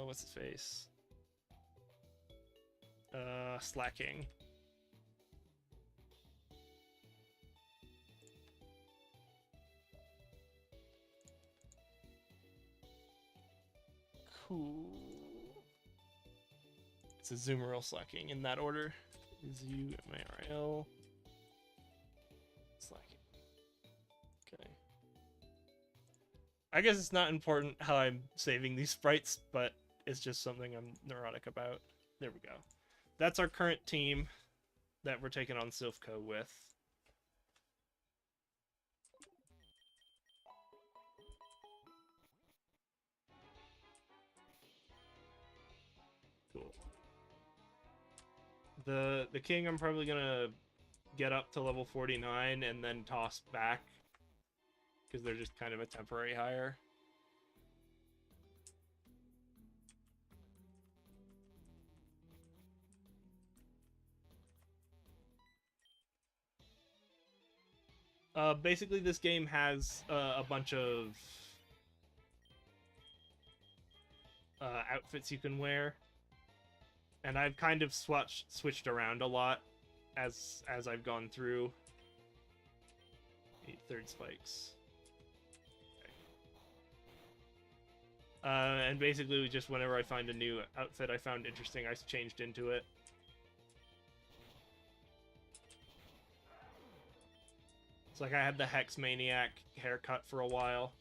A: What's his face? Slacking. Cool. It's a Zoomeril Slacking in that order. Z-U-M-A-R-L. Slacking. Okay. I guess it's not important how I'm saving these sprites, but it's just something I'm neurotic about. There we go. That's our current team that we're taking on Silphco with. Cool. The king I'm probably gonna get up to level 49 and then toss back, because they're just kind of a temporary hire. Basically, this game has a bunch of outfits you can wear, and I've kind of switched around a lot as I've gone through. 8 third spikes. Okay. And basically, just whenever I find a new outfit I found interesting, I changed into it. It's like I had the Hex Maniac haircut for a while.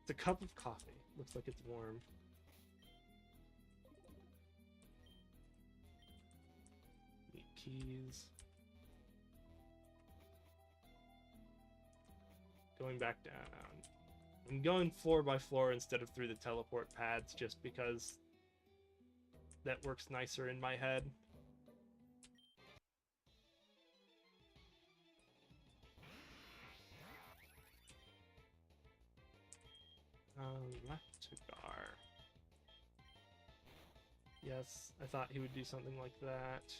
A: It's a cup of coffee. Looks like it's warm. Meat keys. Going back down. I'm going floor by floor instead of through the teleport pads, just because that works nicer in my head. Left to Gar. Yes, I thought he would do something like that.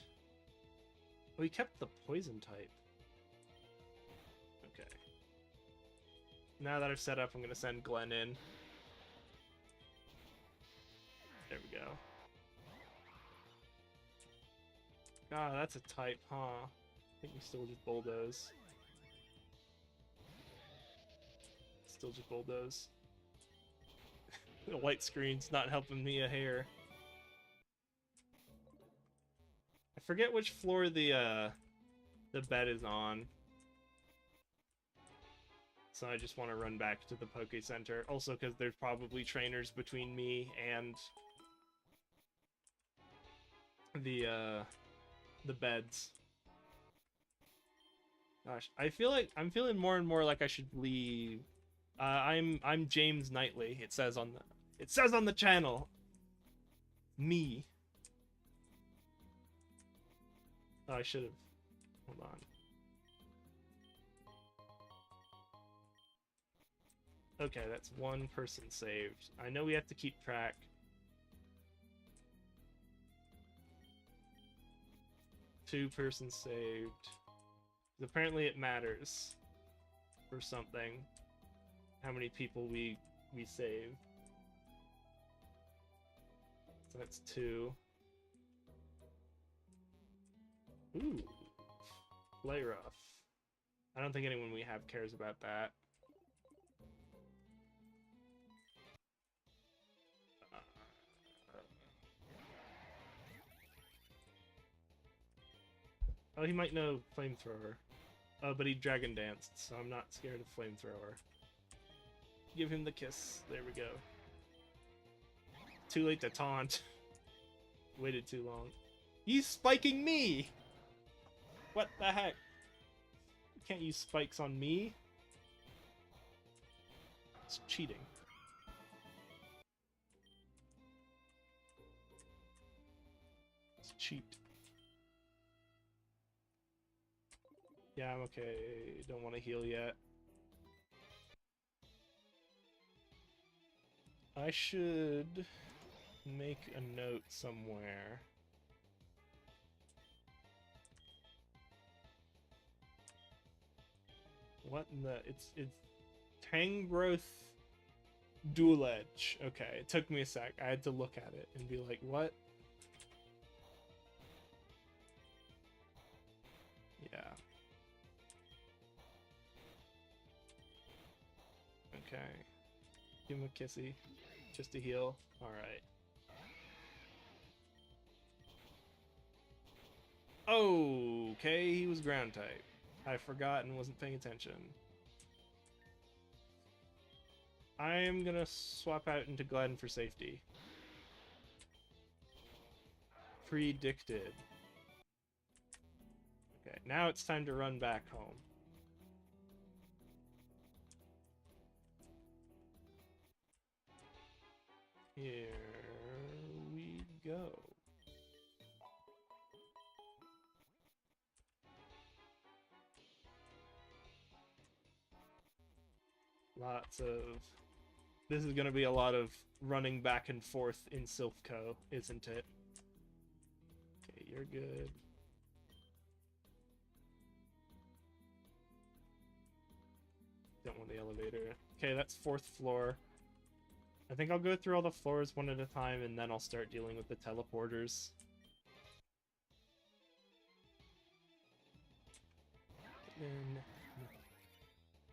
A: Oh, he kept the poison type. Okay. Now that I've set up, I'm going to send Glenn in. There we go. Ah, that's a type, huh? I think we still just bulldoze. Still just bulldoze. The white screen's not helping me a hair. I forget which floor the bed is on. So I just want to run back to the Poke Center. Also, because there's probably trainers between me and the beds. Gosh, I feel like I'm feeling more and more like I should leave. I'm James Knightley. It says on the channel. Me. Oh, I should have. Hold on. Okay, that's one person saved. I know we have to keep track. Two persons saved. Apparently it matters for something. How many people we save. That's 2. Ooh. Play rough. I don't think anyone we have cares about that. Oh, he might know flamethrower. Oh, but he dragon danced, so I'm not scared of flamethrower. Give him the kiss. There we go. Too late to taunt. Waited too long. He's spiking me! What the heck? You can't use spikes on me. It's cheating. It's cheat. Yeah, I'm okay. Don't want to heal yet. I should make a note somewhere. What in the... It's Tangrowth Dual Edge. Okay, it took me a sec. I had to look at it and be like, what? Yeah. Okay. Give him a kissy. Just to heal. Alright. Okay, he was ground type. I forgot and wasn't paying attention. I am gonna swap out into Gladden for safety. Predicted. Okay, now it's time to run back home. Here we go. Lots of... This is going to be a lot of running back and forth in Silphco, isn't it? Okay, you're good. Don't want the elevator. Okay, that's 4th floor. I think I'll go through all the floors one at a time, and then I'll start dealing with the teleporters.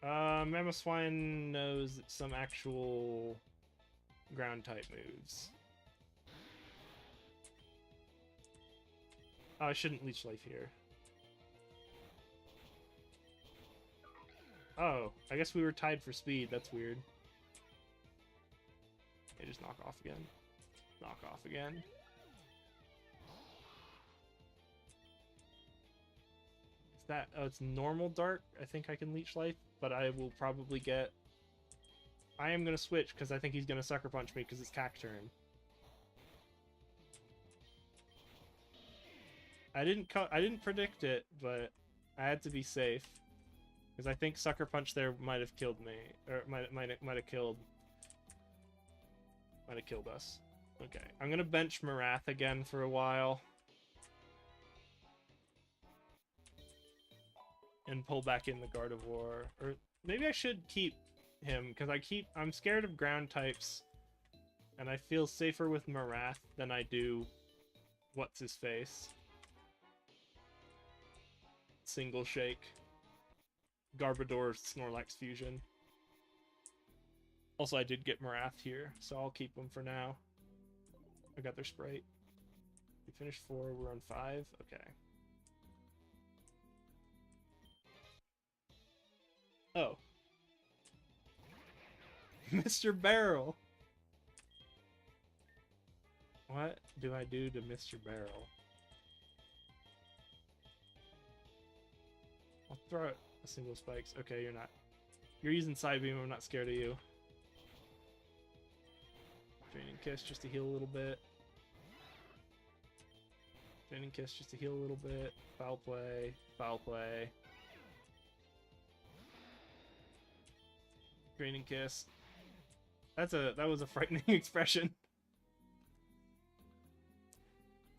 A: Mamoswine knows some actual ground type moves. Oh, I shouldn't leech life here. Oh, I guess we were tied for speed. That's weird. Okay, just knock off again. Knock off again. Is that... Oh, it's normal dark? I think I can leech life, but I will probably get... I am going to switch because I think he's going to sucker punch me because it's cack turn. I didn't predict it, but I had to be safe. Because I think Sucker Punch there might have killed me. Or might have killed us. Okay. I'm gonna bench Marath again for a while. And pull back in the Gardevoir. Or maybe I should keep him, because I'm scared of ground types. And I feel safer with Marath than I do what's his face. Single shake. Garbodor Snorlax fusion. Also, I did get Marath here, so I'll keep them for now. I got their Sprite. We finished 4, we're on 5. Okay. Oh. Mr. Barrel! What do I do to Mr. Barrel? I'll throw it a single spikes. Okay, you're not. You're using Side Beam, I'm not scared of you. Draining Kiss just to heal a little bit. Draining Kiss just to heal a little bit. Foul play. Foul play. Draining Kiss. That was a frightening expression.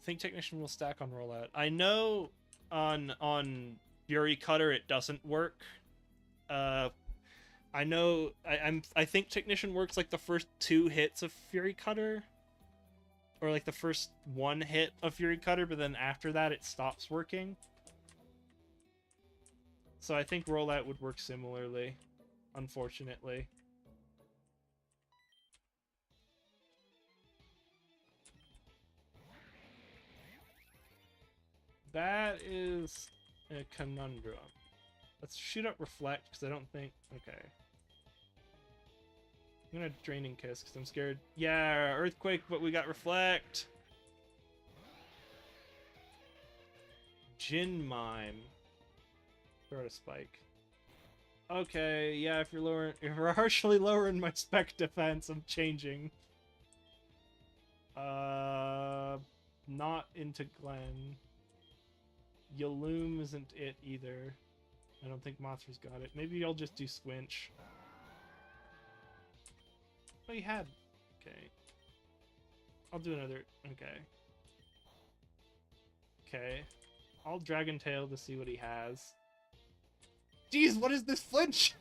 A: I think Technician will stack on rollout. I know on Fury Cutter it doesn't work. I know I think Technician works like the first 2 hits of Fury Cutter. or like the first one hit of Fury Cutter, but then after that it stops working. So I think rollout would work similarly, unfortunately. That is a conundrum. Let's shoot up Reflect, because I don't think... Okay. I'm gonna Draining Kiss, because I'm scared. Yeah, Earthquake, but we got Reflect! Jin Mime. Throw out a Spike. Okay, yeah, if you're harshly lowering my spec defense, I'm changing. Not into Glen. Yaloom isn't it either. I don't think Mothra's got it. Maybe I'll just do Squinch. Oh, you had. Okay. I'll do another. Okay. Okay. I'll Dragon Tail to see what he has. Jeez, what is this flinch?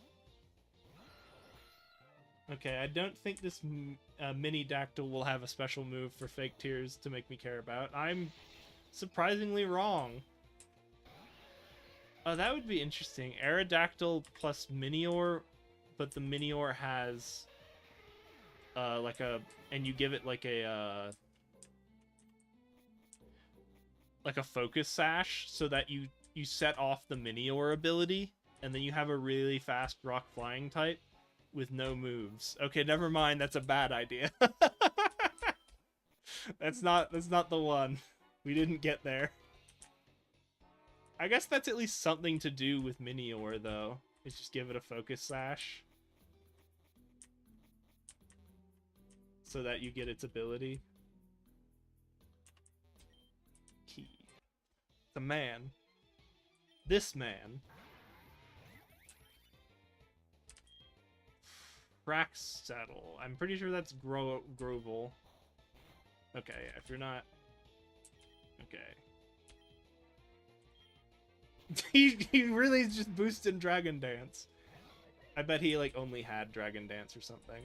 A: Okay, I don't think this mini Dactyl will have a special move for Fake Tears to make me care about. I'm surprisingly wrong. Oh, that would be interesting. Aerodactyl plus Minior, but the Minior has like a, and you give it like a focus sash so that you set off the Minior ability, and then you have a really fast rock flying type with no moves. Okay, never mind. That's a bad idea. That's not the one. We didn't get there. I guess that's at least something to do with Minior, though. Is just give it a focus sash. So that you get its ability. Key. The man. This man. Frax Saddle. I'm pretty sure that's Grovel. Okay, if you're not... Okay. he really is just boosting Dragon Dance. I bet he like only had Dragon Dance or something.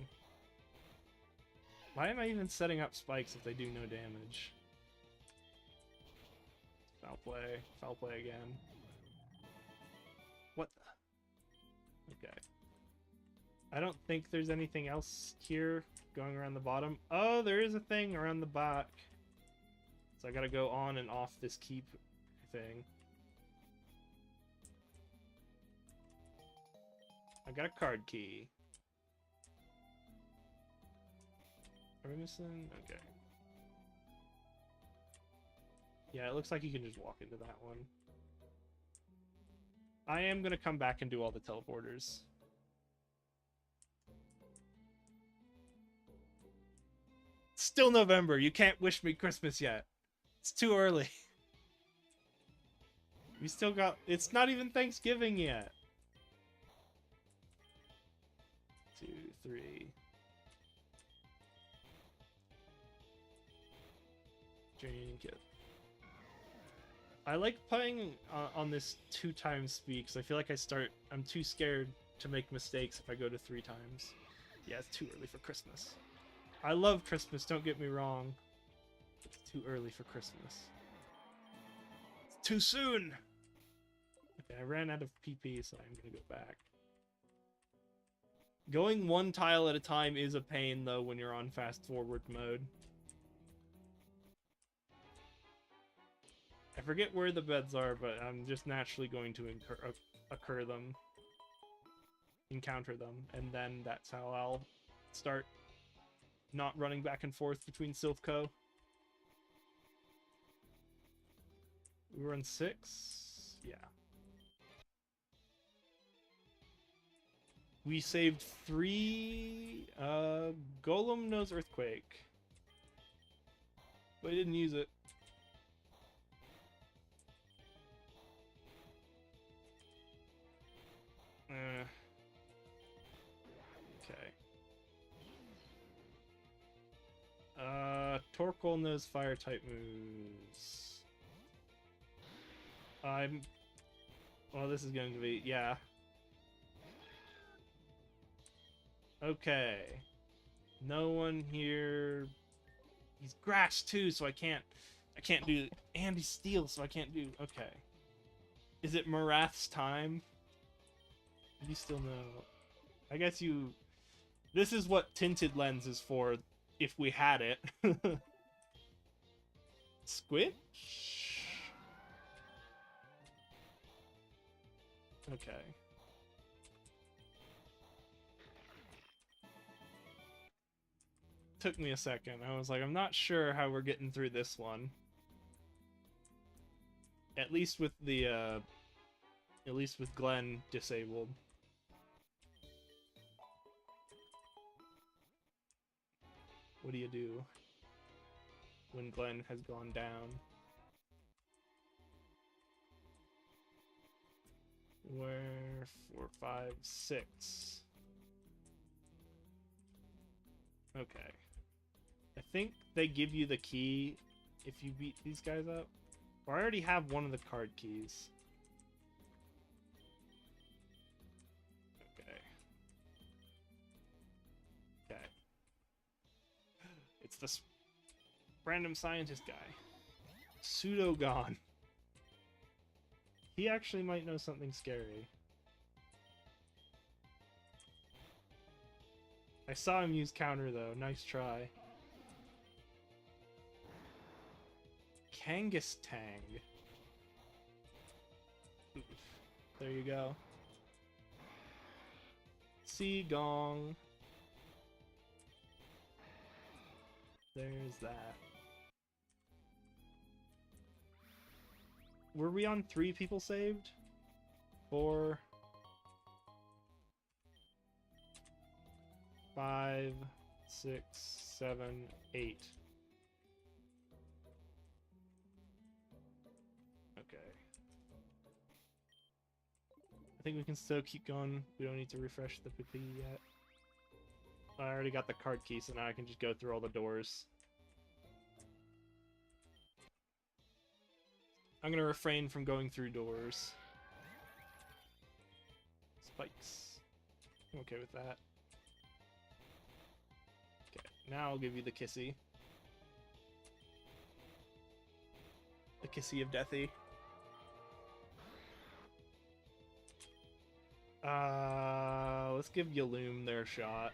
A: Why am I even setting up spikes if they do no damage? Foul play. Foul play again. What the... Okay. I don't think there's anything else here going around the bottom. Oh, there is a thing around the back. So I gotta go on and off this keep thing. I got a card key. Are we missing? Okay. Yeah, it looks like you can just walk into that one. I am gonna come back and do all the teleporters. It's still November. You can't wish me Christmas yet. It's too early. We still got... It's not even Thanksgiving yet. 2, 3. Draining Kit. I like playing on this 2 times speed because I feel like I'm too scared to make mistakes if I go to 3 times. Yeah, it's too early for Christmas. I love Christmas, don't get me wrong. It's too early for Christmas. It's too soon! Okay, I ran out of PP, so I'm gonna go back. Going 1 tile at a time is a pain, though, when you're on fast-forward mode. I forget where the beds are, but I'm just naturally going to encounter them, and then that's how I'll start not running back and forth between Silphco. We were on 6? Yeah. We saved 3. Golem knows Earthquake. But I didn't use it. Okay. Torkoal knows fire type moves. Well, this is going to be... Yeah. Okay. No one here He's grass too, so I can't do, and he's steel, so I can't do. Okay. Is it Marath's time? You still know. I guess you. This is what tinted lens is for, if we had it. Squid? Okay. Took me a second. I was like, I'm not sure how we're getting through this one. At least with the, at least with Glenn disabled. What do you do when Glenn has gone down? Where 4, 5, 6. Okay. I think they give you the key if you beat these guys up. Or I already have one of the card keys. Okay. Okay. It's this random scientist guy. Pseudogon. He actually might know something scary. I saw him use counter though. Nice try. Kangistang. Oof. There you go. Seagong. There's that. Were we on 3 people saved? 4, 5, 6, 7, 8. Okay. I think we can still keep going. We don't need to refresh the PP yet. I already got the card key, so now I can just go through all the doors. I'm gonna refrain from going through doors. Spikes. I'm okay with that. Okay, now I'll give you the kissy. The kissy of Deathy. Let's give Yaloom their shot.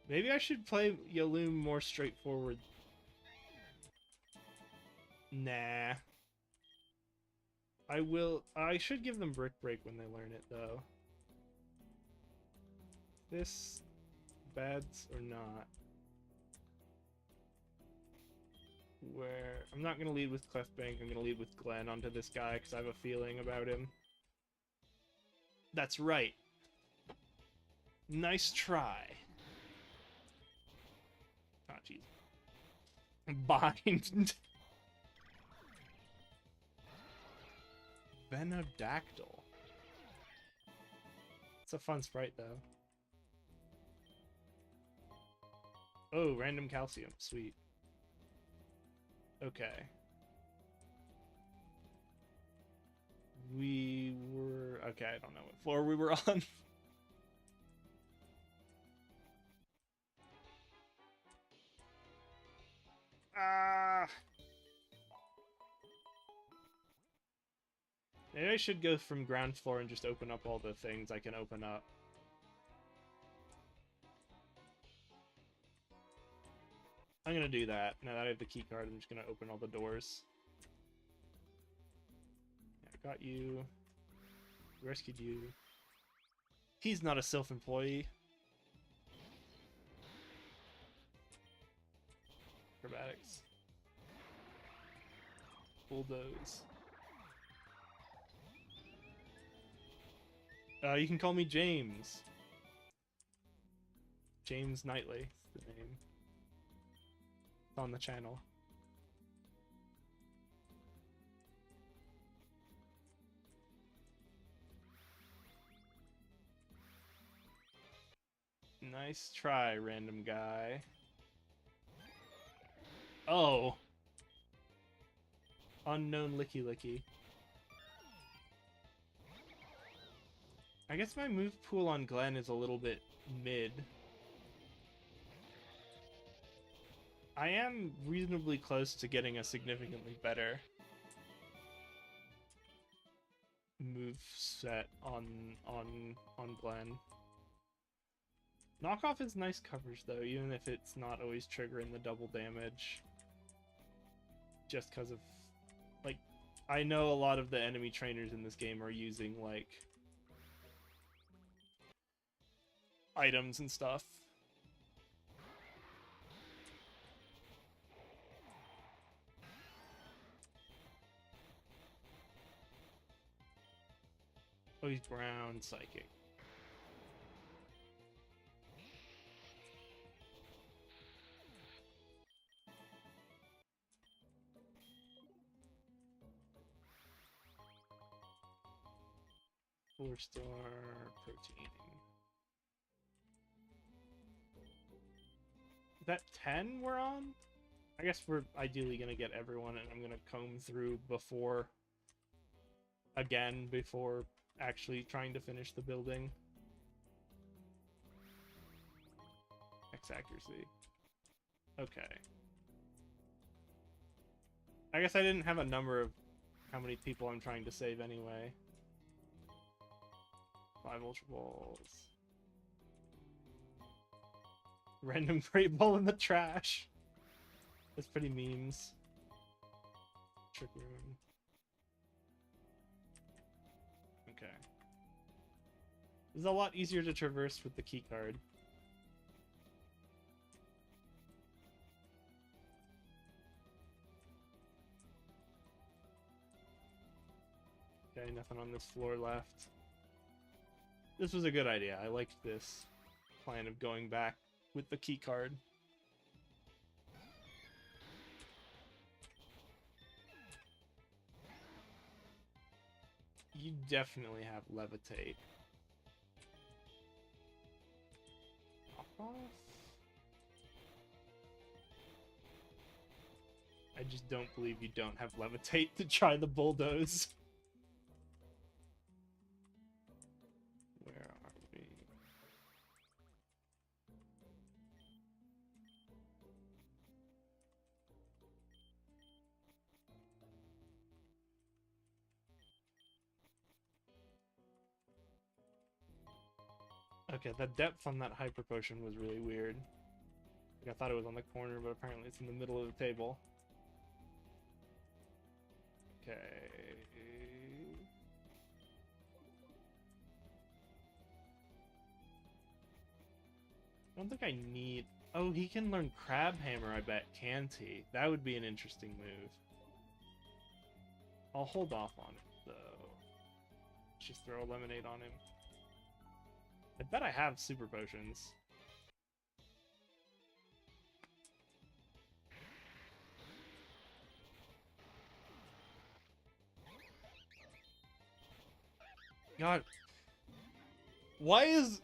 A: Maybe I should play Yaloom more straightforward. Nah. I should give them Brick Break when they learn it, though. This bads or not. Where I'm not gonna lead with Clefbank, I'm gonna lead with Glenn onto this guy because I have a feeling about him. That's right. Nice try. Ah, oh, jeez. Bind. Venodactyl. It's a fun sprite, though. Oh, random calcium. Sweet. Okay. We were... Okay, I don't know what floor we were on. Ah! Maybe I should go from ground floor and just open up all the things I can open up. I'm gonna do that. Now that I have the key card, I'm just gonna open all the doors. I got you. Rescued you. He's not a self-employee. Acrobatics. Bulldoze. You can call me James. James Knightley is the name. It's on the channel. Nice try, random guy. Oh! Unknown Licky Licky. I guess my move pool on Glenn is a little bit mid. I am reasonably close to getting a significantly better move set on Glenn. Knockoff is nice coverage though, even if it's not always triggering the double damage. Just because of, like, I know a lot of the enemy trainers in this game are using, like, items and stuff. Oh, he's ground psychic. Four-star protein. Is that 10 we're on? I guess we're ideally going to get everyone, and I'm going to comb through before actually trying to finish the building. X accuracy. Okay. I guess I didn't have a number of how many people I'm trying to save anyway. 5 Ultra Balls. Random Great Ball in the trash. That's pretty memes. Trick Room. Okay. This is a lot easier to traverse with the key card. Okay, nothing on this floor left. This was a good idea. I liked this plan of going back with the key card. You definitely have levitate. Off? I just don't believe you don't have levitate to try the bulldoze. Where are we? Okay, the depth on that hyper potion was really weird. Like, I thought it was on the corner, but apparently it's in the middle of the table. Okay. I don't think I need... Oh, he can learn Crab Hammer, I bet, can't he? That would be an interesting move. I'll hold off on it, though. Just throw a Lemonade on him. I bet I have Super Potions. God. Why is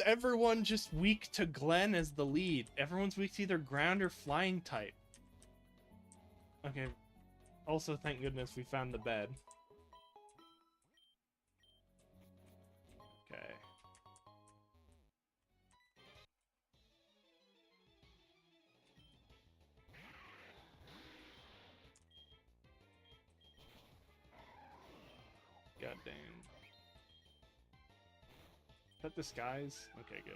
A: everyone just weak to Glenn as the lead? Everyone's weak to either ground or flying type. Okay. Also, thank goodness we found the bed. Okay. God damn. Is that disguise? Okay, good.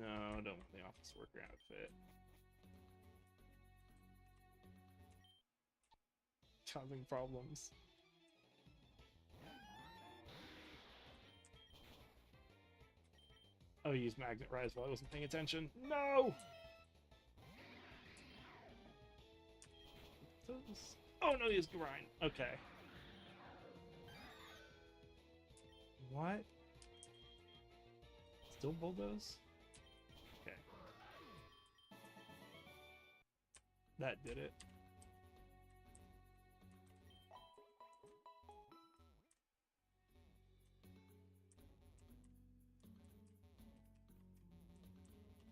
A: No, don't want the office worker outfit. Causing problems. Oh, he used Magnet Rise while I wasn't paying attention. No! Oh no, he used Grind. Okay. What? Still Bulldoze? Okay. That did it.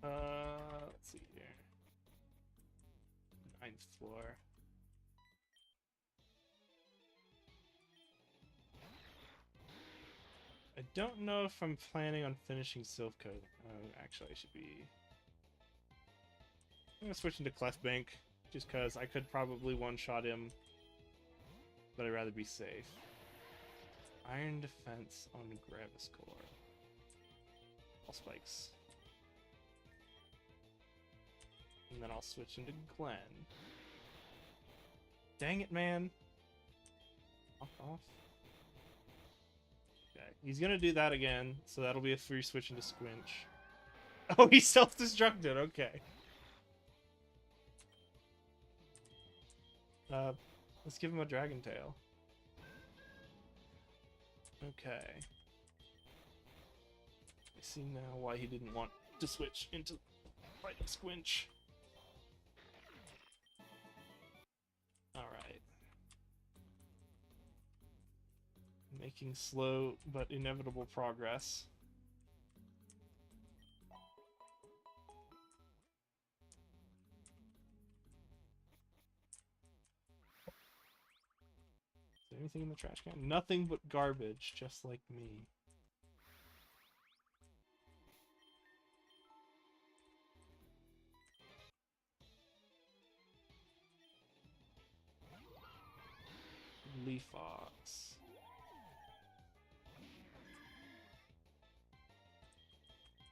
A: Let's see here. 9th floor. I don't know if I'm planning on finishing Silph Code. Actually, I should be... I'm gonna switch into Clefbank, just because I could probably one-shot him, but I'd rather be safe. Iron Defense on Graviscore. All spikes. And then I'll switch into Glenn. Dang it, man! Off. Okay, he's gonna do that again, so that'll be a free switch into Squinch. Oh, he self-destructed, okay. Let's give him a Dragon Tail. Okay. I see now why he didn't want to switch into fighting Squinch. Alright. Making slow but inevitable progress. Is there anything in the trash can? Nothing but garbage, just like me. Leafox.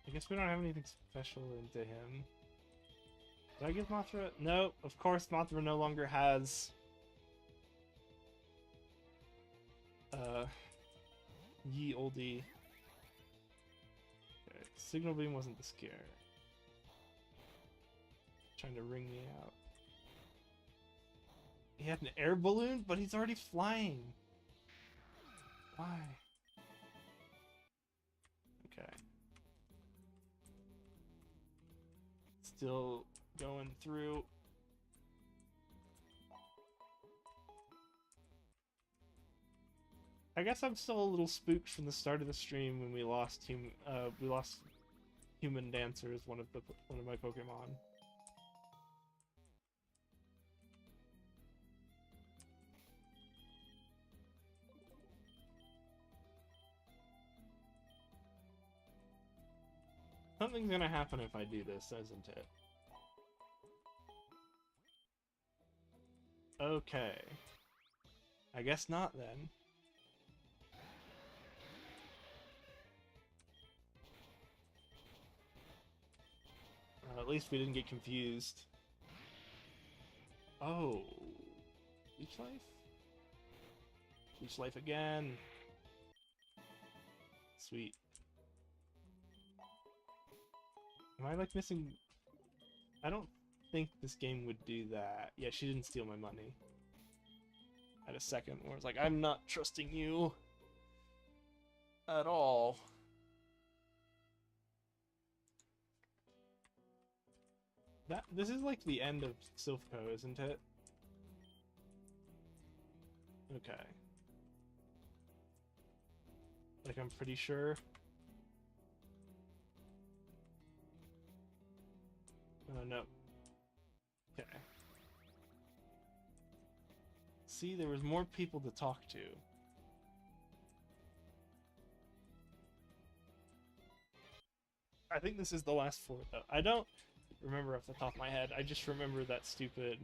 A: I guess we don't have anything special into him. Did I give Mothra? No, of course Mothra no longer has... Ye Olde. Okay. Signal Beam wasn't the scare. Trying to ring me out. He had an air balloon, but he's already flying. Why? Okay. Still going through. I guess I'm still a little spooked from the start of the stream when we lost Human Dancer as one of my Pokemon. Something's gonna happen if I do this, isn't it? Okay. I guess not then. At least we didn't get confused. Oh. Leech Life? Leech Life again. Sweet. Am I like missing... I don't think this game would do that. Yeah, she didn't steal my money. At a second where it's like, I'm not trusting you at all. This is like the end of Silphco, isn't it? Okay. Like, I'm pretty sure. No. Okay. See, there was more people to talk to. I think this is the last floor, though. I don't remember off the top of my head. I just remember that stupid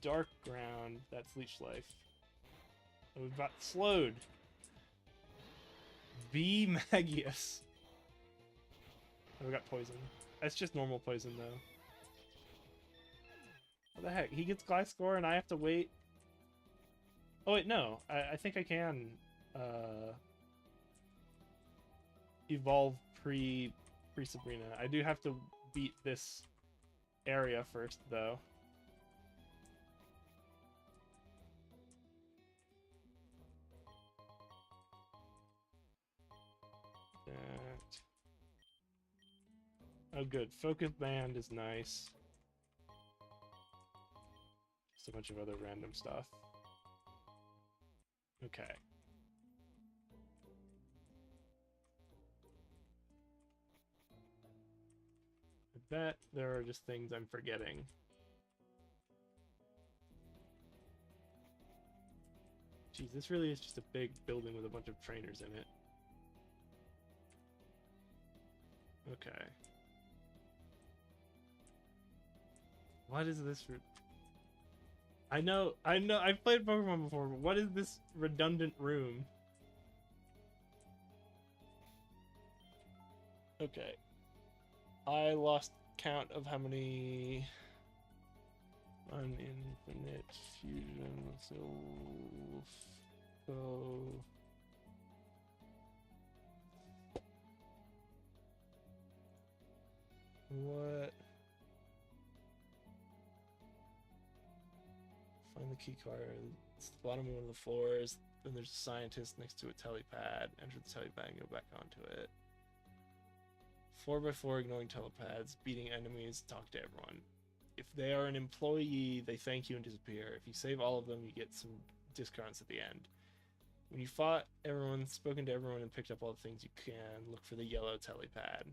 A: dark ground. That's Leech Life. And we've got slowed. B Magius. Oh, we got poison. That's just normal poison, though. What the heck? He gets Gliscor and I have to wait. Oh wait, no. I think I can evolve pre-Sabrina. I do have to beat this area first, though. Oh good, Focus Band is nice. Just a bunch of other random stuff. Okay. I bet there are just things I'm forgetting. Jeez, this really is just a big building with a bunch of trainers in it. Okay. What is this? I know, I've played Pokemon before, but what is this redundant room? Okay. I lost count of how many... An infinite fusion, so... What? Find the key card. It's the bottom of one of the floors. Then there's a scientist next to a telepad. Enter the telepad and go back onto it. 4x4 ignoring telepads, beating enemies, talk to everyone. If they are an employee, they thank you and disappear. If you save all of them, you get some discounts at the end. When you fought everyone, spoken to everyone, and picked up all the things you can, look for the yellow telepad.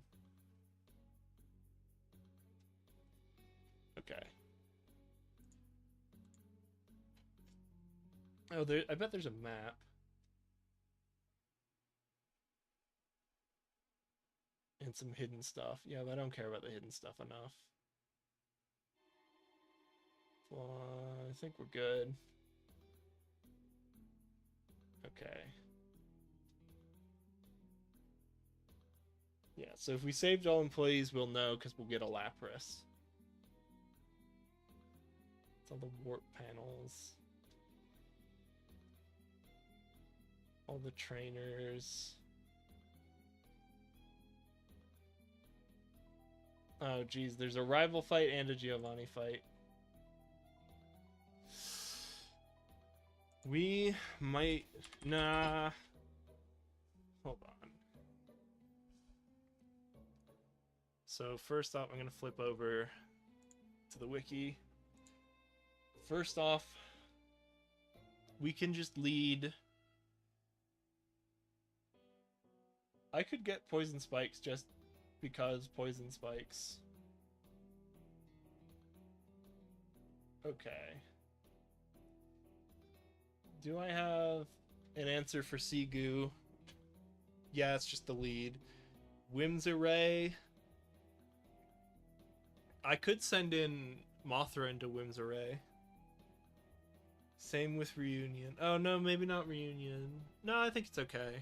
A: Okay. Oh, I bet there's a map. And some hidden stuff. Yeah, but I don't care about the hidden stuff enough. Well, I think we're good. Okay. Yeah, so if we saved all employees, we'll know because we'll get a Lapras. It's all the warp panels. All the trainers. Oh, geez, there's a rival fight and a Giovanni fight. We might... Nah. Hold on. So first off, I'm going to flip over to the wiki. First off, we can just lead... I could get Poison Spikes just because Poison Spikes. Okay. Do I have an answer for Seagoo? Yeah, it's just the lead. Whimsray. I could send in Mothra into Whimsray. Same with Reunion. Oh no, maybe not Reunion. No, I think it's okay.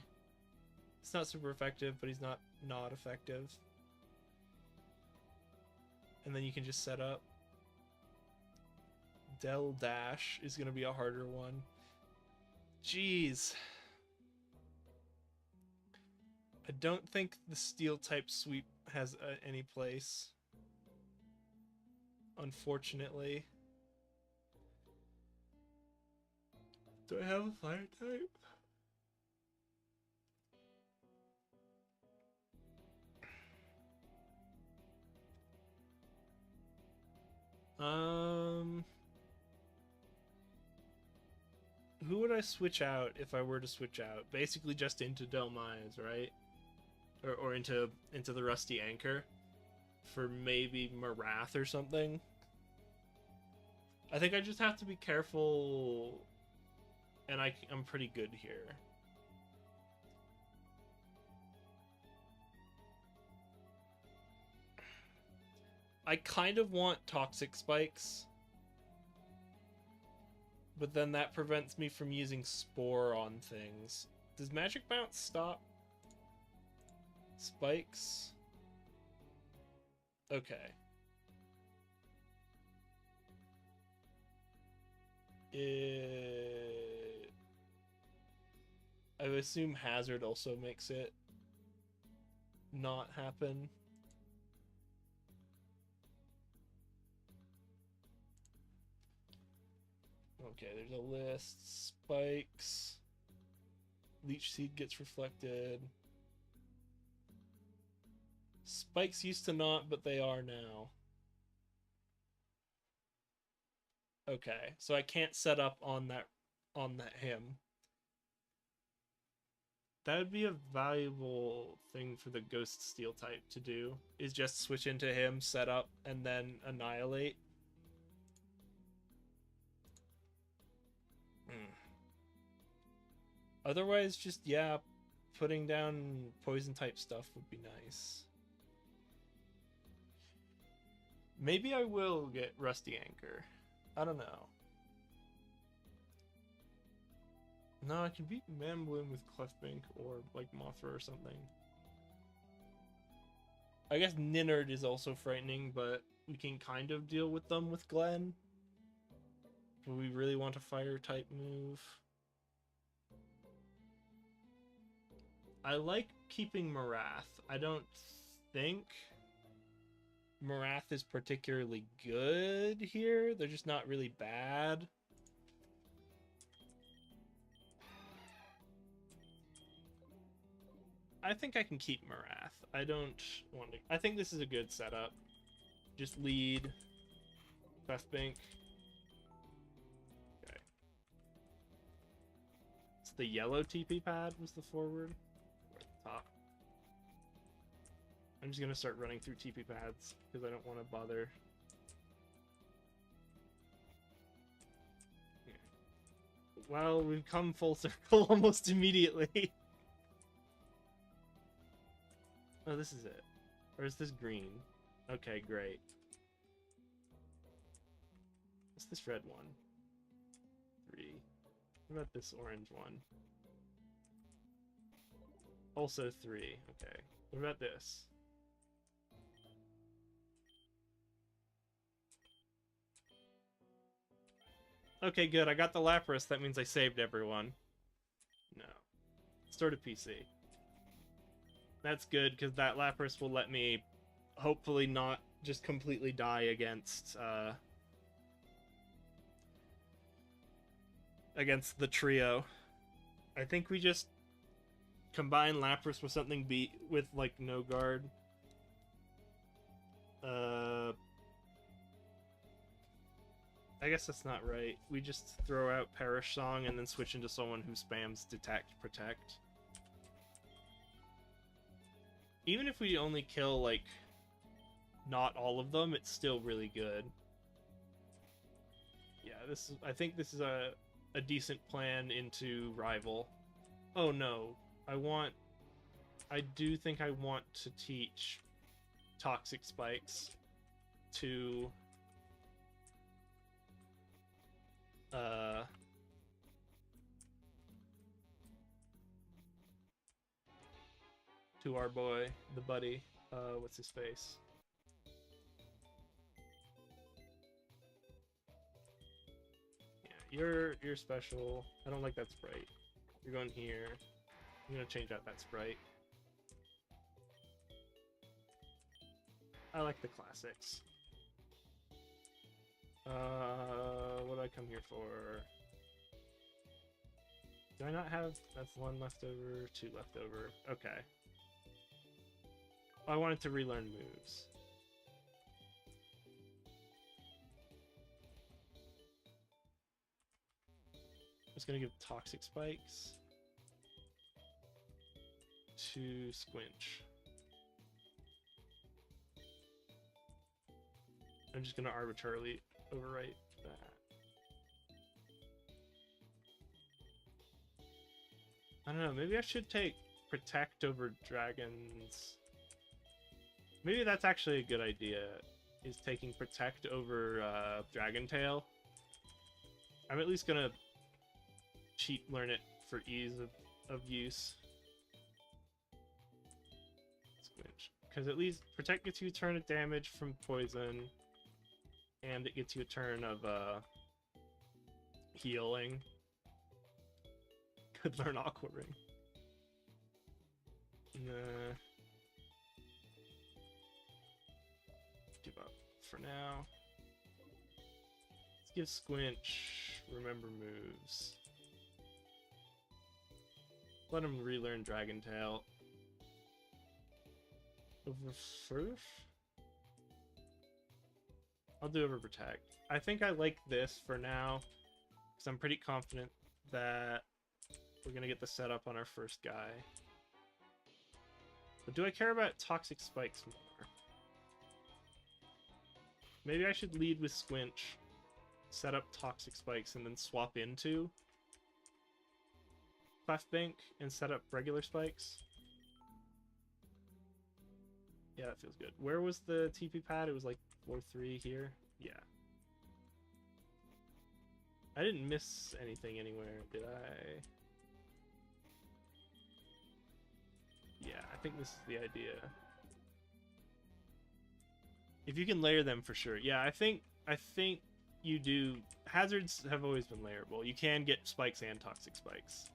A: It's not super effective, but he's not effective. And then you can just set up. Del Dash is going to be a harder one. Jeez. I don't think the steel type sweep has any place. Unfortunately. Do I have a fire type? Who would I switch out if I were to switch out? Basically just into Delmize, right? Or into the Rusty Anchor for maybe Marath or something. I think I just have to be careful, and I'm pretty good here. I kind of want Toxic Spikes, but then that prevents me from using Spore on things. Does Magic Bounce stop Spikes? Okay. I would assume Hazard also makes it not happen. Okay, there's a list. Spikes. Leech Seed gets reflected. Spikes used to not, but they are now. Okay, so I can't set up on that him. That would be a valuable thing for the Ghost Steel type to do, is just switch into him, set up, and then annihilate. Otherwise, just, yeah, putting down poison type stuff would be nice. Maybe I will get Rusty Anchor. I don't know. No, I can beat Manbloom with Clefbank or like Mothra or something. I guess Ninard is also frightening, but we can kind of deal with them with Glenn. Do we really want a fire type move? I like keeping Marath. I don't think Marath is particularly good here. They're just not really bad. I think I can keep Marath. I don't want to... I think this is a good setup. Just lead. Clefbank. Okay. It's the yellow TP pad was the forward. Or at the top. I'm just going to start running through TP pads because I don't want to bother. Yeah. Well, we've come full circle almost immediately. Oh, this is it. Or is this green? Okay, great. What's this red one? 3. What about this orange one? Also 3. Okay. What about this? Okay, good. I got the Lapras. That means I saved everyone. No. Start a PC. That's good, because that Lapras will let me hopefully not just completely die against the trio. I think we just combine Lapras with something with like no guard. I guess that's not right. We just throw out Perish Song and then switch into someone who spams Detect, Protect. Even if we only kill, like, not all of them, it's still really good. Yeah, I think this is a decent plan into Rival. Oh no, I do think I want to teach Toxic Spikes to our boy, the buddy. What's his face? Yeah, you're special. I don't like that sprite. You're going here. I'm gonna change out that sprite. I like the classics. What do I come here for? Do I not have... That's 1 left over, 2 left over. Okay. I wanted to relearn moves. I'm just gonna give Toxic Spikes to Squinch. I'm just gonna arbitrarily overwrite that. I don't know, maybe I should take Protect over Dragons. Maybe that's actually a good idea, is taking Protect over Dragon Tail. I'm at least gonna cheat learn it for ease of use. Squinch. Because at least Protect gets you a turn of damage from poison, and it gets you a turn of healing. Could learn Aqua Ring. Nah. Give up for now. Let's give Squinch Remember Moves. Let him relearn Dragon Tail. Over Surf? I'll do over Protect. I think I like this for now, because I'm pretty confident that we're going to get the setup on our first guy. But do I care about Toxic Spikes more? Maybe I should lead with Squinch, set up Toxic Spikes, and then swap into. Clef Bank and set up regular spikes. Yeah, that feels good. Where was the TP pad? It was like 4-3 here. Yeah. I didn't miss anything anywhere, did I? Yeah, I think this is the idea. If you can layer them for sure. Yeah, I think you do. Hazards have always been layerable. You can get spikes and toxic spikes.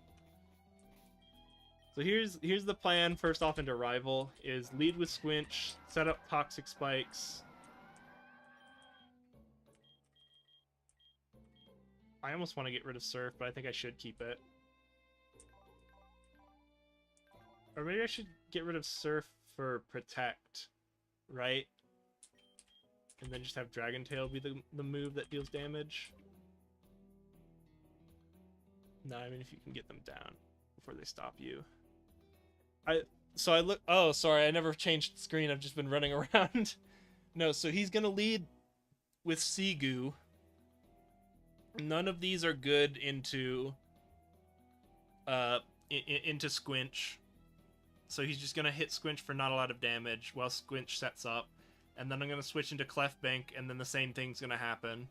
A: So here's the plan. First off into rival is lead with Squinch, set up toxic spikes. I almost want to get rid of Surf, but I think I should keep it. Or maybe I should get rid of Surf for Protect, right? And then just have Dragon Tail be the move that deals damage. No, I mean if you can get them down before they stop you. So I look. Oh, sorry, I never changed the screen. I've just been running around. No, so he's gonna lead with Sigu. None of these are good into into Squinch. So he's just gonna hit Squinch for not a lot of damage while Squinch sets up. And then I'm gonna switch into Clef Bank, and then the same thing's gonna happen.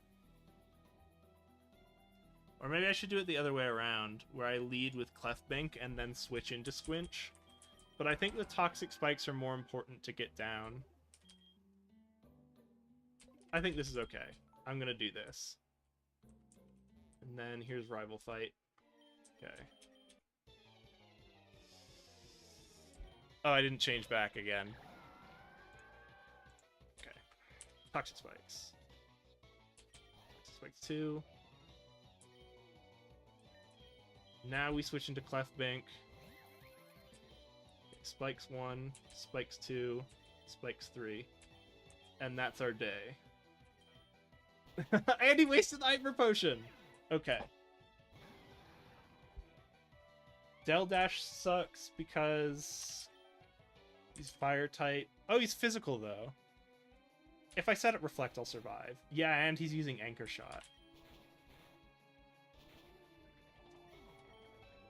A: Or maybe I should do it the other way around, where I lead with Clef Bank and then switch into Squinch. But I think the toxic spikes are more important to get down. I think this is okay. I'm gonna do this. And then here's rival fight. Okay. Oh, I didn't change back again. Okay. Toxic spikes. Toxic spikes 2. Now we switch into Clef Bank. Spikes 1, Spikes 2, Spikes 3. And that's our day. And he wasted the Hyper Potion! Okay. Del Dash sucks because he's fire type. Oh, he's physical though. If I set up Reflect, I'll survive. Yeah, and he's using Anchor Shot.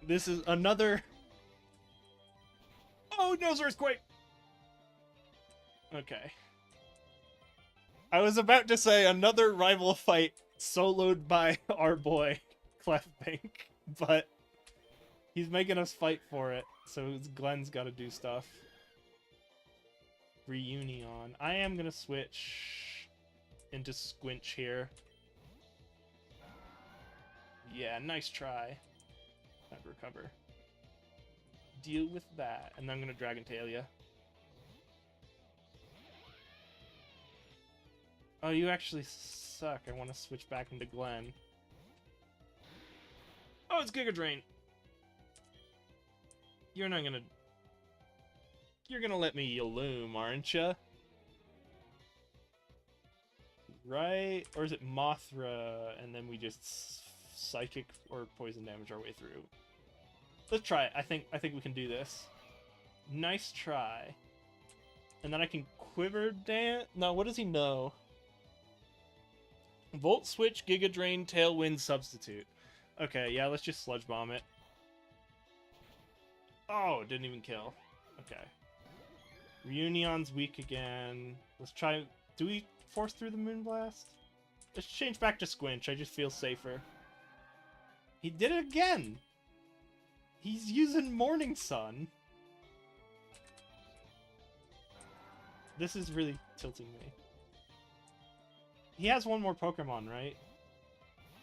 A: This is another... Oh, Nose Earthquake! Okay. I was about to say another rival fight soloed by our boy, Clef Bank, but he's making us fight for it, so Glenn's gotta do stuff. Reunion. I am gonna switch into Squinch here. Yeah, nice try. Time to recover. Deal with that, and then I'm gonna Dragon Tail ya. Oh, you actually suck. I want to switch back into Glenn. Oh, it's Giga Drain. You're not gonna... You're gonna let me Yaloom, aren't ya? Right? Or is it Mothra, and then we just Psychic or Poison damage our way through? Let's try it. I think we can do this. Nice try. And then I can Quiver Dance... No, what does he know? Volt Switch, Giga Drain, Tailwind, Substitute. Okay, yeah, let's just Sludge Bomb it. Oh, it didn't even kill. Okay. Reunion's weak again. Let's try... Do we force through the Moonblast? Let's change back to Squinch. I just feel safer. He did it again! He's using Morning Sun. This is really tilting me. He has one more Pokemon, right?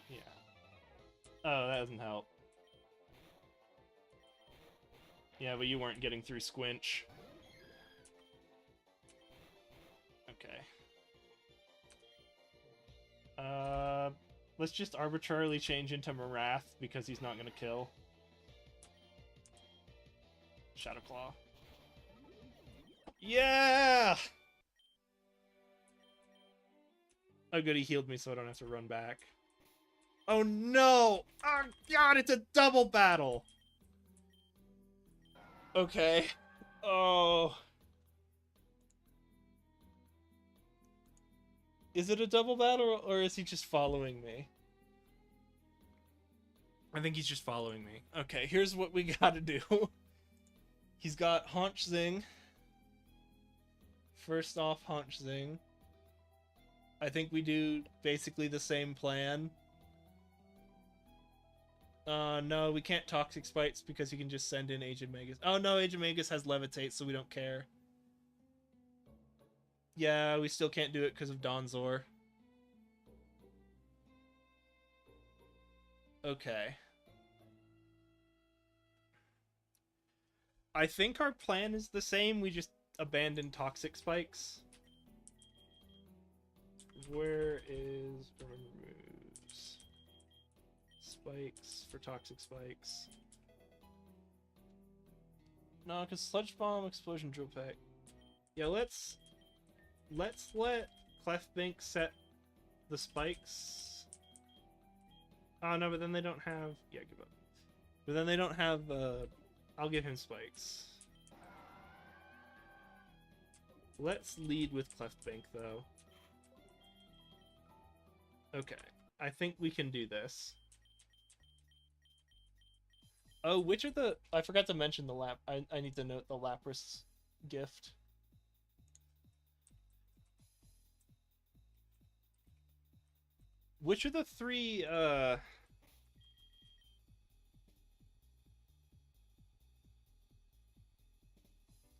A: Yeah. Oh, that doesn't help. Yeah, but you weren't getting through Squinch. Okay. Let's just arbitrarily change into Marath because he's not gonna kill. Shadow Claw. Yeah! Oh good, he healed me so I don't have to run back. Oh no! Oh god, it's a double battle! Okay. Oh. Is it a double battle or is he just following me? I think he's just following me. Okay, here's what we gotta do. He's got Haunch Zing. First off, Haunch Zing. I think we do basically the same plan. No, we can't Toxic Spikes because he can just send in Aged Magus. Oh no, Aged Magus has Levitate, so we don't care. Yeah, we still can't do it because of Donzor. Okay. I think our plan is the same, we just abandon Toxic Spikes. Where is removes spikes for Toxic Spikes? No, because Sludge Bomb, Explosion, Drill Pack. Yeah, let's let Clefbank set the spikes. Oh no, but then they don't have. Yeah, give up. But then they don't have. I'll give him spikes. Let's lead with Clefbank though. Okay, I think we can do this. Oh, which are the... I forgot to mention the lap. I need to note the Lapras gift. Which are the three,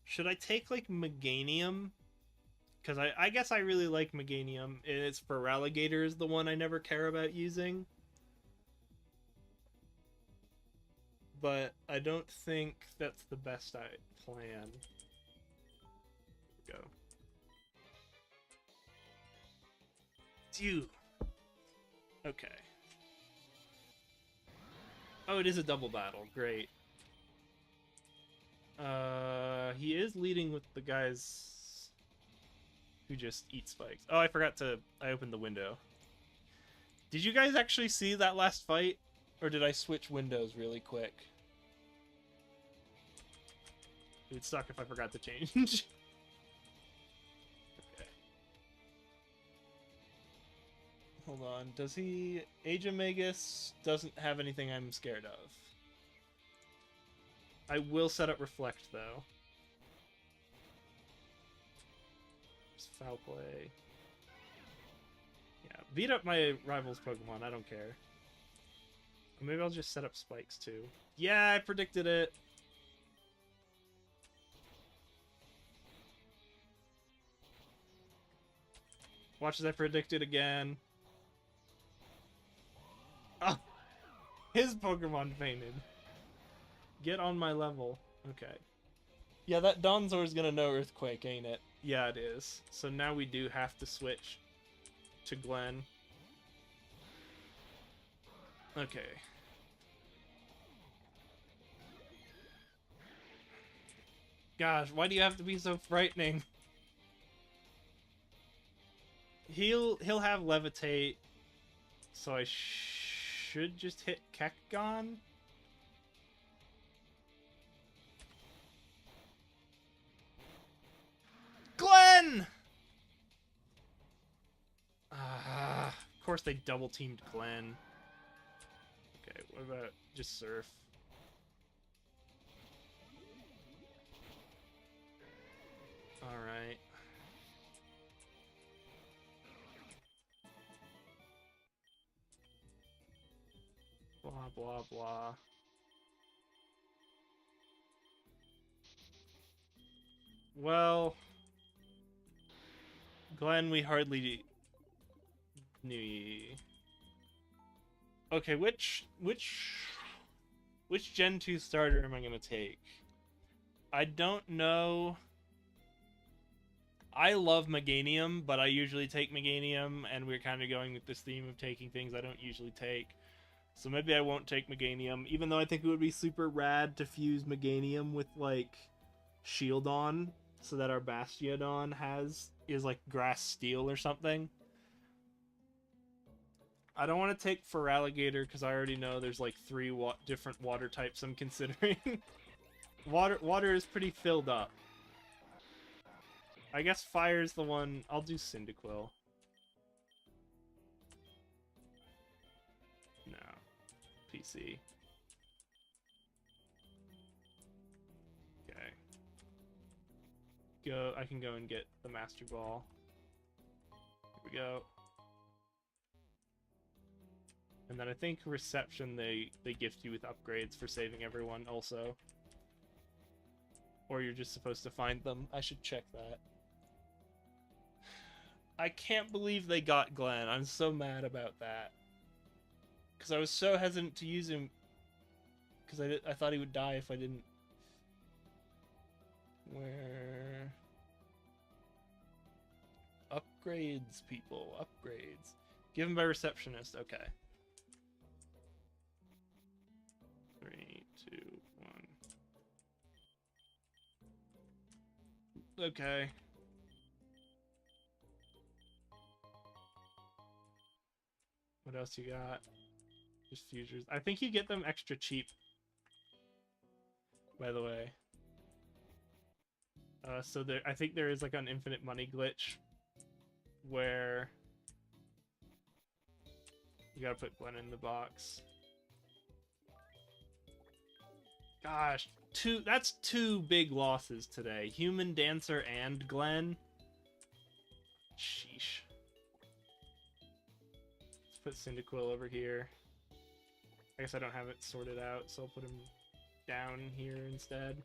A: should I take, like, Meganium? Because I guess I really like Meganium. It's for Alligator is the one I never care about using. But I don't think that's the best plan. Go. Phew. Okay. Oh, it is a double battle. Great. He is leading with the guys who just eat spikes. Oh, I forgot to... I opened the window. Did you guys actually see that last fight? Or did I switch windows really quick? It would suck if I forgot to change. Okay. Hold on. Does he... Aegamagus doesn't have anything I'm scared of. I will set up Reflect, though. Just foul play. Yeah, beat up my rival's Pokemon. I don't care. Or maybe I'll just set up Spikes, too. Yeah, I predicted it! Watch as I predict it again. Oh! His Pokemon fainted. Get on my level. Okay. Yeah, that Donzor's gonna know Earthquake, ain't it? Yeah, it is. So now we do have to switch to Glenn. Okay. Gosh, why do you have to be so frightening? He'll have Levitate, so I should just hit Kekgon. Glenn! Of course they double teamed Glenn. Okay, what about just Surf? Alright. Blah, blah, blah. Well... Glenn, we hardly knew. Okay, which Gen 2 starter am I gonna take? I don't know. I love Meganium, but I usually take Meganium, and we're kind of going with this theme of taking things I don't usually take. So maybe I won't take Meganium, even though I think it would be super rad to fuse Meganium with, like, Shieldon, so that our Bastiodon is like Grass Steel or something. I don't want to take Feraligatr because I already know there's like 3 different water types I'm considering. Water is pretty filled up. I guess Fire's the one. I'll do Cyndaquil. No. PC. Okay. I can go and get the Master Ball. Here we go. And then I think reception they gift you with upgrades for saving everyone also. Or you're just supposed to find them. I should check that. I can't believe they got Glenn. I'm so mad about that. Because I was so hesitant to use him. Because I thought he would die if I didn't. Where? Upgrades, people. Upgrades. Given by receptionist. Okay. 3, 2, 1. Okay. What else you got? Just fusers. I think you get them extra cheap. By the way. So there, I think there is like an infinite money glitch where you gotta put Glenn in the box. Gosh, that's 2 big losses today. Human Dancer and Glenn. Sheesh. Let's put Cyndaquil over here. I guess I don't have it sorted out, so I'll put him down here instead.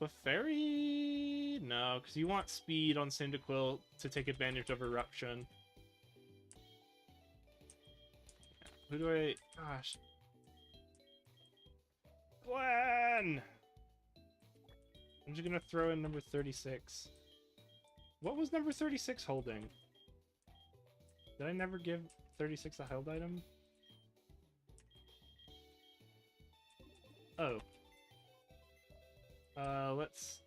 A: Clefairy? No, because you want speed on Cyndaquil to take advantage of Eruption. Who do I... Gosh. Glenn! I'm just gonna throw in number 36. What was number 36 holding? Did I never give 36 a held item? Oh. Let's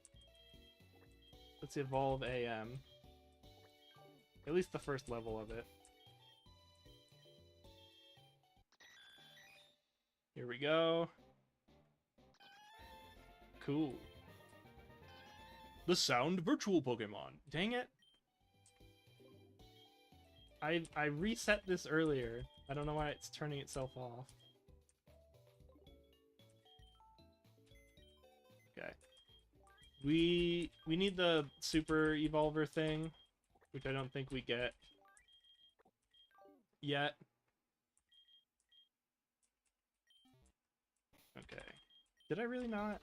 A: evolve AM. At least the first level of it. Here we go. Cool. The sound virtual Pokemon. Dang it. I reset this earlier. I don't know why it's turning itself off. Okay. We need the super evolver thing, which I don't think we get yet. Okay. Did I really not?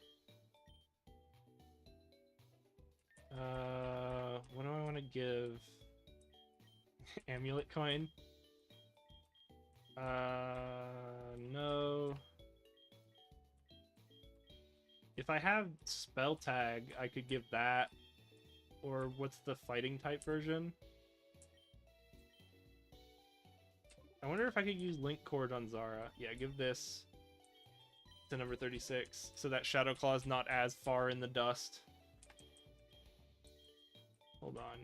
A: What do I want to give? Amulet coin? No. If I have spell tag, I could give that. Or what's the fighting type version? I wonder if I could use Link Cord on Zara. Yeah, give this to number 36, so that Shadow Claw is not as far in the dust. Hold on.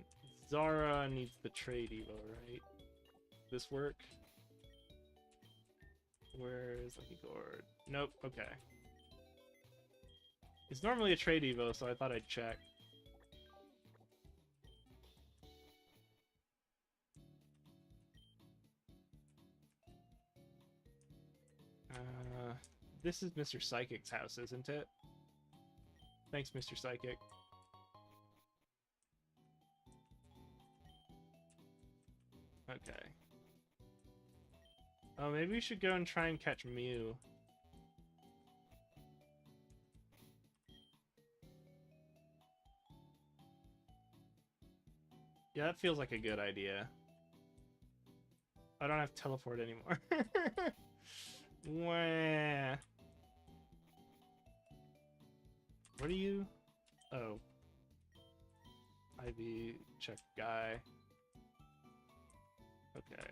A: Zara needs the trade Evo, right? This work? Where is Lucky Cord? Nope, okay. It's normally a trade Evo, so I thought I'd check. This is Mr. Psychic's house, isn't it? Thanks, Mr. Psychic. Okay. Oh, maybe we should go and try and catch Mew. Yeah, that feels like a good idea. I don't have teleport anymore. Wah. What are you? Oh. Ivy check guy. Okay.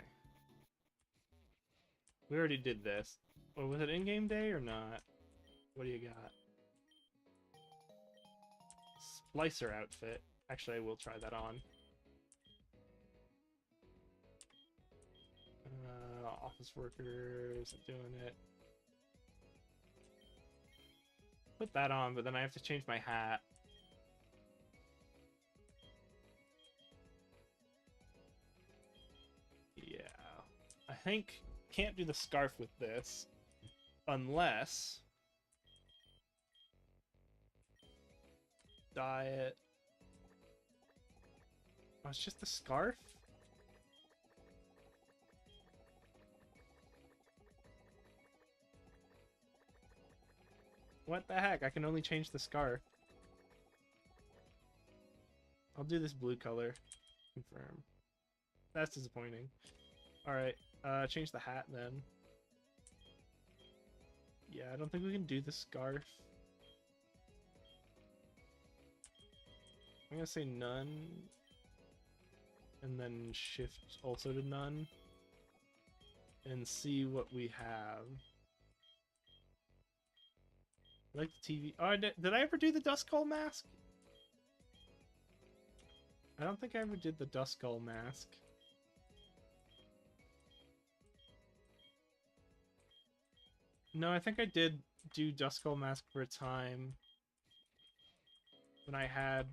A: We already did this. Oh, was it in-game day or not? What do you got? Splicer outfit. Actually, I will try that on. Office workers, doing it. Put that on, but then I have to change my hat. Yeah. I think can't do the scarf with this unless dye it. Oh, it's just the scarf? What the heck? I can only change the scarf. I'll do this blue color. Confirm. That's disappointing. Alright, change the hat then. Yeah, I don't think we can do the scarf. I'm gonna say none. And then shift also to none. And see what we have. I like the TV. Oh, did I ever do the Dust Skull mask? I don't think I ever did the Dust Skull mask. No, I think I did do Dust Skull mask for a time. When I had...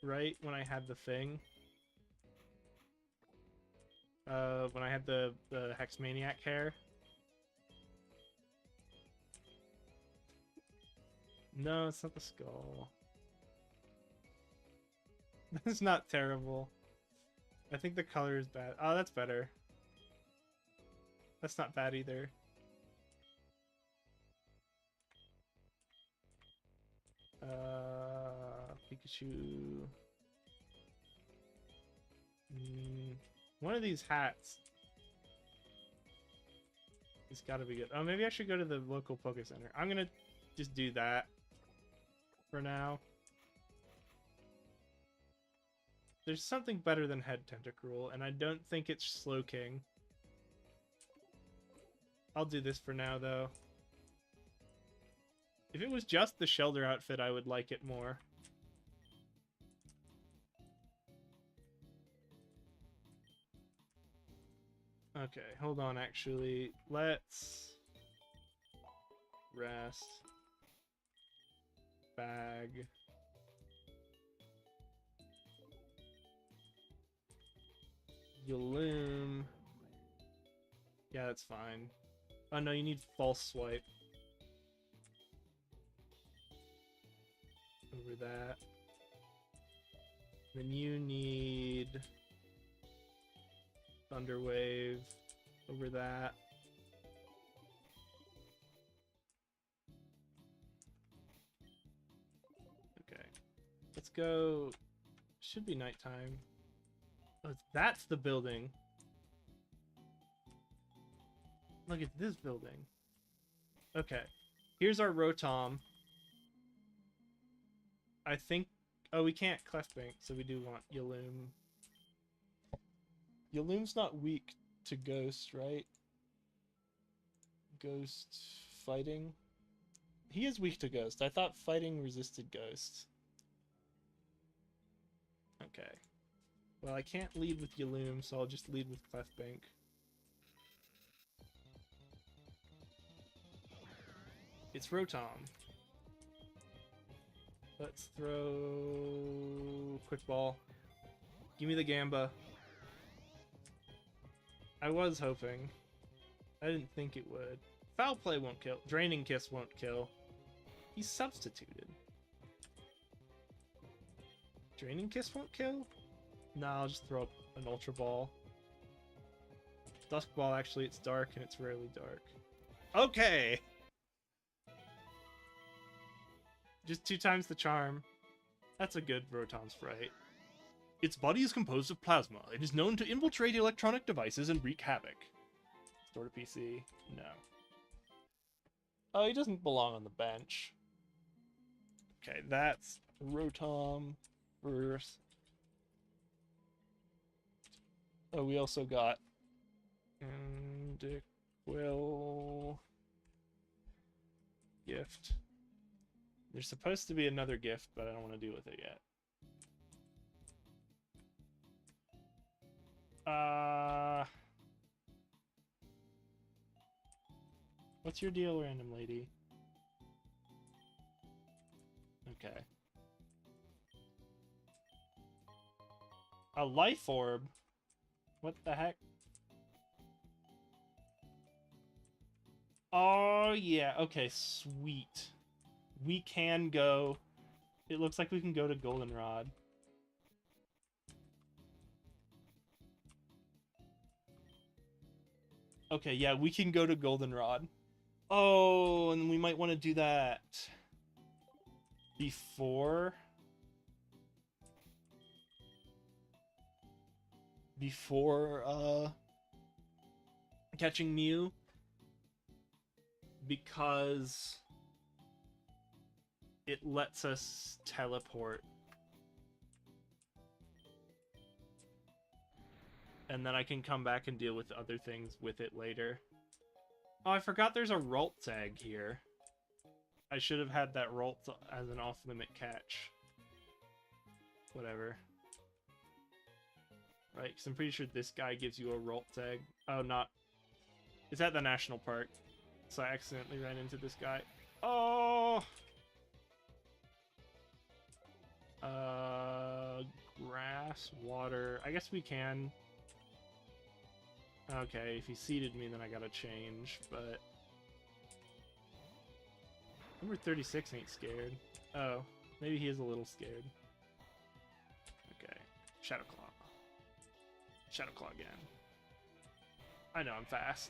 A: Right? When I had the thing. When I had the Hex Maniac hair. No, it's not the skull. That's not terrible. I think the color is bad. Oh, that's better. That's not bad either. Pikachu. One of these hats. It's gotta be good. Oh, maybe I should go to the local Poke Center. I'm gonna just do that for now. There's something better than Head Tentacruel, and I don't think it's Slowking. I'll do this for now, though. If it was just the Shelter outfit, I would like it more. Okay, hold on, actually. Let's... rest. Bag. Yaloom. Yeah, that's fine. Oh no, you need False Swipe. Over that. Then you need Thunder Wave over that. Okay. Let's go. Should be nighttime. Oh, that's the building. Look at this building. Okay. Here's our Rotom. I think... Oh, we can't Clefbank, so we do want Yaloom. Yaloom's not weak to Ghost, right? Ghost fighting? He is weak to Ghost. I thought fighting resisted Ghost. Okay. Well, I can't lead with Yaloom, so I'll just lead with Clefbank. It's Rotom. Let's throw... Quick Ball. Give me the Gamba. I was hoping. I didn't think it would. Foul Play won't kill. Draining Kiss won't kill. He's substituted. Draining Kiss won't kill? Nah, I'll just throw up an Ultra Ball. Dusk Ball, actually, it's dark and it's rarely dark. Okay! Just 2 times the charm. That's a good Rotom Sprite. Its body is composed of plasma. It is known to infiltrate electronic devices and wreak havoc. Store to PC? No. Oh, he doesn't belong on the bench. Okay, that's Rotom versus... Oh, we also got... Will... Gift. There's supposed to be another gift, but I don't want to deal with it yet. What's your deal, random lady? Okay. A Life Orb? What the heck? Oh, yeah. Okay, sweet. We can go... It looks like we can go to Goldenrod. Okay, yeah, we can go to Goldenrod. Oh, and we might want to do that before catching Mew, because it lets us teleport. And then I can come back and deal with other things with it later. Oh, I forgot there's a Ralt tag here. I should have had that Ralt as an off-limit catch. Whatever. Right, because I'm pretty sure this guy gives you a Ralt tag. Oh, not... It's at the national park. So I accidentally ran into this guy. Oh! Grass, water... I guess we can... Okay, if he seeded me, then I gotta change, but... Number 36 ain't scared. Oh, maybe he is a little scared. Okay. Shadow Claw. Shadow Claw again. I know I'm fast.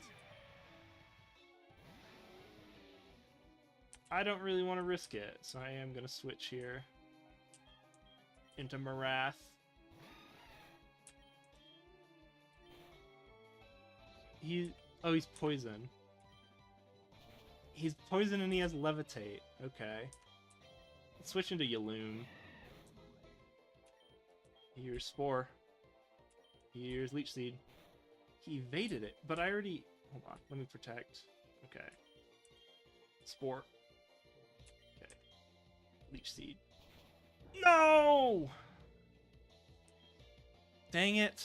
A: I don't really want to risk it, so I am gonna switch here into Marath. Oh, he's poison. He's poison and he has Levitate. Okay. Let's switch into Yaloom. Here's Spore. Here's Leech Seed. He evaded it, but I already... Hold on, let me protect. Okay. Spore. Okay. Leech Seed. No! Dang it.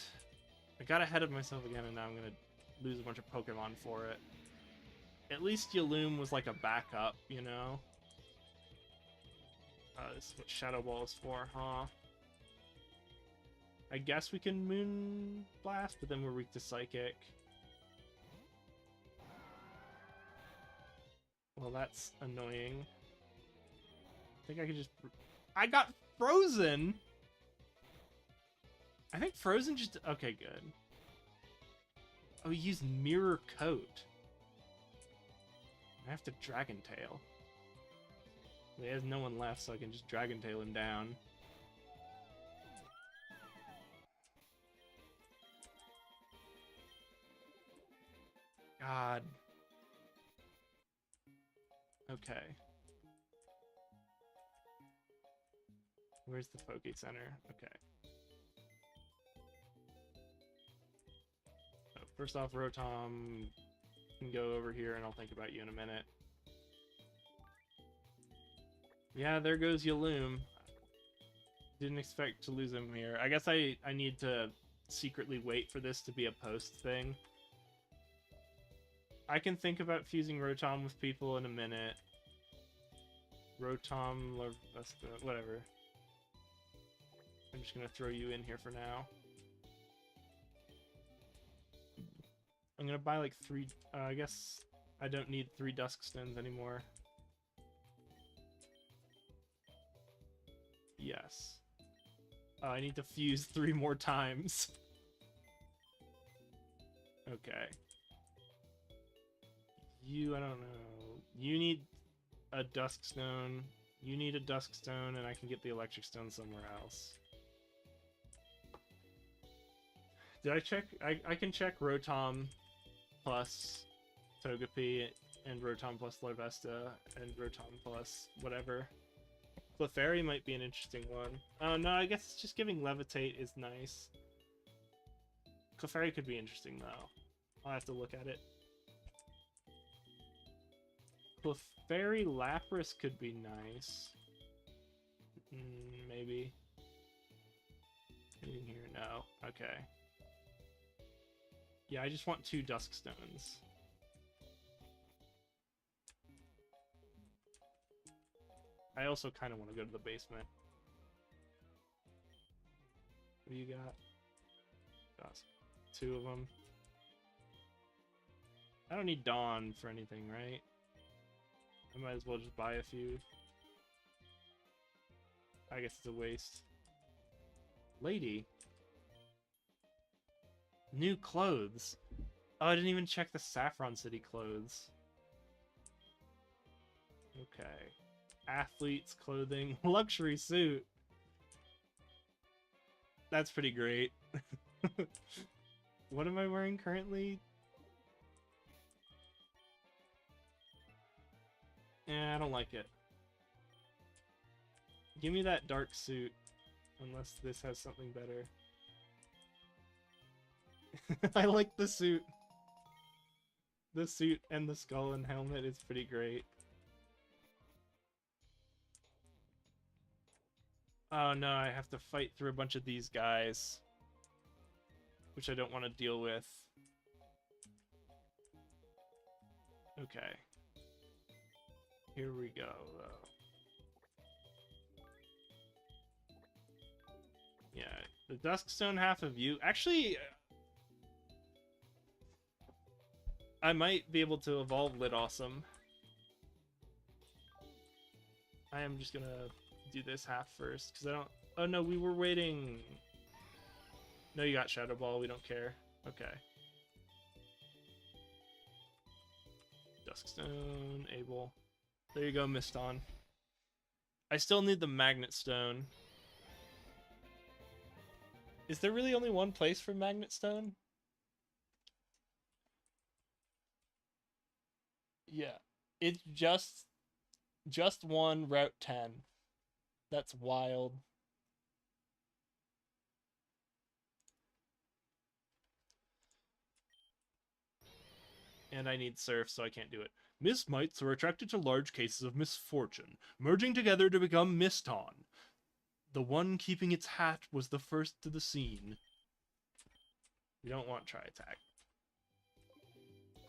A: I got ahead of myself again, and now I'm gonna lose a bunch of Pokemon for it. At least Yaloom was like a backup, you know? This is what Shadow Ball is for, huh? I guess we can Moon Blast, but then we're weak to Psychic. Well, that's annoying. I think I could just... I got Frozen! I think Frozen just... Okay, good. Oh, he used Mirror Coat. I have to Dragon Tail. He has no one left, so I can just Dragon Tail him down. God. Okay. Where's the Poke Center? Okay. So first off, Rotom can go over here, and I'll think about you in a minute. Yeah, there goes Yaloom. Didn't expect to lose him here. I guess I need to secretly wait for this to be a post thing. I can think about fusing Rotom with people in a minute. Rotom, whatever. I'm just gonna throw you in here for now. I'm gonna buy like 3... I guess I don't need 3 Dusk Stones anymore. Yes. I need to fuse 3 more times. Okay. You, I don't know. You need a Dusk Stone. You need a Dusk Stone, and I can get the Electric Stone somewhere else. Did I check? I can check Rotom plus Togepi, and Rotom plus Larvesta, and Rotom plus whatever. Clefairy might be an interesting one. Oh, no, I guess just giving Levitate is nice. Clefairy could be interesting, though. I'll have to look at it. Clefairy Lapras could be nice. Maybe. Anything here? No. Okay. Yeah, I just want 2 Dusk Stones. I also kind of want to go to the basement. What do you got? Dusk. 2 of them. I don't need Dawn for anything, right? I might as well just buy a few. I guess it's a waste. Lady. New clothes. Oh, I didn't even check the Saffron City clothes. Okay. Athlete's clothing. Luxury suit. That's pretty great. What am I wearing currently? I don't like it. Give me that dark suit. Unless this has something better. I like the suit. The suit and the skull and helmet is pretty great. Oh no, I have to fight through a bunch of these guys. Which I don't want to deal with. Okay. Here we go, though. Yeah, the Duskstone half of you. Actually, I might be able to evolve Lit Awesome. I am just gonna do this half first, because I don't... Oh no, we were waiting... No, you got Shadow Ball, we don't care. Okay. Duskstone, Able. There you go, Miston. I still need the Magnet Stone. Is there really only one place for Magnet Stone? Yeah. It's just one Route 10. That's wild. And I need Surf, so I can't do it. Miss Mites are attracted to large cases of misfortune, merging together to become Miston. The one keeping its hat was the first to the scene. We don't want Tri-Attack.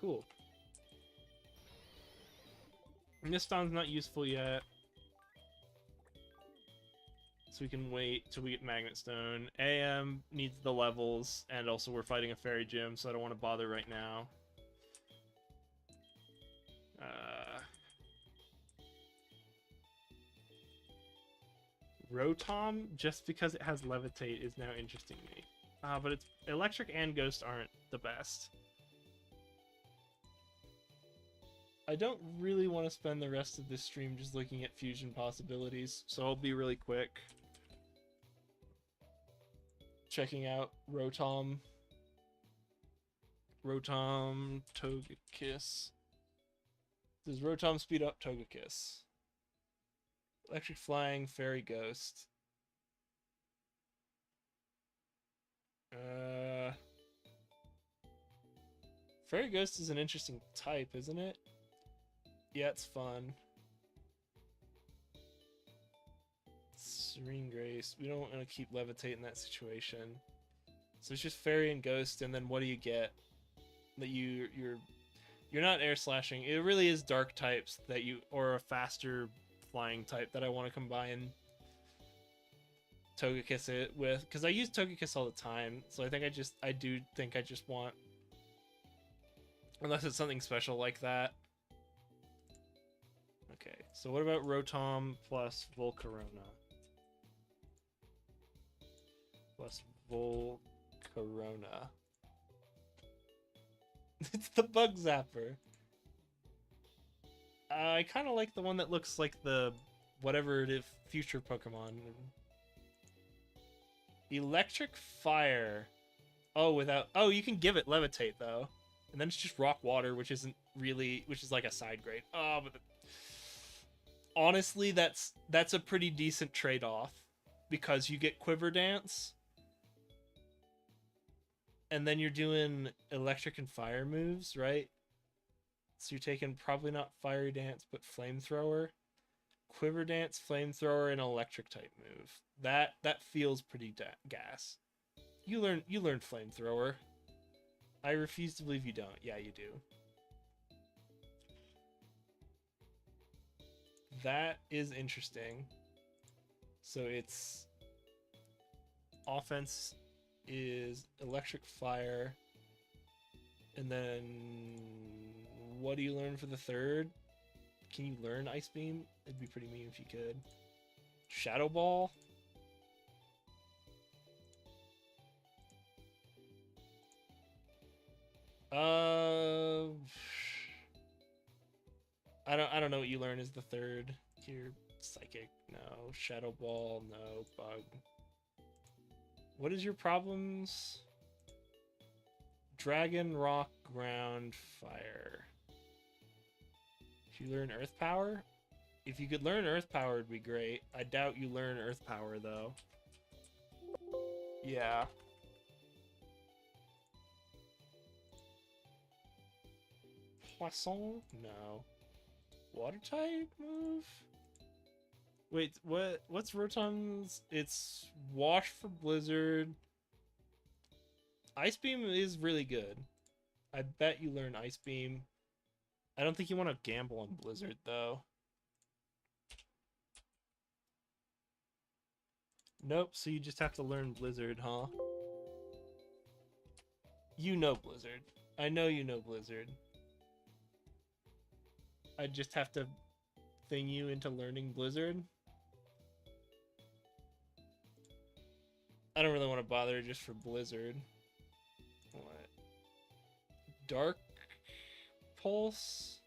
A: Cool. Miston's not useful yet. So we can wait till we get Magnet Stone. AM needs the levels, and also we're fighting a Fairy Gym, so I don't want to bother right now. Rotom, just because it has Levitate, is now interesting to me. But it's Electric and Ghost aren't the best. I don't really want to spend the rest of this stream just looking at fusion possibilities, so I'll be really quick. Checking out Rotom. Rotom, Togekiss. Does Rotom speed up Togekiss? Electric Flying, Fairy Ghost. Fairy Ghost is an interesting type, isn't it? Yeah, it's fun. Serene Grace. We don't want to keep Levitate in that situation. So it's just Fairy and Ghost, and then what do you get? That you're not air slashing. It really is dark types that you, or a faster flying type that I want to combine Togekiss it with, because I use Togekiss all the time. So I think I do think I just want, unless it's something special like that. Okay, so what about Rotom plus Volcarona? Plus Volcarona. It's the Bug Zapper. I kind of like the one that looks like the whatever it is, future Pokemon. Electric Fire. Oh, you can give it Levitate though, and then it's just Rock Water, which isn't really, which is like a side grade. Oh, but honestly, that's a pretty decent trade-off, because you get Quiver Dance, and then you're doing Electric and Fire moves, right? So you're taking probably not Fiery Dance, but Flamethrower. Quiver Dance, Flamethrower, and Electric type move. That feels pretty gas. You learned Flamethrower. I refuse to believe you don't. Yeah, you do. That is interesting. So it's offense is Electric Fire, and then What do you learn for the third? Can you learn Ice Beam? It'd be pretty mean if you could. Shadow Ball? I don't know what you learn as the third here. Psychic, no. Shadow Ball, no. Bug. What is your problems? Dragon, Rock, Ground, Fire. If you learn Earth Power? If you could learn Earth Power, it'd be great. I doubt you learn Earth Power, though. Yeah. Poisson? No. Water type move? Wait, what's Rotom's? It's Wash for Blizzard. Ice Beam is really good. I bet you learn Ice Beam. I don't think you want to gamble on Blizzard, though. Nope, so you just have to learn Blizzard, huh? You know Blizzard. I know you know Blizzard. I just have to thing you into learning Blizzard. I don't really want to bother just for Blizzard. What? Dark Pulse?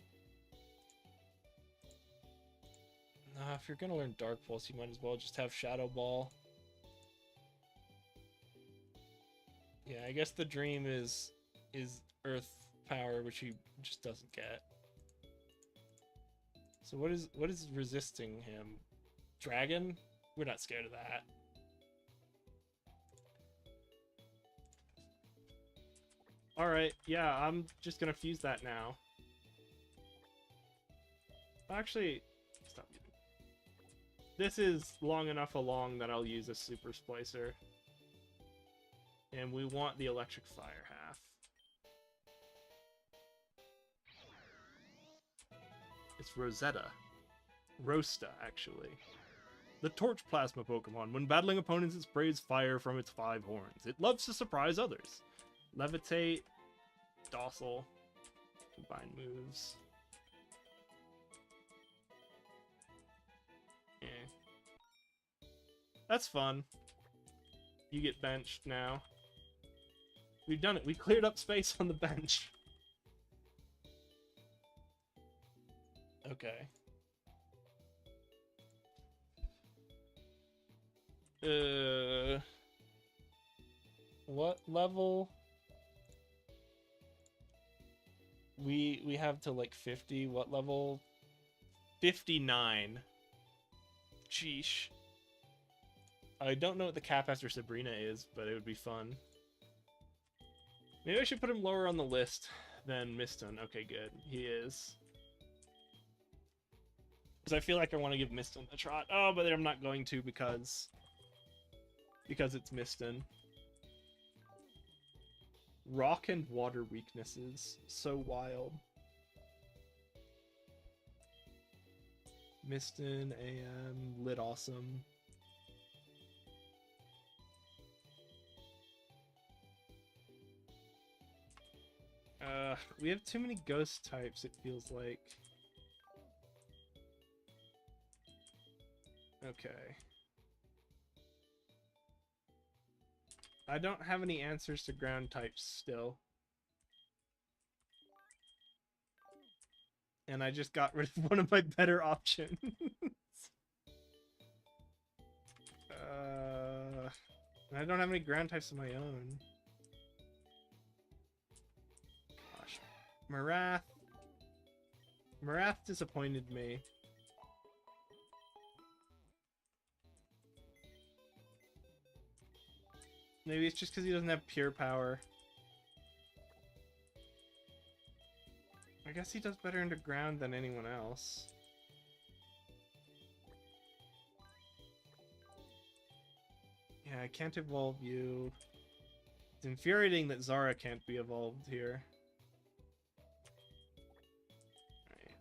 A: Nah, if you're gonna learn Dark Pulse, you might as well just have Shadow Ball. Yeah, I guess the dream is Earth Power, which he just doesn't get. So what is resisting him? Dragon? We're not scared of that. Alright, yeah, I'm just gonna fuse that now. Actually, stop using. This is long enough along that I'll use a Super Splicer. And we want the Electric Fire half. It's Rosetta. Rosta, actually. The Torch Plasma Pokemon. When battling opponents, it sprays fire from its 5 horns. It loves to surprise others. Levitate. Docile. Combine moves. Eh. That's fun. You get benched now. We've done it. We cleared up space on the bench. Okay. What level? We have to like 50. What level? 59. Sheesh. I don't know what the cap after Sabrina is, but it would be fun. Maybe I should put him lower on the list than Miston. Okay, good. He is. Because I feel like I want to give Miston a trot. Oh, but I'm not going to because it's Miston. Rock and water weaknesses. So wild. Miston, AM, Lit Awesome. We have too many ghost types, it feels like. Okay. I don't have any answers to ground types still. And I just got rid of one of my better options. I don't have any ground types of my own. Gosh. Marath. Marath disappointed me. Maybe it's just because he doesn't have pure power. I guess he does better underground than anyone else. Yeah, I can't evolve you. It's infuriating that Zara can't be evolved here. Right.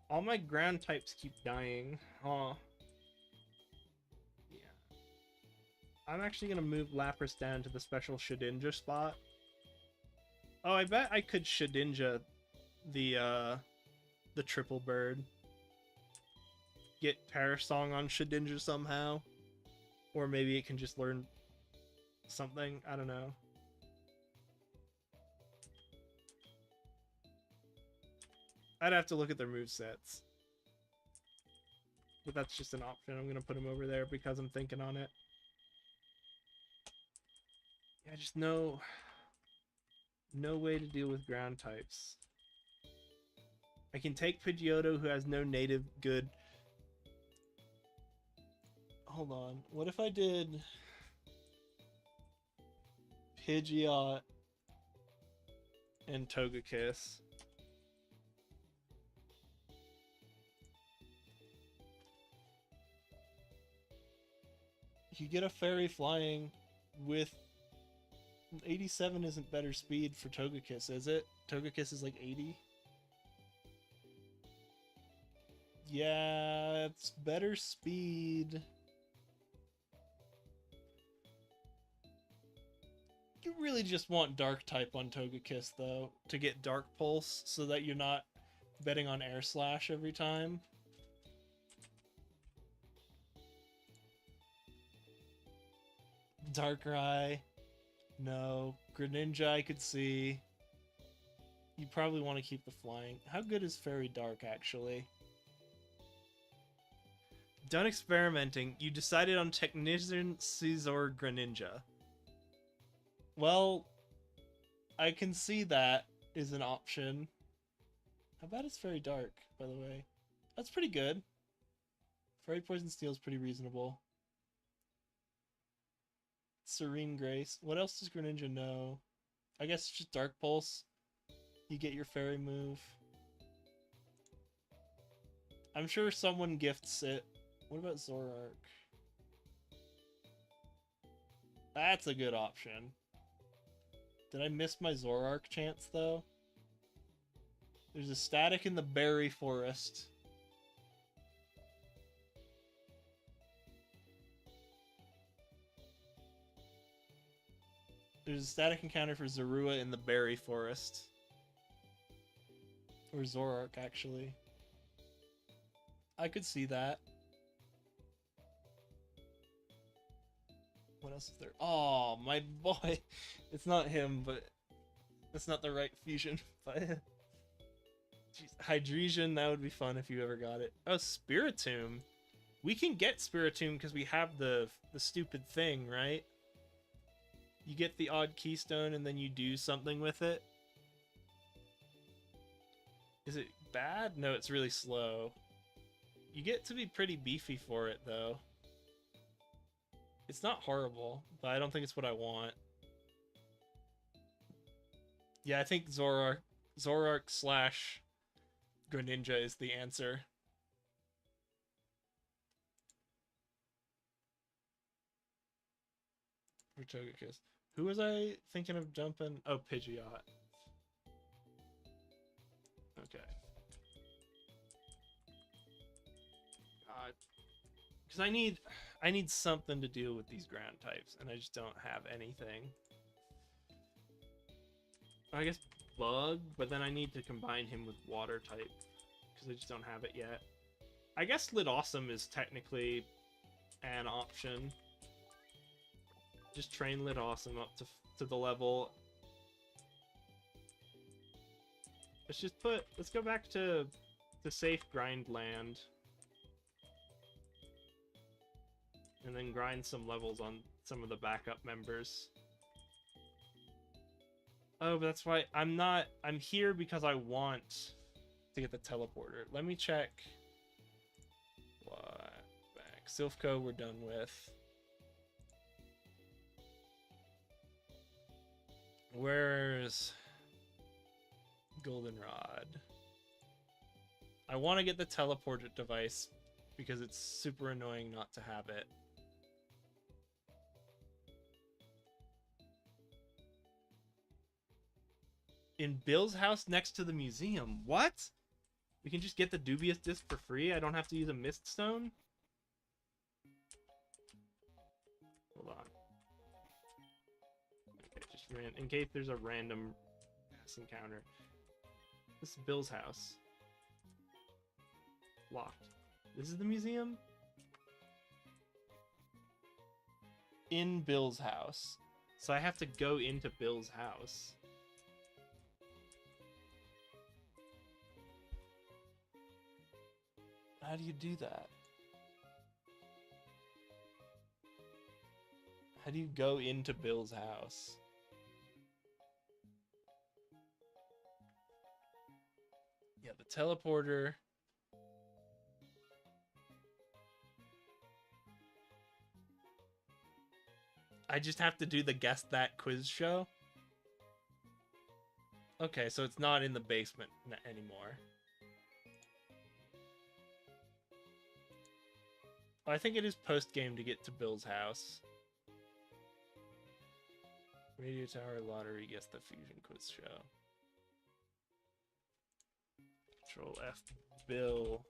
A: All my ground types keep dying. Huh. Yeah. I'm actually gonna move Lapras down to the special Shedinja spot. Oh, I bet I could Shedinja the triple bird. Get Perish Song on Shedinja somehow. Or maybe it can just learn something. I don't know. I'd have to look at their movesets. But that's just an option. I'm going to put him over there because I'm thinking on it. Yeah, just no way to deal with ground types. I can take Pidgeotto, who has no native good... Hold on. What if I did... Pidgeot and Togekiss? You get a fairy flying with 87 isn't better speed for Togekiss, is it? Togekiss is like 80. Yeah, it's better speed. You really just want Dark type on Togekiss though, to get Dark Pulse so that you're not betting on Air Slash every time. Darkrai. No. Greninja I could see. You probably want to keep the flying. How good is Fairy Dark, actually? Done experimenting. You decided on Technician Scizor Greninja. Well, I can see that is an option. How bad is Fairy Dark, by the way? That's pretty good. Fairy Poison Steel is pretty reasonable. Serene Grace. What else does Greninja know? I guess just Dark Pulse. You get your fairy move. I'm sure someone gifts it. What about Zoroark? That's a good option. Did I miss my Zoroark chance, though? There's a static in the berry forest. There's a static encounter for Zorua in the berry forest. Or Zoroark, actually. I could see that. What else is there? Oh, my boy. It's not him, but that's not the right fusion. But jeez. Hydreigon, that would be fun if you ever got it. Oh, Spiritomb. We can get Spiritomb because we have the stupid thing, right? You get the odd keystone and then you do something with it. Is it bad? No, it's really slow. You get to be pretty beefy for it, though. It's not horrible, but I don't think it's what I want. Yeah, I think Zoroark slash Greninja is the answer. For Togekiss. Who was I thinking of jumping? Oh, Pidgeot. Okay. God. Because I need something to deal with these ground types, and I just don't have anything. I guess Bug, but then I need to combine him with Water type, because I just don't have it yet. I guess Lidawesome is technically an option. Just train Lidawesome up to the level. Let's go back to the safe grind land. And then grind some levels on some of the backup members. Oh, but that's why I'm here because I want to get the teleporter. Let me check. What? Back. Silphco we're done with. Where's Goldenrod? I want to get the teleporter device because it's super annoying not to have it. In Bill's house next to the museum. What? We can just get the dubious disc for free? I don't have to use a mist stone? Hold on. in case there's a random mass encounter. This is Bill's house. Locked. This is the museum? In Bill's house. So I have to go into Bill's house. How do you do that? How do you go into Bill's house? Yeah, the teleporter. I just have to do the Guess That quiz show? Okay, so it's not in the basement anymore. I think it is post-game to get to Bill's house. Radio Tower Lottery Guess the Fusion Quiz Show. Control F. Bill.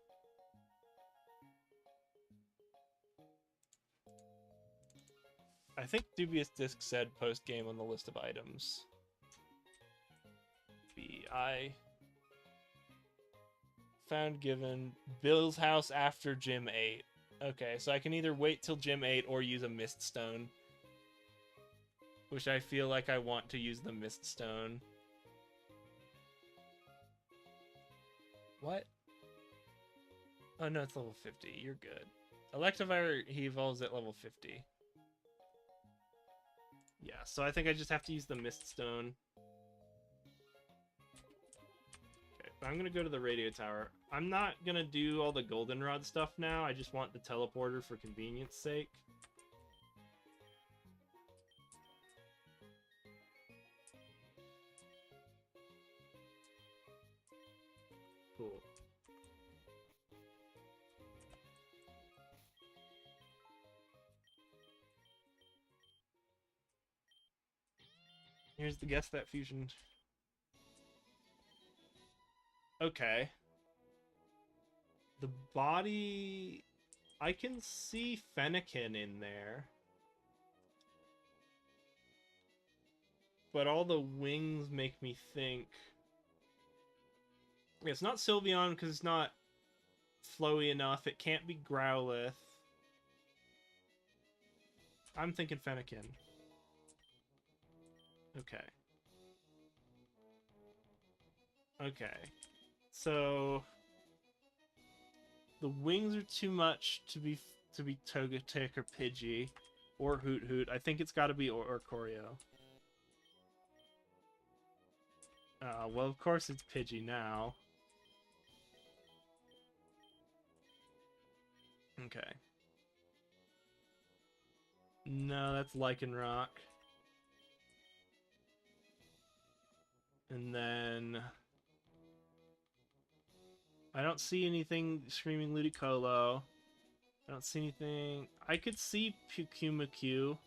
A: I think Dubious Disc said post-game on the list of items. B.I. Found given. Bill's house after Gym 8. Okay, so I can either wait till Gym 8 or use a Mist Stone. Which I feel like I want to use the Mist Stone. What? Oh no, it's level 50. You're good. Electivire, he evolves at level 50. Yeah, so I think I just have to use the Mist Stone. Okay, but I'm gonna go to the radio tower. I'm not gonna do all the goldenrod stuff now. I just want the teleporter for convenience sake. Cool. Here's the Guess That Fusion. Okay. The body... I can see Fennekin in there. But all the wings make me think... It's not Sylveon because it's not flowy enough. It can't be Growlithe. I'm thinking Fennekin. Okay. Okay. So the wings are too much to be Togetic or Pidgey or Hoot Hoot. I think it's got to be Orcorio. Well, of course it's Pidgey now. Okay. No, that's Lycanroc. And then... I don't see anything screaming Ludicolo. I don't see anything... I could see Pukumaku.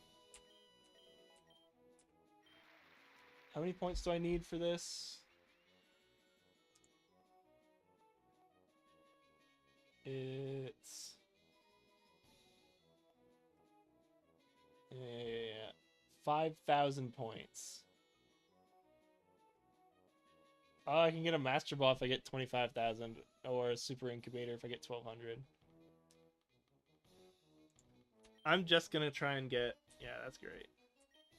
A: How many points do I need for this? It's... Yeah. 5,000 points. Oh, I can get a Master Ball if I get 25,000, or a Super Incubator if I get 1,200. I'm just gonna try and get... Yeah, that's great.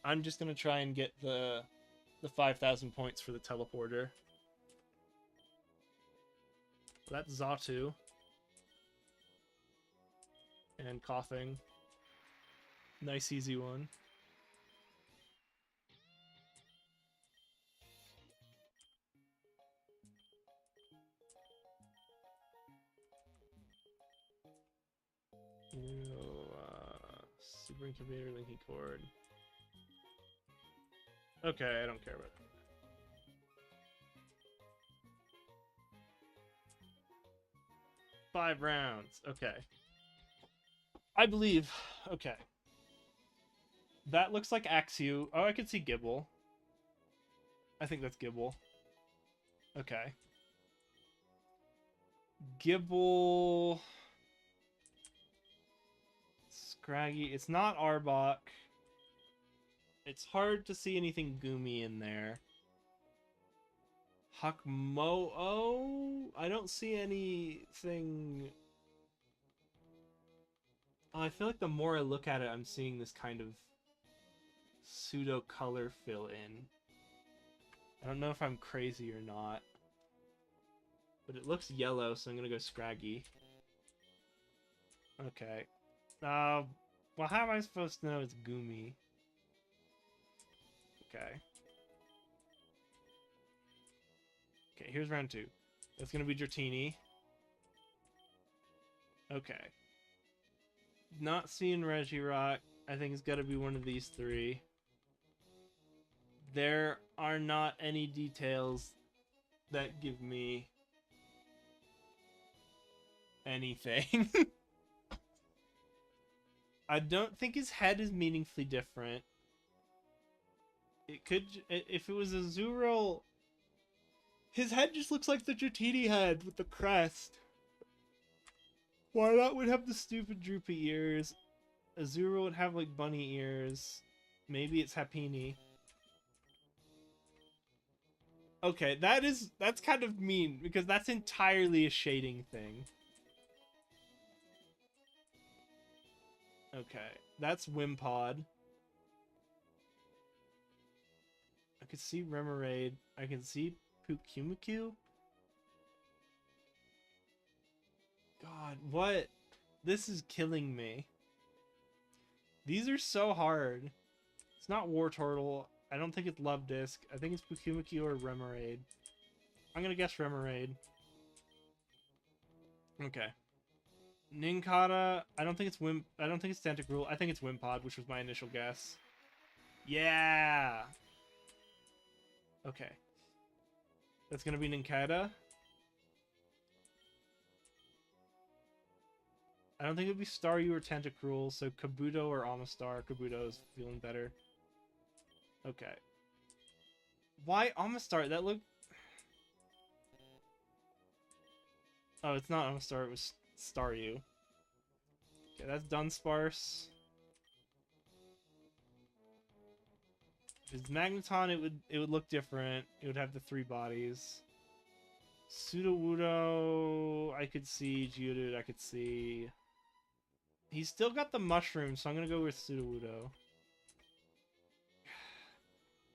A: I'm just gonna try and get the 5,000 points for the teleporter. So that's Xatu. And Coughing. Nice easy one. Super Incubator, Linky Cord. Okay, I don't care about that. 5 rounds. Okay. I believe. Okay. That looks like Axew. Oh, I can see Gibble. I think that's Gibble. Okay. Gibble... Scraggy. It's not Arbok. It's hard to see anything goomy in there. Hakmo-o? I don't see anything... Oh, I feel like the more I look at it, I'm seeing this kind of pseudo color fill in. I don't know if I'm crazy or not. But it looks yellow, so I'm gonna go Scraggy. Okay. Well, how am I supposed to know it's Goomy? Okay. Okay, here's round 2. That's gonna be Dratini. Okay. Not seeing Regirock. I think it's gotta be one of these 3. There are not any details that give me anything. I don't think his head is meaningfully different. It could... If it was a Zooral... His head just looks like the Dratini head with the crest. Why not would have the stupid droopy ears? Azura would have like bunny ears. Maybe it's Happiny. Okay, that's kind of mean because that's entirely a shading thing. Okay, that's Wimpod. I could see Remoraid. I can see Pukumuku. God, what? This is killing me. These are so hard. It's not Wartortle. I don't think it's Love Disc. I think it's Pukumuku or Remoraid. I'm gonna guess Remoraid. Okay. Nincada. I don't think it's Tentacruel. I think it's Wimpod, which was my initial guess. Yeah. Okay. That's gonna be Nincada. I don't think it would be Staryu or Tentacruel, so Kabuto or Amistar. Kabuto is feeling better. Okay. Why Amistar? That looked... Oh, it's not Amistar, it was Staryu. Okay, that's Dunsparce. If it's Magneton, it would look different. It would have the 3 bodies. Sudowoodo, I could see. Geodude, I could see. He's still got the mushroom, so I'm gonna go with Sudowoodo.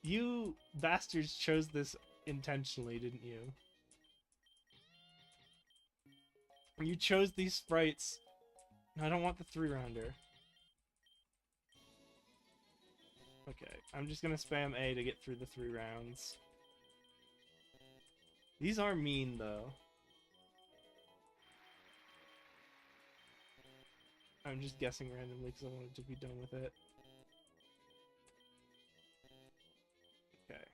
A: You bastards chose this intentionally, didn't you? You chose these sprites. I don't want the 3-rounder. Okay, I'm just gonna spam A to get through the 3 rounds. These are mean, though. I'm just guessing randomly because I wanted to be done with it. Okay.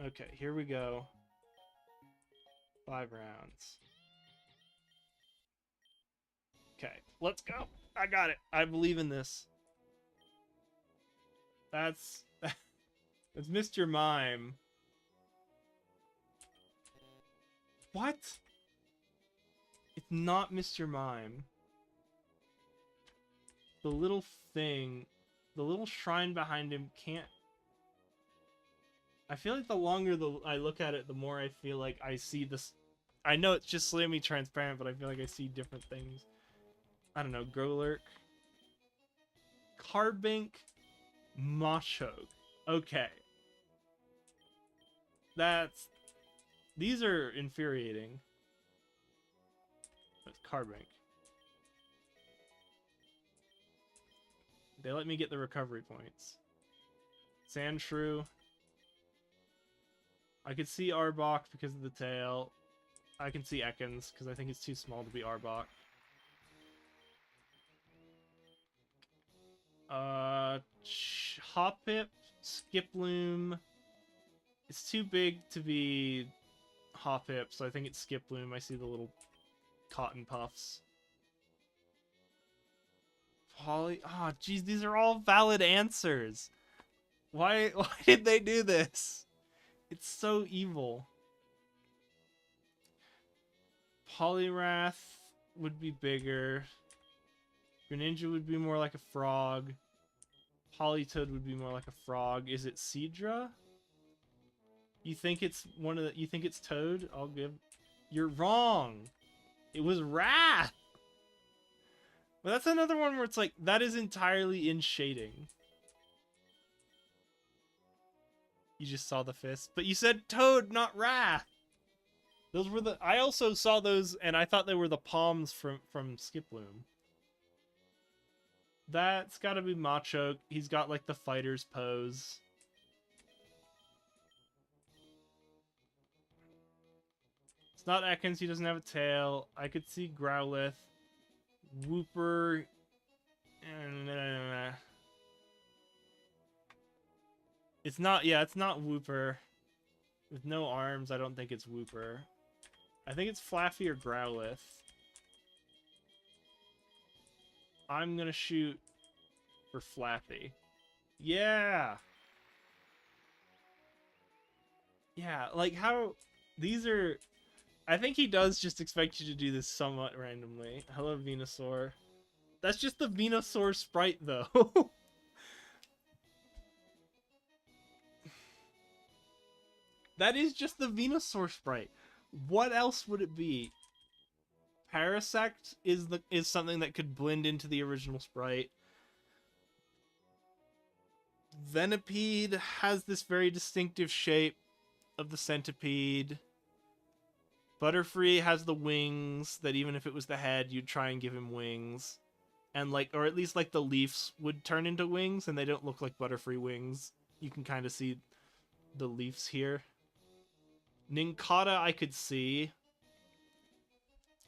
A: Okay, here we go. 5 rounds. Okay, let's go. I got it. I believe in this. That's Mr. Mime. What? It's not Mr. Mime. The little thing, the little shrine behind him can't... I feel like the longer I look at it, the more I feel like I see this... I know it's just slightly transparent, but I feel like I see different things. I don't know, Growlurk. Carbink. Machoke. Okay. These are infuriating. That's Carbink. They let me get the recovery points. Sandshrew. I could see Arbok because of the tail. I can see Ekans because I think it's too small to be Arbok. Hoppip, Skiploom. It's too big to be Hoppip, so I think it's Skiploom. I see the little cotton puffs. Poly... Oh, jeez, these are all valid answers. Why did they do this? It's so evil. Poliwrath would be bigger. Greninja would be more like a frog. Politoed would be more like a frog. Is it Seadra? You think it's one of the... You think it's Toad? I'll give... You're wrong! It was Wrath! But that's another one where it's like, that is entirely in shading. You just saw the fist. But you said Toad, not Wrath! Those were the... I also saw those, and I thought they were the palms from Skiploom. That's gotta be Machoke. He's got, like, the fighter's pose. It's not Ekans, he doesn't have a tail. I could see Growlithe. Wooper... It's not... Yeah, it's not Wooper. With no arms, I don't think it's Wooper. I think it's Flaffy or Growlithe. I'm gonna shoot for Flappy. Yeah! Yeah, like how... These are... I think he does just expect you to do this somewhat randomly. Hello, Venusaur. That's just the Venusaur sprite, though. That is just the Venusaur sprite. What else would it be? Parasect is something that could blend into the original sprite. Venipede has this very distinctive shape of the centipede. Butterfree has the wings that even if it was the head, you'd try and give him wings. And like, or at least like the leaves would turn into wings and they don't look like Butterfree wings. You can kind of see the leaves here. Nincada I could see.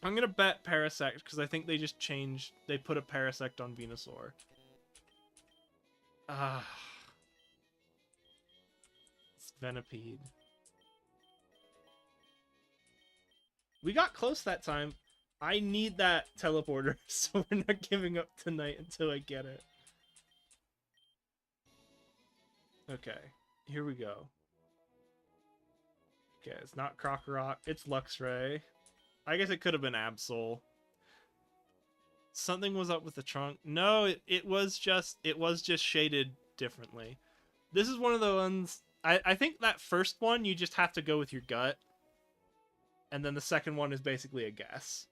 A: I'm gonna bet Parasect because I think they just changed. They put a Parasect on Venusaur. It's Venipede. We got close that time. I need that teleporter, so we're not giving up tonight until I get it. Okay, here we go. Okay, it's not Krokorok, it's Luxray. I guess it could have been Absol. Something was up with the trunk. No, it was just shaded differently. This is one of the ones... I think that first one, you just have to go with your gut. And then the second one is basically a guess.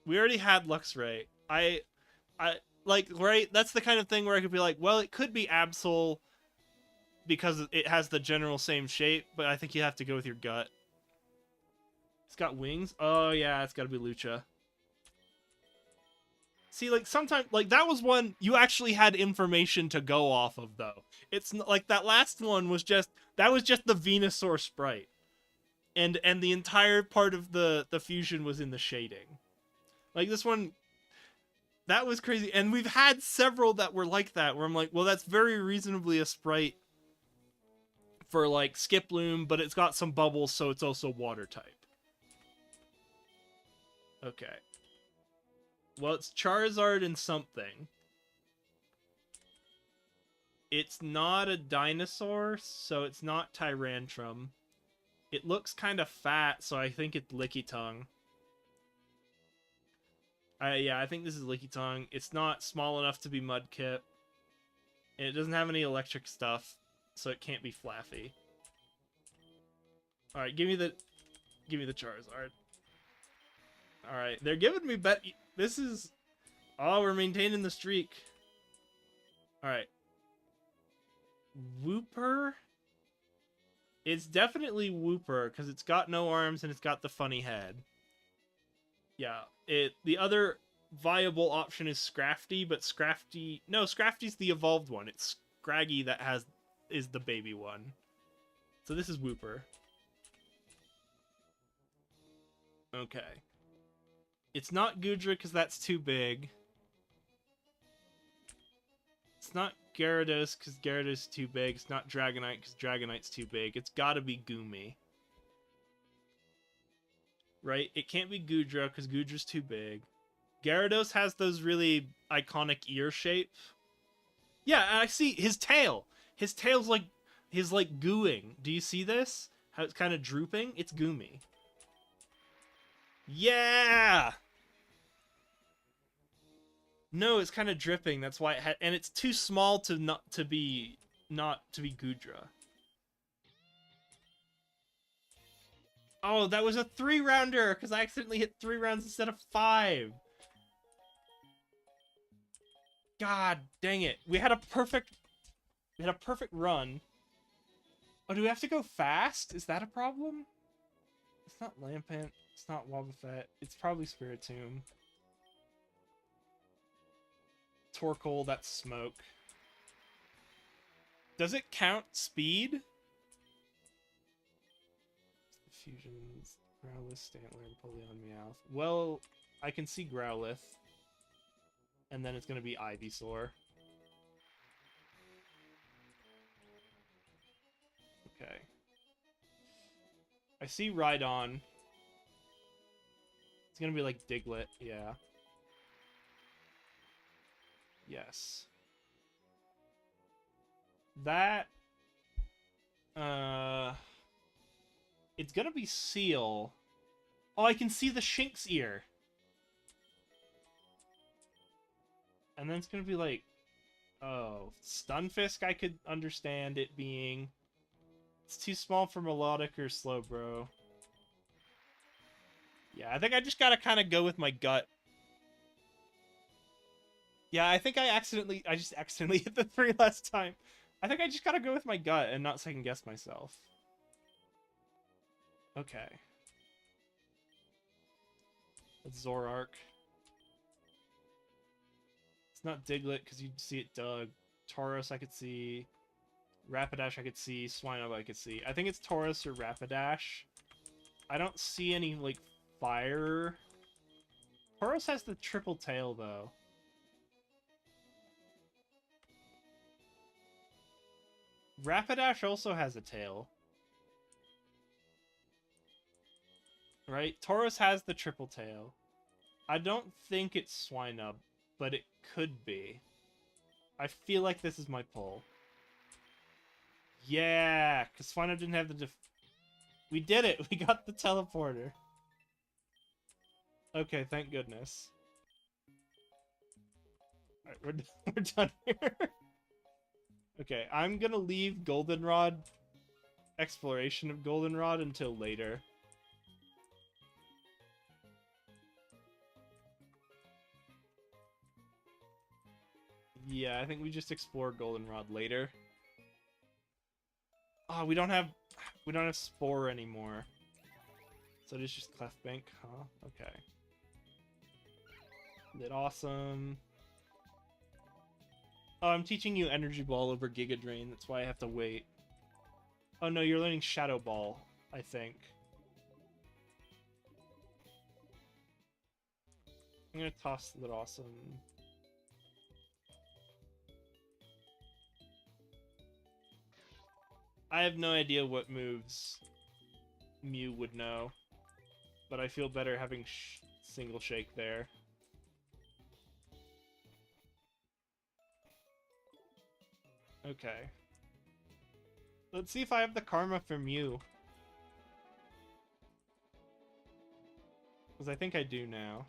A: We already had Luxray. I like, right? That's the kind of thing where I could be like, well, it could be Absol because it has the general same shape, but I think you have to go with your gut. It's got wings? Oh, yeah, it's got to be Lucha. See, like, sometimes, like, that was one you actually had information to go off of, though. It's not, like, that last one was just, that was just the Venusaur sprite. And the entire part of the fusion was in the shading. Like, this one, that was crazy. And we've had several that were like that, where I'm like, well, that's very reasonably a sprite for, like, Skiploom, but it's got some bubbles, so it's also water type. Okay. Well, it's Charizard and something. It's not a dinosaur, so it's not Tyrantrum. It looks kind of fat, so I think it's Lickitung. Yeah, I think this is Lickitung. It's not small enough to be Mudkip. And it doesn't have any electric stuff, so it can't be Flaffy. Alright, give me the Charizard. Alright, they're giving me bet... This is... Oh, we're maintaining the streak. Alright. Wooper? It's definitely Wooper, because it's got no arms and it's got the funny head. Yeah, the other viable option is Scrafty, but Scrafty... No, Scrafty's the evolved one. It's Scraggy that is the baby one. So this is Wooper. Okay. It's not Goodra because that's too big. It's not Gyarados because Gyarados is too big. It's not Dragonite because Dragonite's too big. It's gotta be Goomy. Right? It can't be Goodra because Goodra's too big. Gyarados has those really iconic ear shapes. Yeah, and I see his tail. His tail's like gooing. Do you see this? How it's kind of drooping? It's Goomy. Yeah! No, it's kind of dripping. That's why it had, and it's too small to not to be Gudra. Oh, that was a 3-rounder because I accidentally hit 3 rounds instead of 5. God dang it. We had a perfect run. Oh, do we have to go fast? Is that a problem? It's not Lampent. It's not Wobbuffet. It's probably Spiritomb. Torkoal, that's smoke. Does it count speed? Fusions, Growlithe, Stantler, Empoleon, Meowth. Well, I can see Growlithe. And then it's going to be Ivysaur. Okay. I see Rhydon. It's going to be like Diglett, yeah. Yes. That... It's going to be Seal. Oh, I can see the Shink's ear. And then it's going to be like... Oh, Stunfisk I could understand it being. It's too small for Melodic or Slowbro. Yeah, I think I just gotta kind of go with my gut. Yeah, I think I just accidentally hit the 3 last time. I think I just gotta go with my gut and not second guess myself. Okay. That's Zoroark. It's not Diglett because you'd see it Doug. Tauros I could see. Rapidash I could see. Swinub I could see. I think it's Tauros or Rapidash. I don't see any, like, fire. Tauros has the triple tail, though. Rapidash also has a tail. Right? Tauros has the triple tail. I don't think it's Swinub, but it could be. I feel like this is my pull. Yeah, because Swinub didn't have the We did it! We got the teleporter. Okay, thank goodness. Alright, we're done here. Okay, I'm gonna leave Goldenrod, exploration of Goldenrod, until later. Yeah, I think we just explore Goldenrod later. Oh, we don't have Spore anymore. So it is just Clefbank, huh? Okay. Lit awesome. Oh, I'm teaching you Energy Ball over Giga Drain. That's why I have to wait. Oh no, you're learning Shadow Ball, I think. I'm gonna toss Lit awesome. I have no idea what moves Mew would know, but I feel better having Single Shake there. Okay. Let's see if I have the Karma for Mew. Because I think I do now.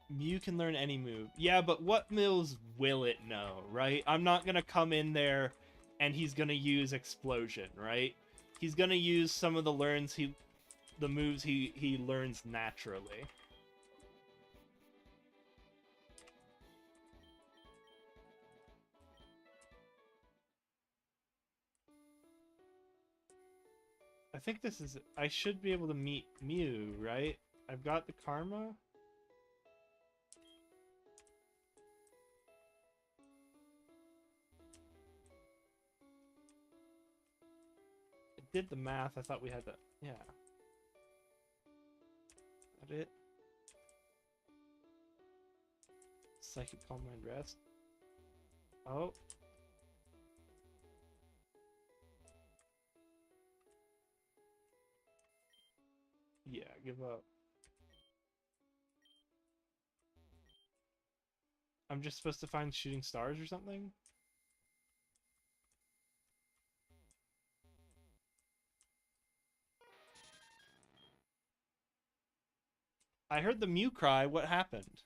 A: Mew can learn any move. Yeah, but what moves will it know, right? I'm not gonna come in there and he's gonna use Explosion, right? He's gonna use some of the moves he learns naturally. I think this is... I should be able to meet Mew, right? I've got the Karma. I did the math. I thought we had to... Yeah. Is that it? Psychic Calm Mind Rest. Oh. Yeah, give up. I'm just supposed to find shooting stars or something? I heard the Mew cry. What happened?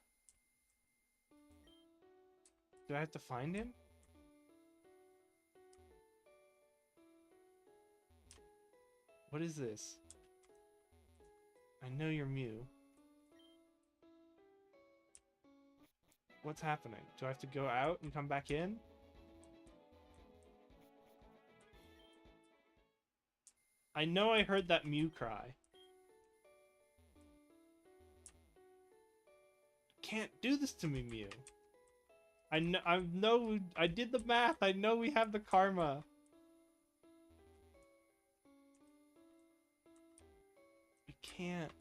A: Do I have to find him? What is this? I know you're Mew. What's happening? Do I have to go out and come back in? I know I heard that Mew cry. Can't do this to me, Mew. I know, I did the math. I know we have the karma. We can't.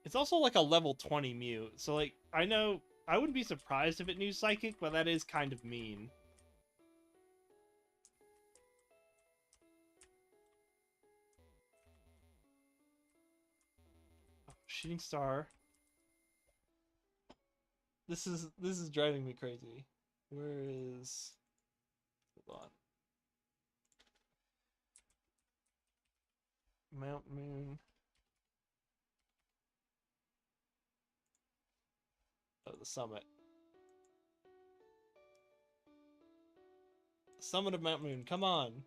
A: It's also like a level 20 Mew, so like, I know, I wouldn't be surprised if it knew Psychic, but that is kind of mean. Oh, Shooting Star. This is driving me crazy. Where is... Hold on. Mount Moon. Oh, the summit. Summit of Mount Moon, come on.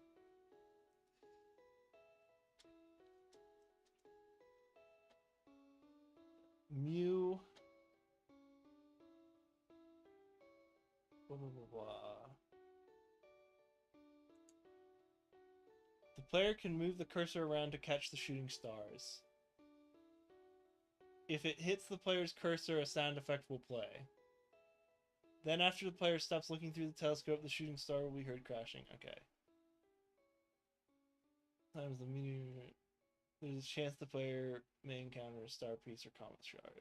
A: Mew. Blah, blah, blah, blah. The player can move the cursor around to catch the shooting stars. If it hits the player's cursor, a sound effect will play. Then after the player stops looking through the telescope, the shooting star will be heard crashing. Okay. Times the meteor. There's a chance the player may encounter a star piece or comet shard.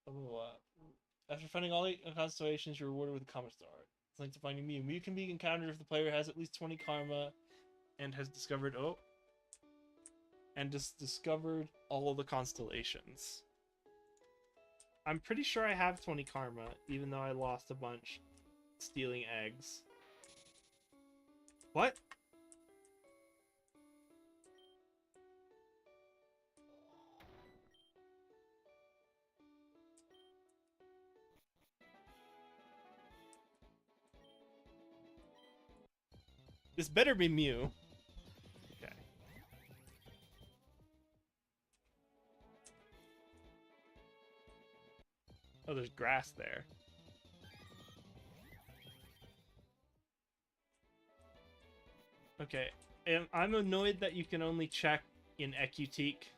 A: Blah, blah, blah. After finding all the constellations, you're rewarded with a comet star. It's linked to finding Mew. Mew can be encountered if the player has at least 20 karma and has discovered discovered all of the constellations. I'm pretty sure I have 20 karma, even though I lost a bunch stealing eggs. What? This better be Mew. Okay. Oh, there's grass there. Okay. And I'm annoyed that you can only check in Ecutique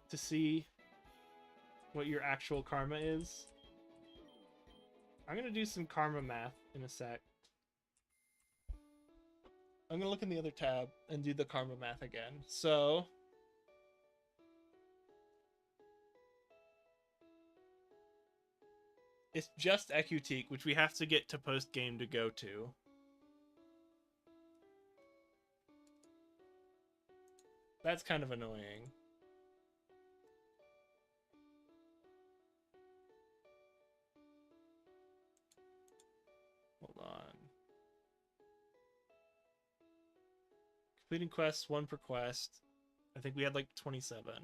A: to see what your actual karma is. I'm gonna do some karma math in a sec. I'm gonna look in the other tab and do the karma math again. So it's just Ecutique, which we have to get to post game to go to. That's kind of annoying. Hold on. Completing quests, 1 per quest. I think we had like 27. Do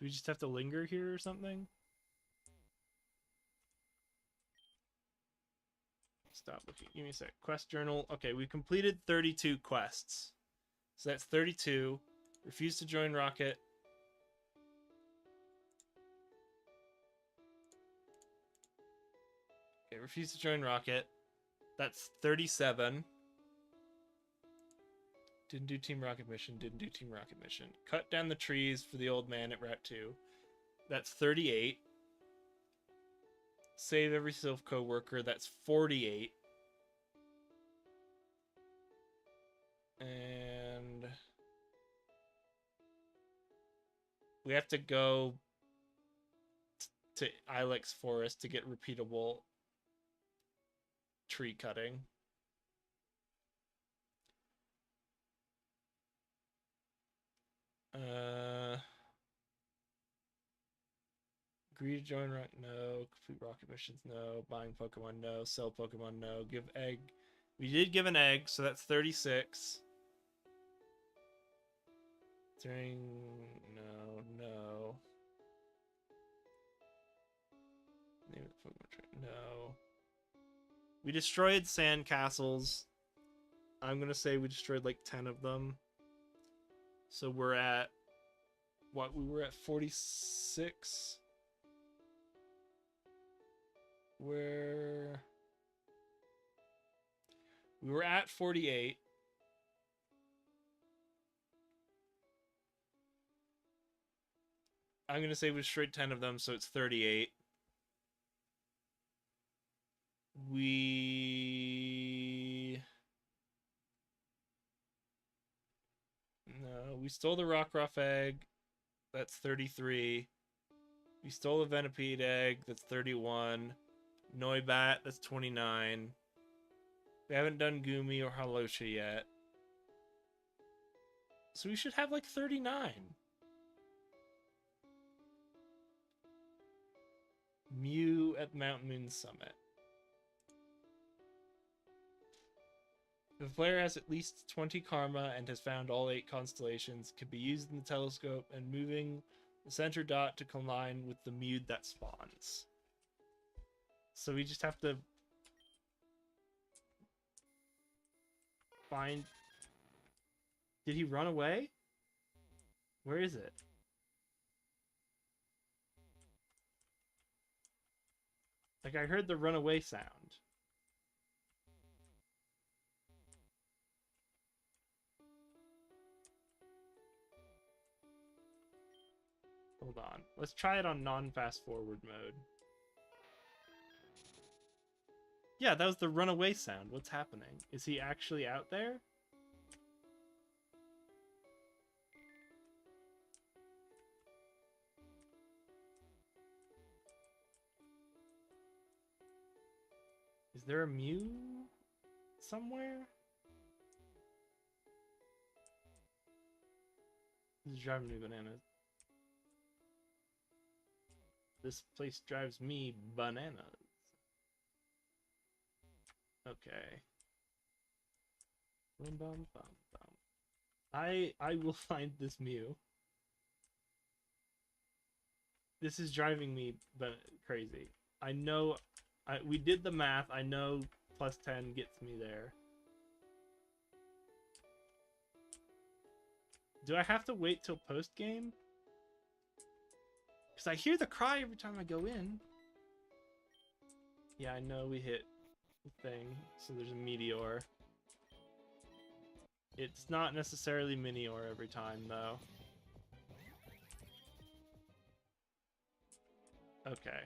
A: we just have to linger here or something? Stop looking. Give me a sec. Quest journal. Okay, we completed 32 quests. So that's 32. Refuse to join Rocket. Okay, refuse to join Rocket. That's 37. Didn't do Team Rocket mission. Didn't do Team Rocket mission. Cut down the trees for the old man at Route 2. That's 38. Save every Silph worker. That's 48. And we have to go to Ilex Forest to get repeatable tree cutting. Agree to join rock? No. Complete rocket missions? No. Buying Pokemon? No. Sell Pokemon? No. Give egg. We did give an egg, so that's 36. During... No. Name it Pokemon train. No. We destroyed sand castles. I'm gonna say we destroyed like 10 of them. So we're at... What? We were at 46? We were at 48. I'm going to say we destroyed 10 of them, so it's 38. No, we stole the Rockruff egg. That's 33. We stole the Venipede egg. That's 31. Noibat, that's 29. We haven't done Gumi or Halosha yet. So we should have like 39. Mew at Mount Moon Summit. If a player has at least 20 karma and has found all 8 constellations, can be used in the telescope and moving the center dot to collide with the Mew that spawns. So we just have to find... Did he run away? Where is it? Like, I heard the runaway sound. Hold on. Let's try it on non-fast forward mode. Yeah, that was the runaway sound. What's happening? Is he actually out there? Is there a Mew somewhere? This is driving me bananas. This place drives me bananas. Okay. Boom, bum, bum, bum. I will find this Mew. This is driving me crazy. I know... we did the math. I know plus 10 gets me there. Do I have to wait till post-game? Because I hear the cry every time I go in. Yeah, I know we hit the thing. So there's a meteor. It's not necessarily Minior every time, though. Okay.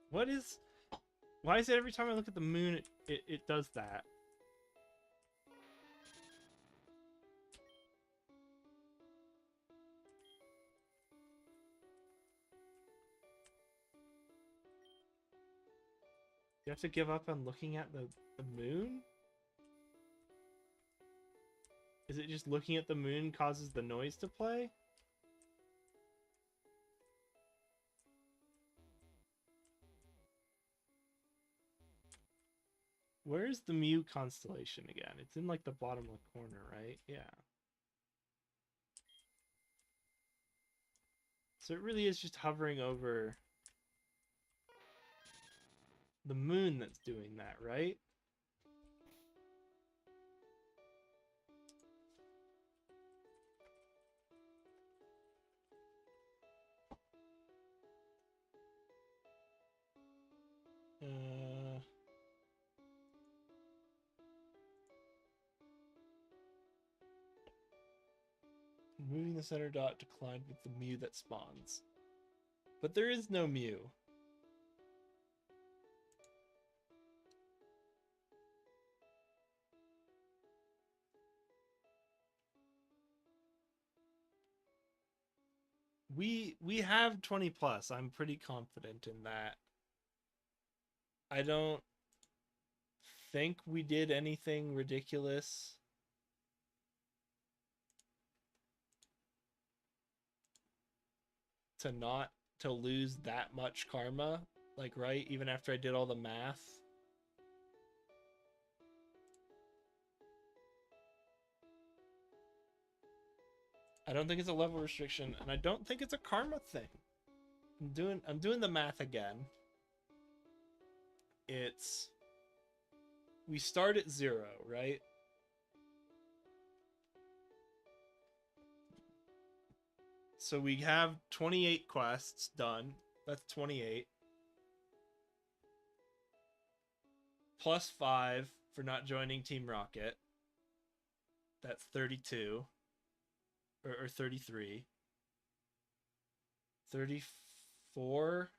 A: What is... Why is it every time I look at the moon, it does that? You have to give up on looking at the moon? Is it just looking at the moon causes the noise to play? Where's the Mew constellation again? It's in like the bottom left corner, right? Yeah. So it really is just hovering over the moon that's doing that, right? Moving the center dot to collide with the Mew that spawns. But there is no Mew. We have 20 plus. I'm pretty confident in that. I don't think we did anything ridiculous to not to lose that much karma, like, right? Even after I did all the math. I don't think it's a level restriction, and I don't think it's a karma thing. I'm doing the math again. It's we start at 0, right? So we have 28 quests done. That's 28. Plus 5 for not joining Team Rocket. That's 32. Or 33. 34.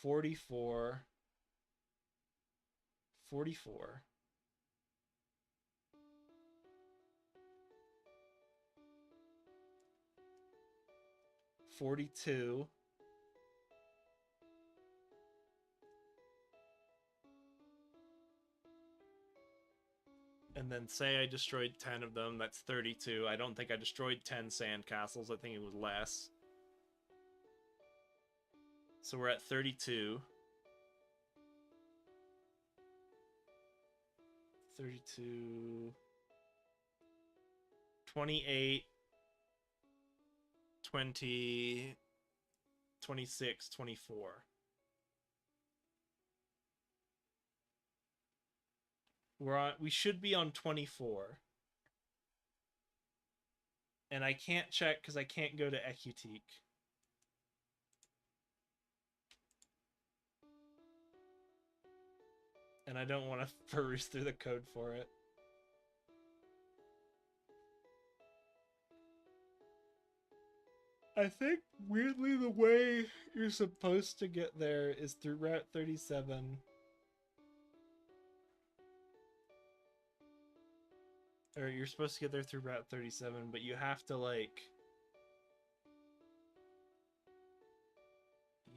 A: 44. 44. 42. And then say I destroyed 10 of them, that's 32. I don't think I destroyed 10 sandcastles, I think it was less. So we're at 32. 32. 28. 20. 26. 24. We should be on 24. And I can't check because I can't go to Ecutique. And I don't want to peruse through the code for it. I think, weirdly, the way you're supposed to get there is through Route 37. Or you're supposed to get there through Route 37, but you have to, like...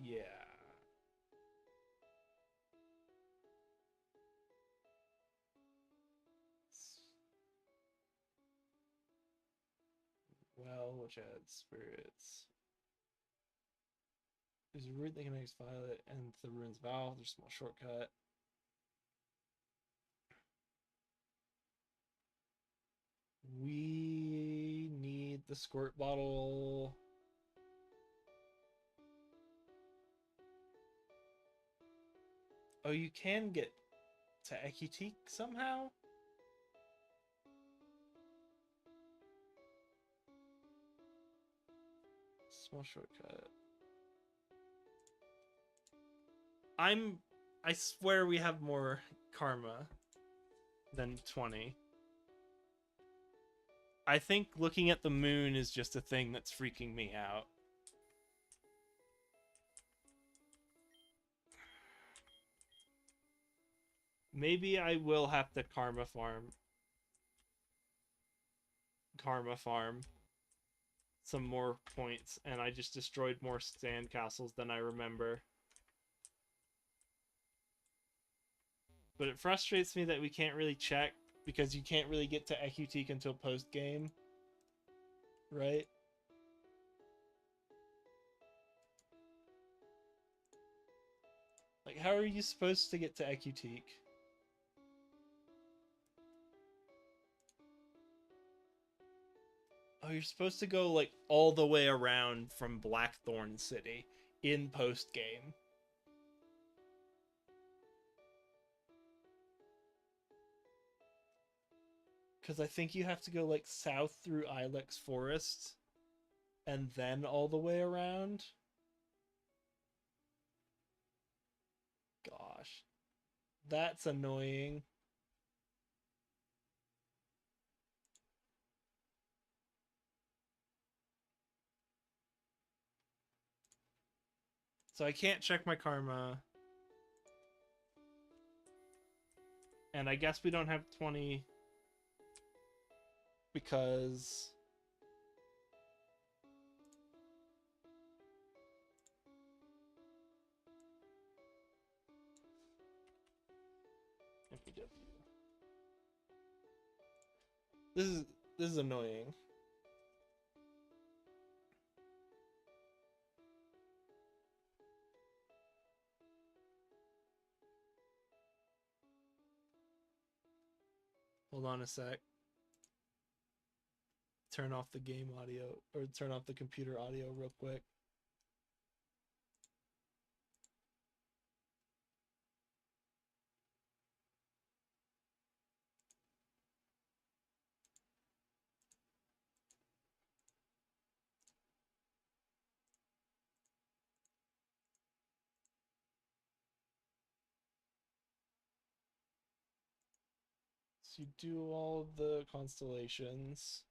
A: Yeah. Well, which adds spirits. There's a route that connects Violet and the Ruins Valve. There's a small shortcut. We need the squirt bottle. Oh, you can get to Ecutique somehow? Small shortcut. I swear we have more karma than 20. I think looking at the moon is just a thing that's freaking me out. Maybe I will have to karma farm some more points, and I just destroyed more sandcastles than I remember. But it frustrates me that we can't really check, because you can't really get to Ecutique until post-game. Right? Like, how are you supposed to get to Ecutique? Oh, you're supposed to go, like, all the way around from Blackthorn City in post-game. Because I think you have to go, like, south through Ilex Forest and then all the way around. Gosh. That's annoying. So I can't check my karma. And I guess we don't have 20 because This is annoying. Hold on a sec. Turn off the game audio, or turn off the computer audio real quick. So you do all the constellations.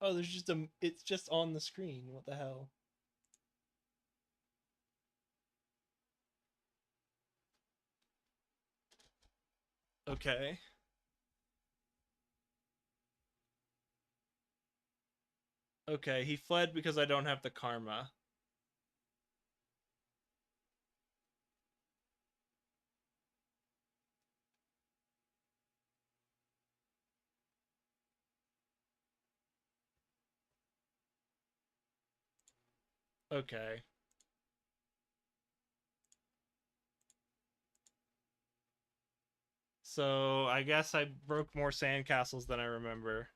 A: Oh, there's just it's just on the screen. What the hell? Okay. Okay, he fled because I don't have the karma. Okay. So I guess I broke more sandcastles than I remember.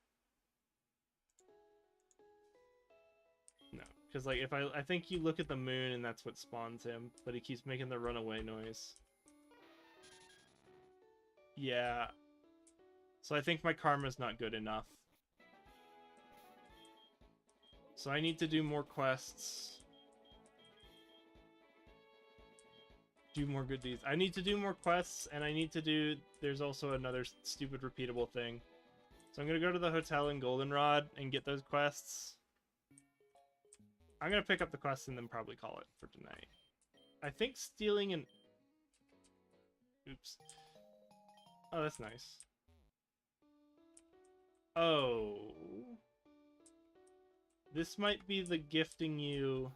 A: No, because like if I think you look at the moon and that's what spawns him, but he keeps making the runaway noise. Yeah. So I think my karma's not good enough. So I need to do more quests. Do more good deeds. I need to do more quests, and I need to do... There's also another stupid repeatable thing. So I'm going to go to the hotel in Goldenrod and get those quests. I'm going to pick up the quests and then probably call it for tonight. I think stealing an... Oops. Oh, that's nice. Oh. This might be the gifting you...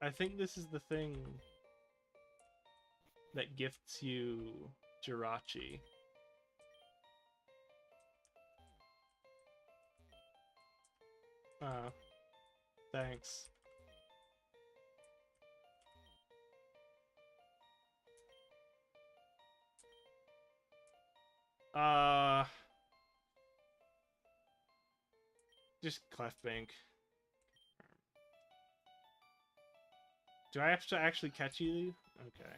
A: I think this is the thing that gifts you Jirachi. Thanks. Just Clef Bank. Do I have to actually catch you? Okay.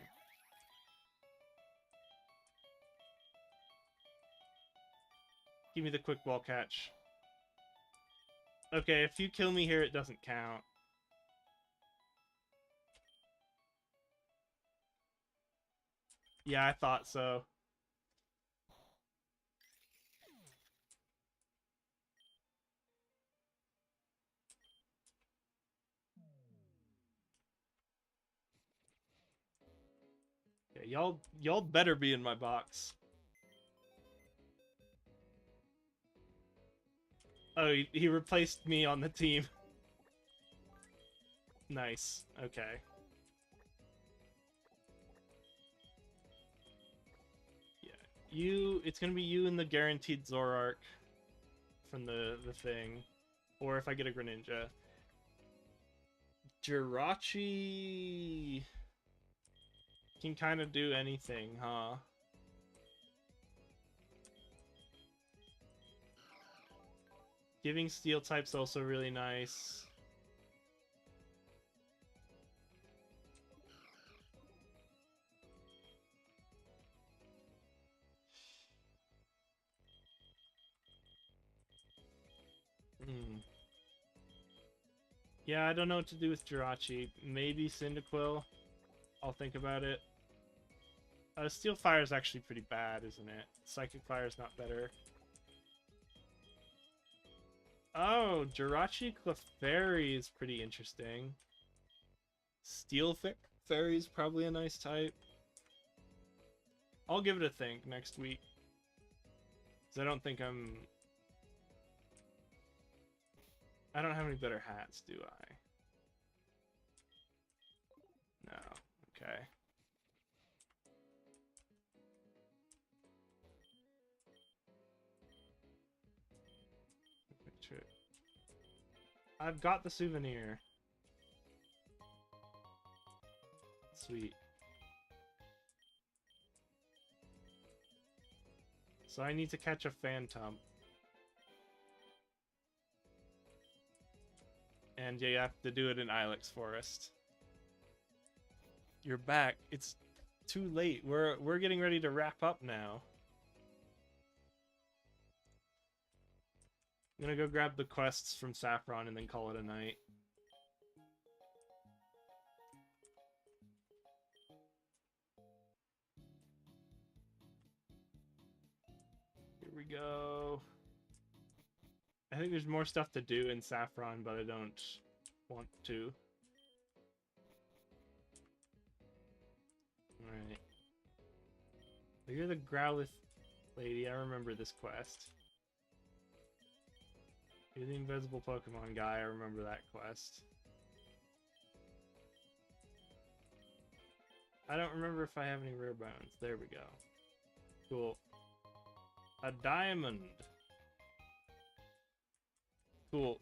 A: Give me the quick ball catch. Okay, if you kill me here, it doesn't count. Yeah, I thought so. Okay, y'all better be in my box. Oh, he replaced me on the team. Nice. Okay. Yeah. It's gonna be you and the guaranteed Zorark from the thing. Or if I get a Greninja. Jirachi can kind of do anything, huh? Giving steel type's also really nice. Yeah, I don't know what to do with Jirachi. Maybe Cyndaquil. I'll think about it. Steel Fire is actually pretty bad, isn't it? Psychic Fire is not better. Oh, Jirachi Clefairy is pretty interesting. Steel Fairy is probably a nice type. I'll give it a think next week. Because I don't think I don't have any better hats, do I? No. Okay. I've got the souvenir. Sweet. So I need to catch a phantom. And yeah, you have to do it in Ilex Forest. You're back. It's too late. We're getting ready to wrap up now. I'm gonna go grab the quests from Saffron and then call it a night. Here we go. I think there's more stuff to do in Saffron, but I don't want to. Alright. You're the Growlithe lady. I remember this quest. You're the invisible Pokemon guy. I remember that quest. I don't remember if I have any rare bones. There we go. Cool. A diamond. Cool.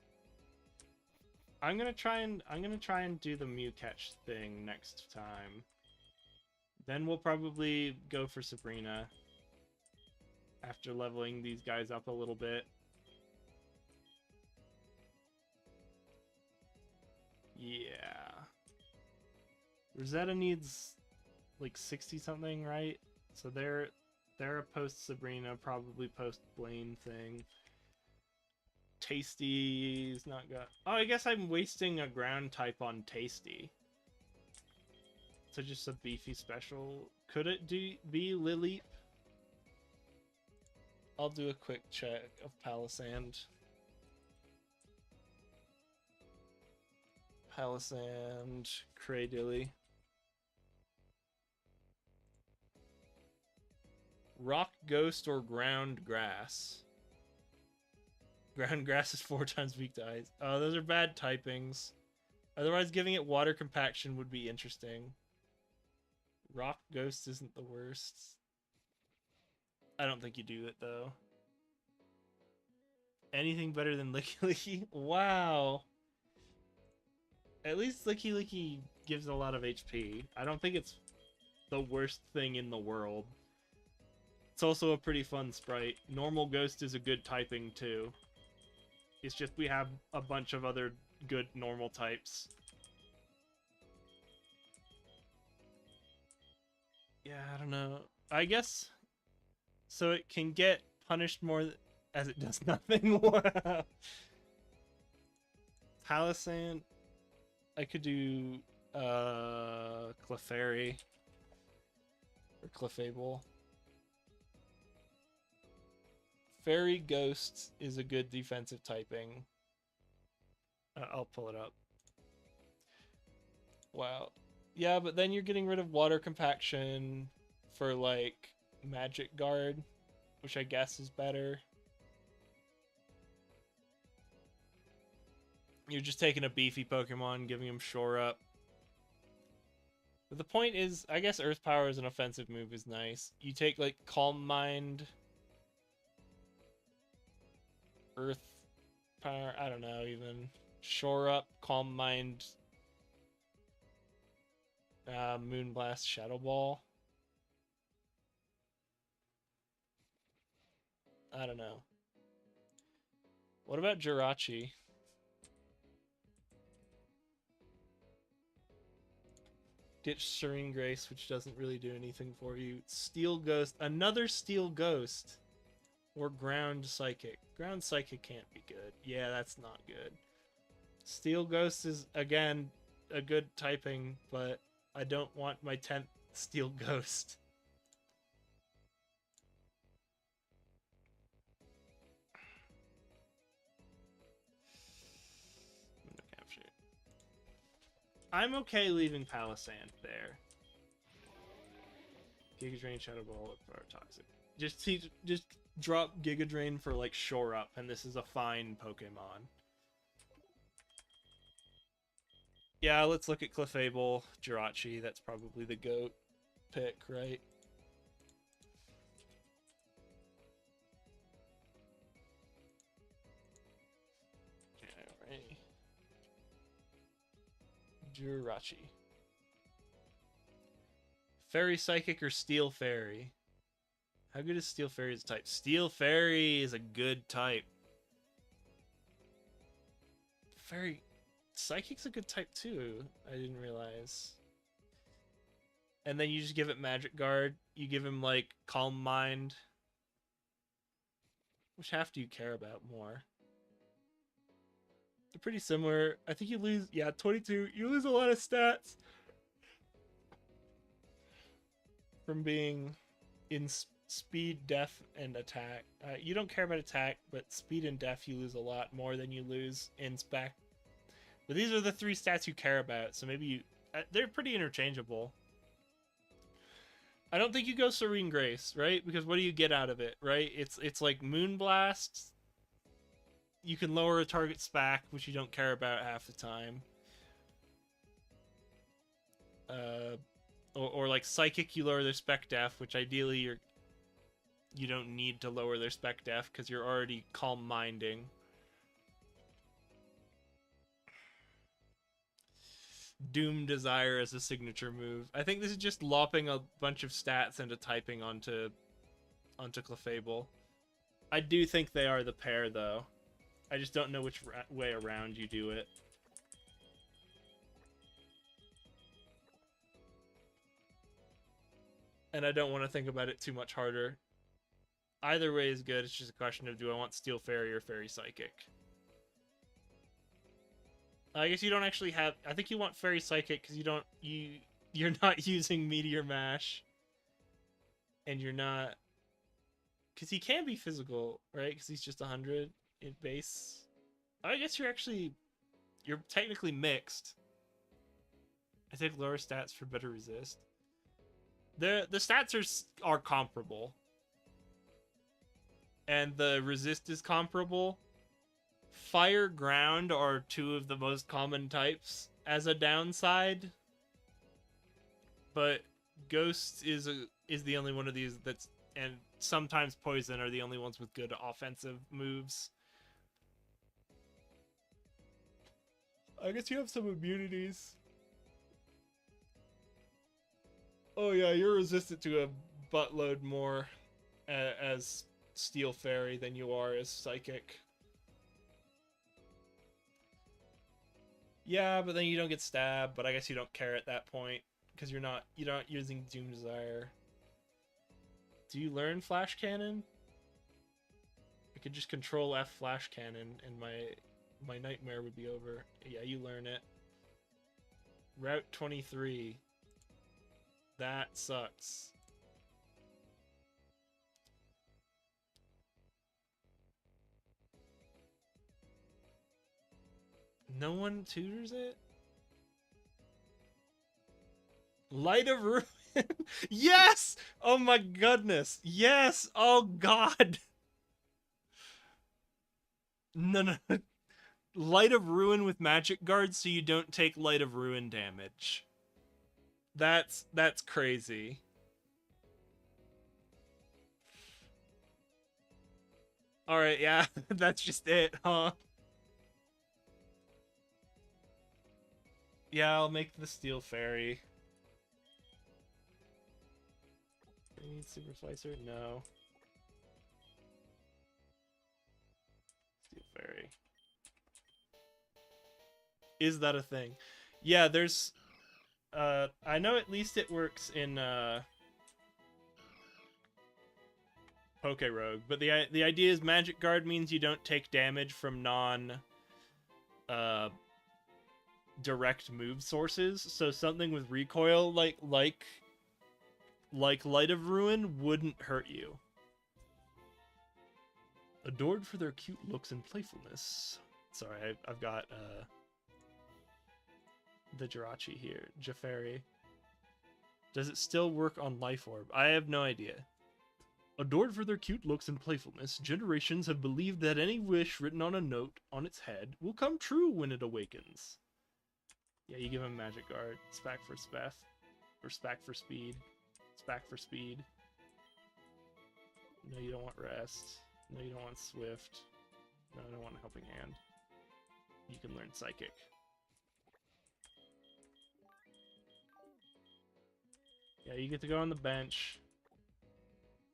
A: I'm gonna try and do the Mew catch thing next time. Then we'll probably go for Sabrina after leveling these guys up a little bit. Yeah. Rosetta needs like 60 something, right? So they're a post Sabrina, probably post Blaine thing. Tasty's not got. Oh, I guess I'm wasting a ground type on Tasty. So just a beefy special. Could it be Lileep? I'll do a quick check of Palisand. Palisand, Cradilly. Rock Ghost or Ground Grass? Ground Grass is 4 times weak to ice. Oh, those are bad typings. Otherwise, giving it Water Compaction would be interesting. Rock Ghost isn't the worst. I don't think you do it, though. Anything better than Licky Licky? Wow. At least Licky Licky gives a lot of HP. I don't think it's the worst thing in the world. It's also a pretty fun sprite. Normal Ghost is a good typing, too. It's just we have a bunch of other good normal types. Yeah, I don't know. I guess... So it can get punished more as it does nothing. Wow. Palisand... I could do... Clefairy. Or Clefable. Fairy Ghost is a good defensive typing. I'll pull it up. Wow. Yeah, but then you're getting rid of Water Compaction for, like, Magic Guard, which I guess is better. You're just taking a beefy Pokemon, giving him Shore Up. But the point is, I guess Earth Power as an offensive move is nice. You take, like, Calm Mind... Earth Power, I don't know, even Shore Up, Calm Mind, Moonblast, Shadow Ball. I don't know. What about Jirachi? Ditch Serene Grace, which doesn't really do anything for you. Steel Ghost, another Steel Ghost. Or Ground Psychic. Ground Psychic can't be good. Yeah, that's not good. Steel Ghost is, again, a good typing, but I don't want my 10th Steel Ghost. I'm okay leaving Palisand there. Giga Drain, Shadow Ball, or Toxic. Just drop Giga Drain for like Shore Up, and this is a fine Pokemon. Yeah, let's look at Clefable, Jirachi. That's probably the GOAT pick, right? Alright. Jirachi. Fairy Psychic or Steel Fairy? How good is Steel Fairy as a type? Steel Fairy is a good type. Fairy Psychic's a good type too. I didn't realize. And then you just give it Magic Guard. You give him like Calm Mind. Which half do you care about more? They're pretty similar. I think you lose, yeah, 22. You lose a lot of stats from being in speed, def, and attack. You don't care about attack, but speed and def you lose a lot more than you lose in spec. But these are the 3 stats you care about, so maybe you... they're pretty interchangeable. I don't think you go Serene Grace, right? Because what do you get out of it, right? It's like Moonblast. You can lower a target SPAC, which you don't care about half the time. Or like Psychic, you lower their spec def, which ideally you don't need to lower their spec def because you're already Calm Minding. Doom Desire as a signature move. I think this is just lopping a bunch of stats into typing onto Clefable. I do think they are the pair, though. I just don't know which way around you do it. And I don't want to think about it too much harder. Either way is good. It's just a question of, do I want Steel Fairy or Fairy Psychic? I guess you don't actually have... I think you want Fairy Psychic because you're not using Meteor Mash. And you're not... Because he can be physical, right? Because he's just 100 in base. I guess you're technically mixed. I take lower stats for better resist. The stats are comparable. And the resist is comparable. Fire, ground are 2 of the most common types as a downside. But Ghost is the only one of these that's... And sometimes Poison are the only ones with good offensive moves. I guess you have some immunities. Oh yeah, you're resistant to a buttload more as Steel Fairy than you are as Psychic. Yeah, but then you don't get stabbed, but I guess you don't care at that point because you're not using Doom Desire. Do you learn Flash Cannon? I could just control F Flash Cannon and my nightmare would be over. Yeah, you learn it. Route 23. That sucks. No one tutors it? Light of Ruin? Yes! Oh my goodness. Yes! Oh god. No. Light of Ruin with Magic Guard so you don't take Light of Ruin damage. That's crazy. Alright, yeah. That's just it, huh? Yeah, I'll make the Steel Fairy. Do I need Super Slicer? No. Steel Fairy. Is that a thing? Yeah, there's... I know at least it works in, Poke Rogue, but the idea is Magic Guard means you don't take damage from direct move sources, so something with recoil like Light of Ruin wouldn't hurt you. Adored for their cute looks and playfulness. Sorry, I've got the Jirachi here. Jafari. Does it still work on Life Orb? I have no idea. Adored for their cute looks and playfulness, generations have believed that any wish written on a note on its head will come true when it awakens. Yeah, you give him Magic Guard. Spack for Speth. Or Spack for Speed. Spack for Speed. No, you don't want Rest. No, you don't want Swift. No, I don't want Helping Hand. You can learn Psychic. Yeah, you get to go on the bench.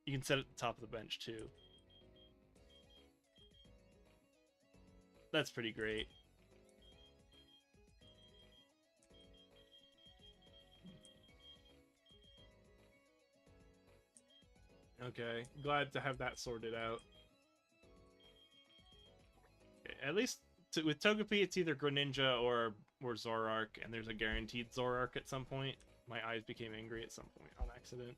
A: You can set it at the top of the bench, too. That's pretty great. Okay, glad to have that sorted out. Okay, at least with Togepi, it's either Greninja or Zoroark, and there's a guaranteed Zoroark at some point. My eyes became angry at some point on accident.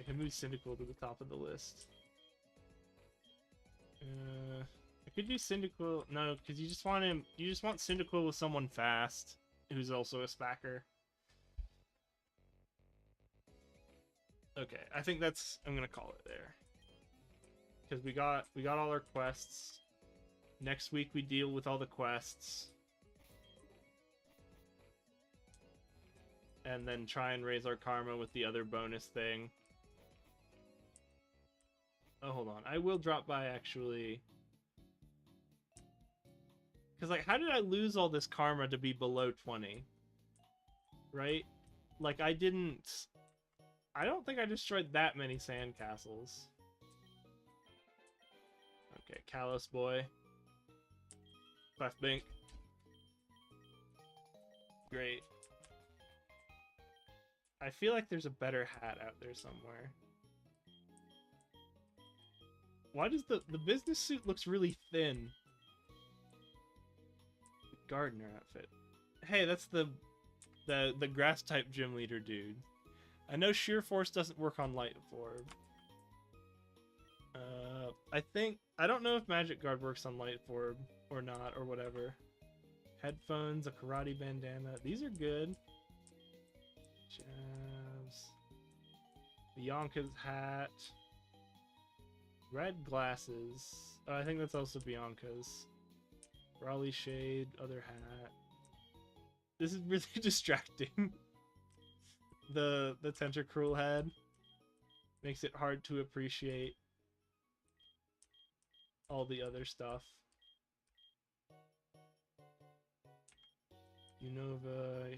A: I can move Cyndaquil to the top of the list. I could do Cyndaquil. No, because you just want him. You just want Cyndaquil with someone fast, who's also a Spacker. Okay, I think that's. I'm gonna call it there. Because we got all our quests. Next week we deal with all the quests. And then try and raise our karma with the other bonus thing. Oh, hold on. I will drop by, actually. Because, like, how did I lose all this karma to be below 20? Right? Like, I don't think I destroyed that many sandcastles. Okay, Kalos Boy. Clefbink. Great. I feel like there's a better hat out there somewhere. Why does the business suit looks really thin? Gardener outfit. Hey, that's the grass type gym leader dude. I know sheer force doesn't work on light orb. I don't know if magic guard works on light orb or not or whatever. Headphones, a karate bandana. These are good. Jabs. Bianca's hat. Red glasses. Oh, I think that's also Bianca's. Raleigh shade, other hat. This is really distracting. The Tentacruel head makes it hard to appreciate all the other stuff. Unova.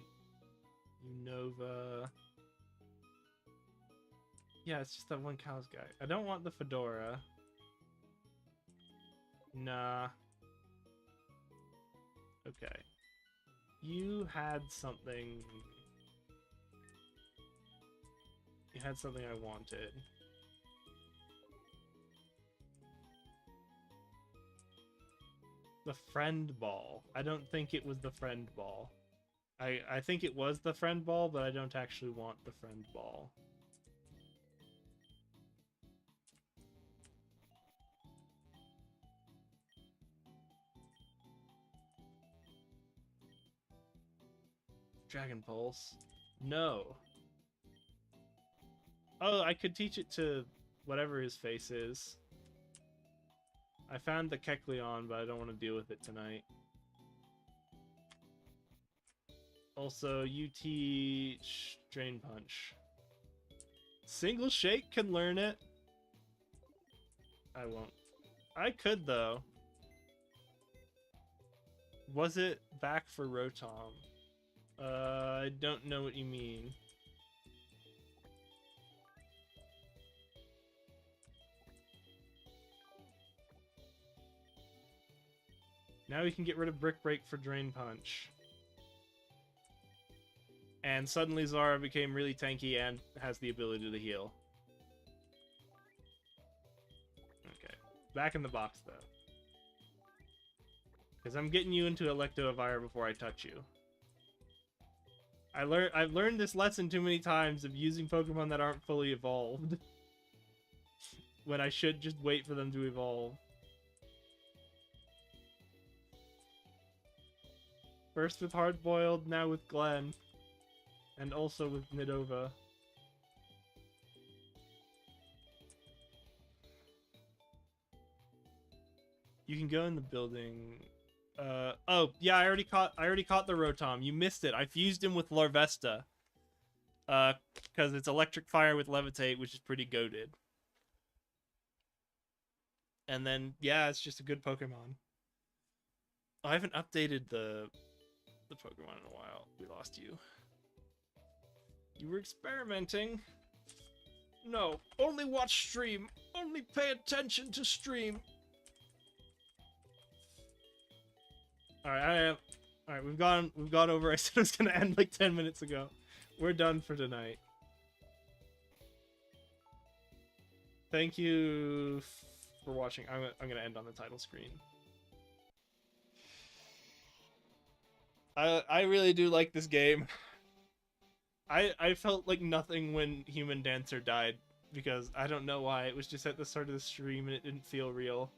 A: Yeah, it's just that one cow's guy. I don't want the fedora. Nah. Okay. You had something... You had something I wanted. The friend ball. I don't think it was the friend ball. I think it was the friend ball, but I don't actually want the friend ball. Dragon Pulse. No. Oh, I could teach it to whatever his face is. I found the Kecleon, but I don't want to deal with it tonight. Also, you teach Drain Punch. Single Shake can learn it. I won't. I could, though. Was it back for Rotom? I don't know what you mean. Now we can get rid of Brick Break for Drain Punch. And suddenly Zara became really tanky and has the ability to heal. Okay. Back in the box, though. Because I'm getting you into Electivire before I touch you. I've learned this lesson too many times of using Pokemon that aren't fully evolved. When I should just wait for them to evolve. First with Hard-Boiled, now with Glenn. And also with Nidova. You can go in the building. Oh yeah, I already caught the Rotom. You missed it. I fused him with Larvesta. Because it's electric fire with levitate, which is pretty goated. And then yeah, it's just a good Pokemon. I haven't updated the Pokemon in a while. We lost you. You were experimenting. No, only watch stream. Only pay attention to stream. All right, all right. We've gone over. I said it was gonna end like 10 minutes ago. We're done for tonight. Thank you for watching. I'm gonna end on the title screen. I really do like this game. I felt like nothing when Human Dancer died because I don't know why. It was just at the start of the stream and it didn't feel real.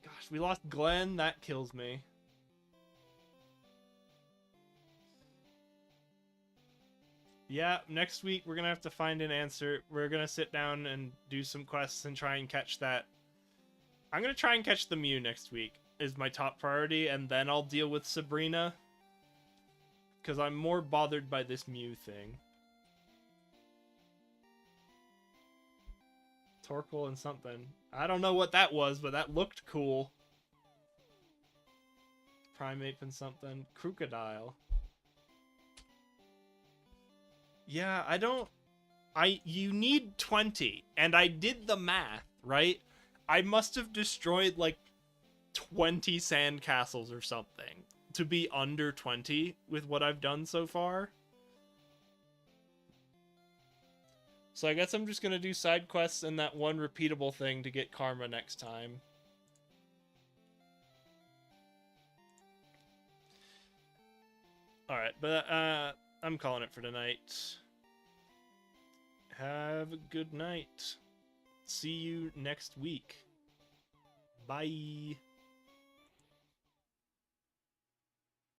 A: Gosh, we lost Glenn. That kills me. Yeah, next week we're gonna have to find an answer. We're gonna sit down and do some quests and try and catch that. I'm gonna try and catch the Mew next week is my top priority, and then I'll deal with Sabrina. Because I'm more bothered by this Mew thing. Torkoal and something. I don't know what that was, but that looked cool. Primeape and something. Crocodile. Yeah, you need 20, and I did the math, right? I must have destroyed like 20 sandcastles or something to be under 20 with what I've done so far. So I guess I'm just gonna do side quests and that one repeatable thing to get karma next time. Alright, but I'm calling it for tonight. Have a good night. See you next week. Bye.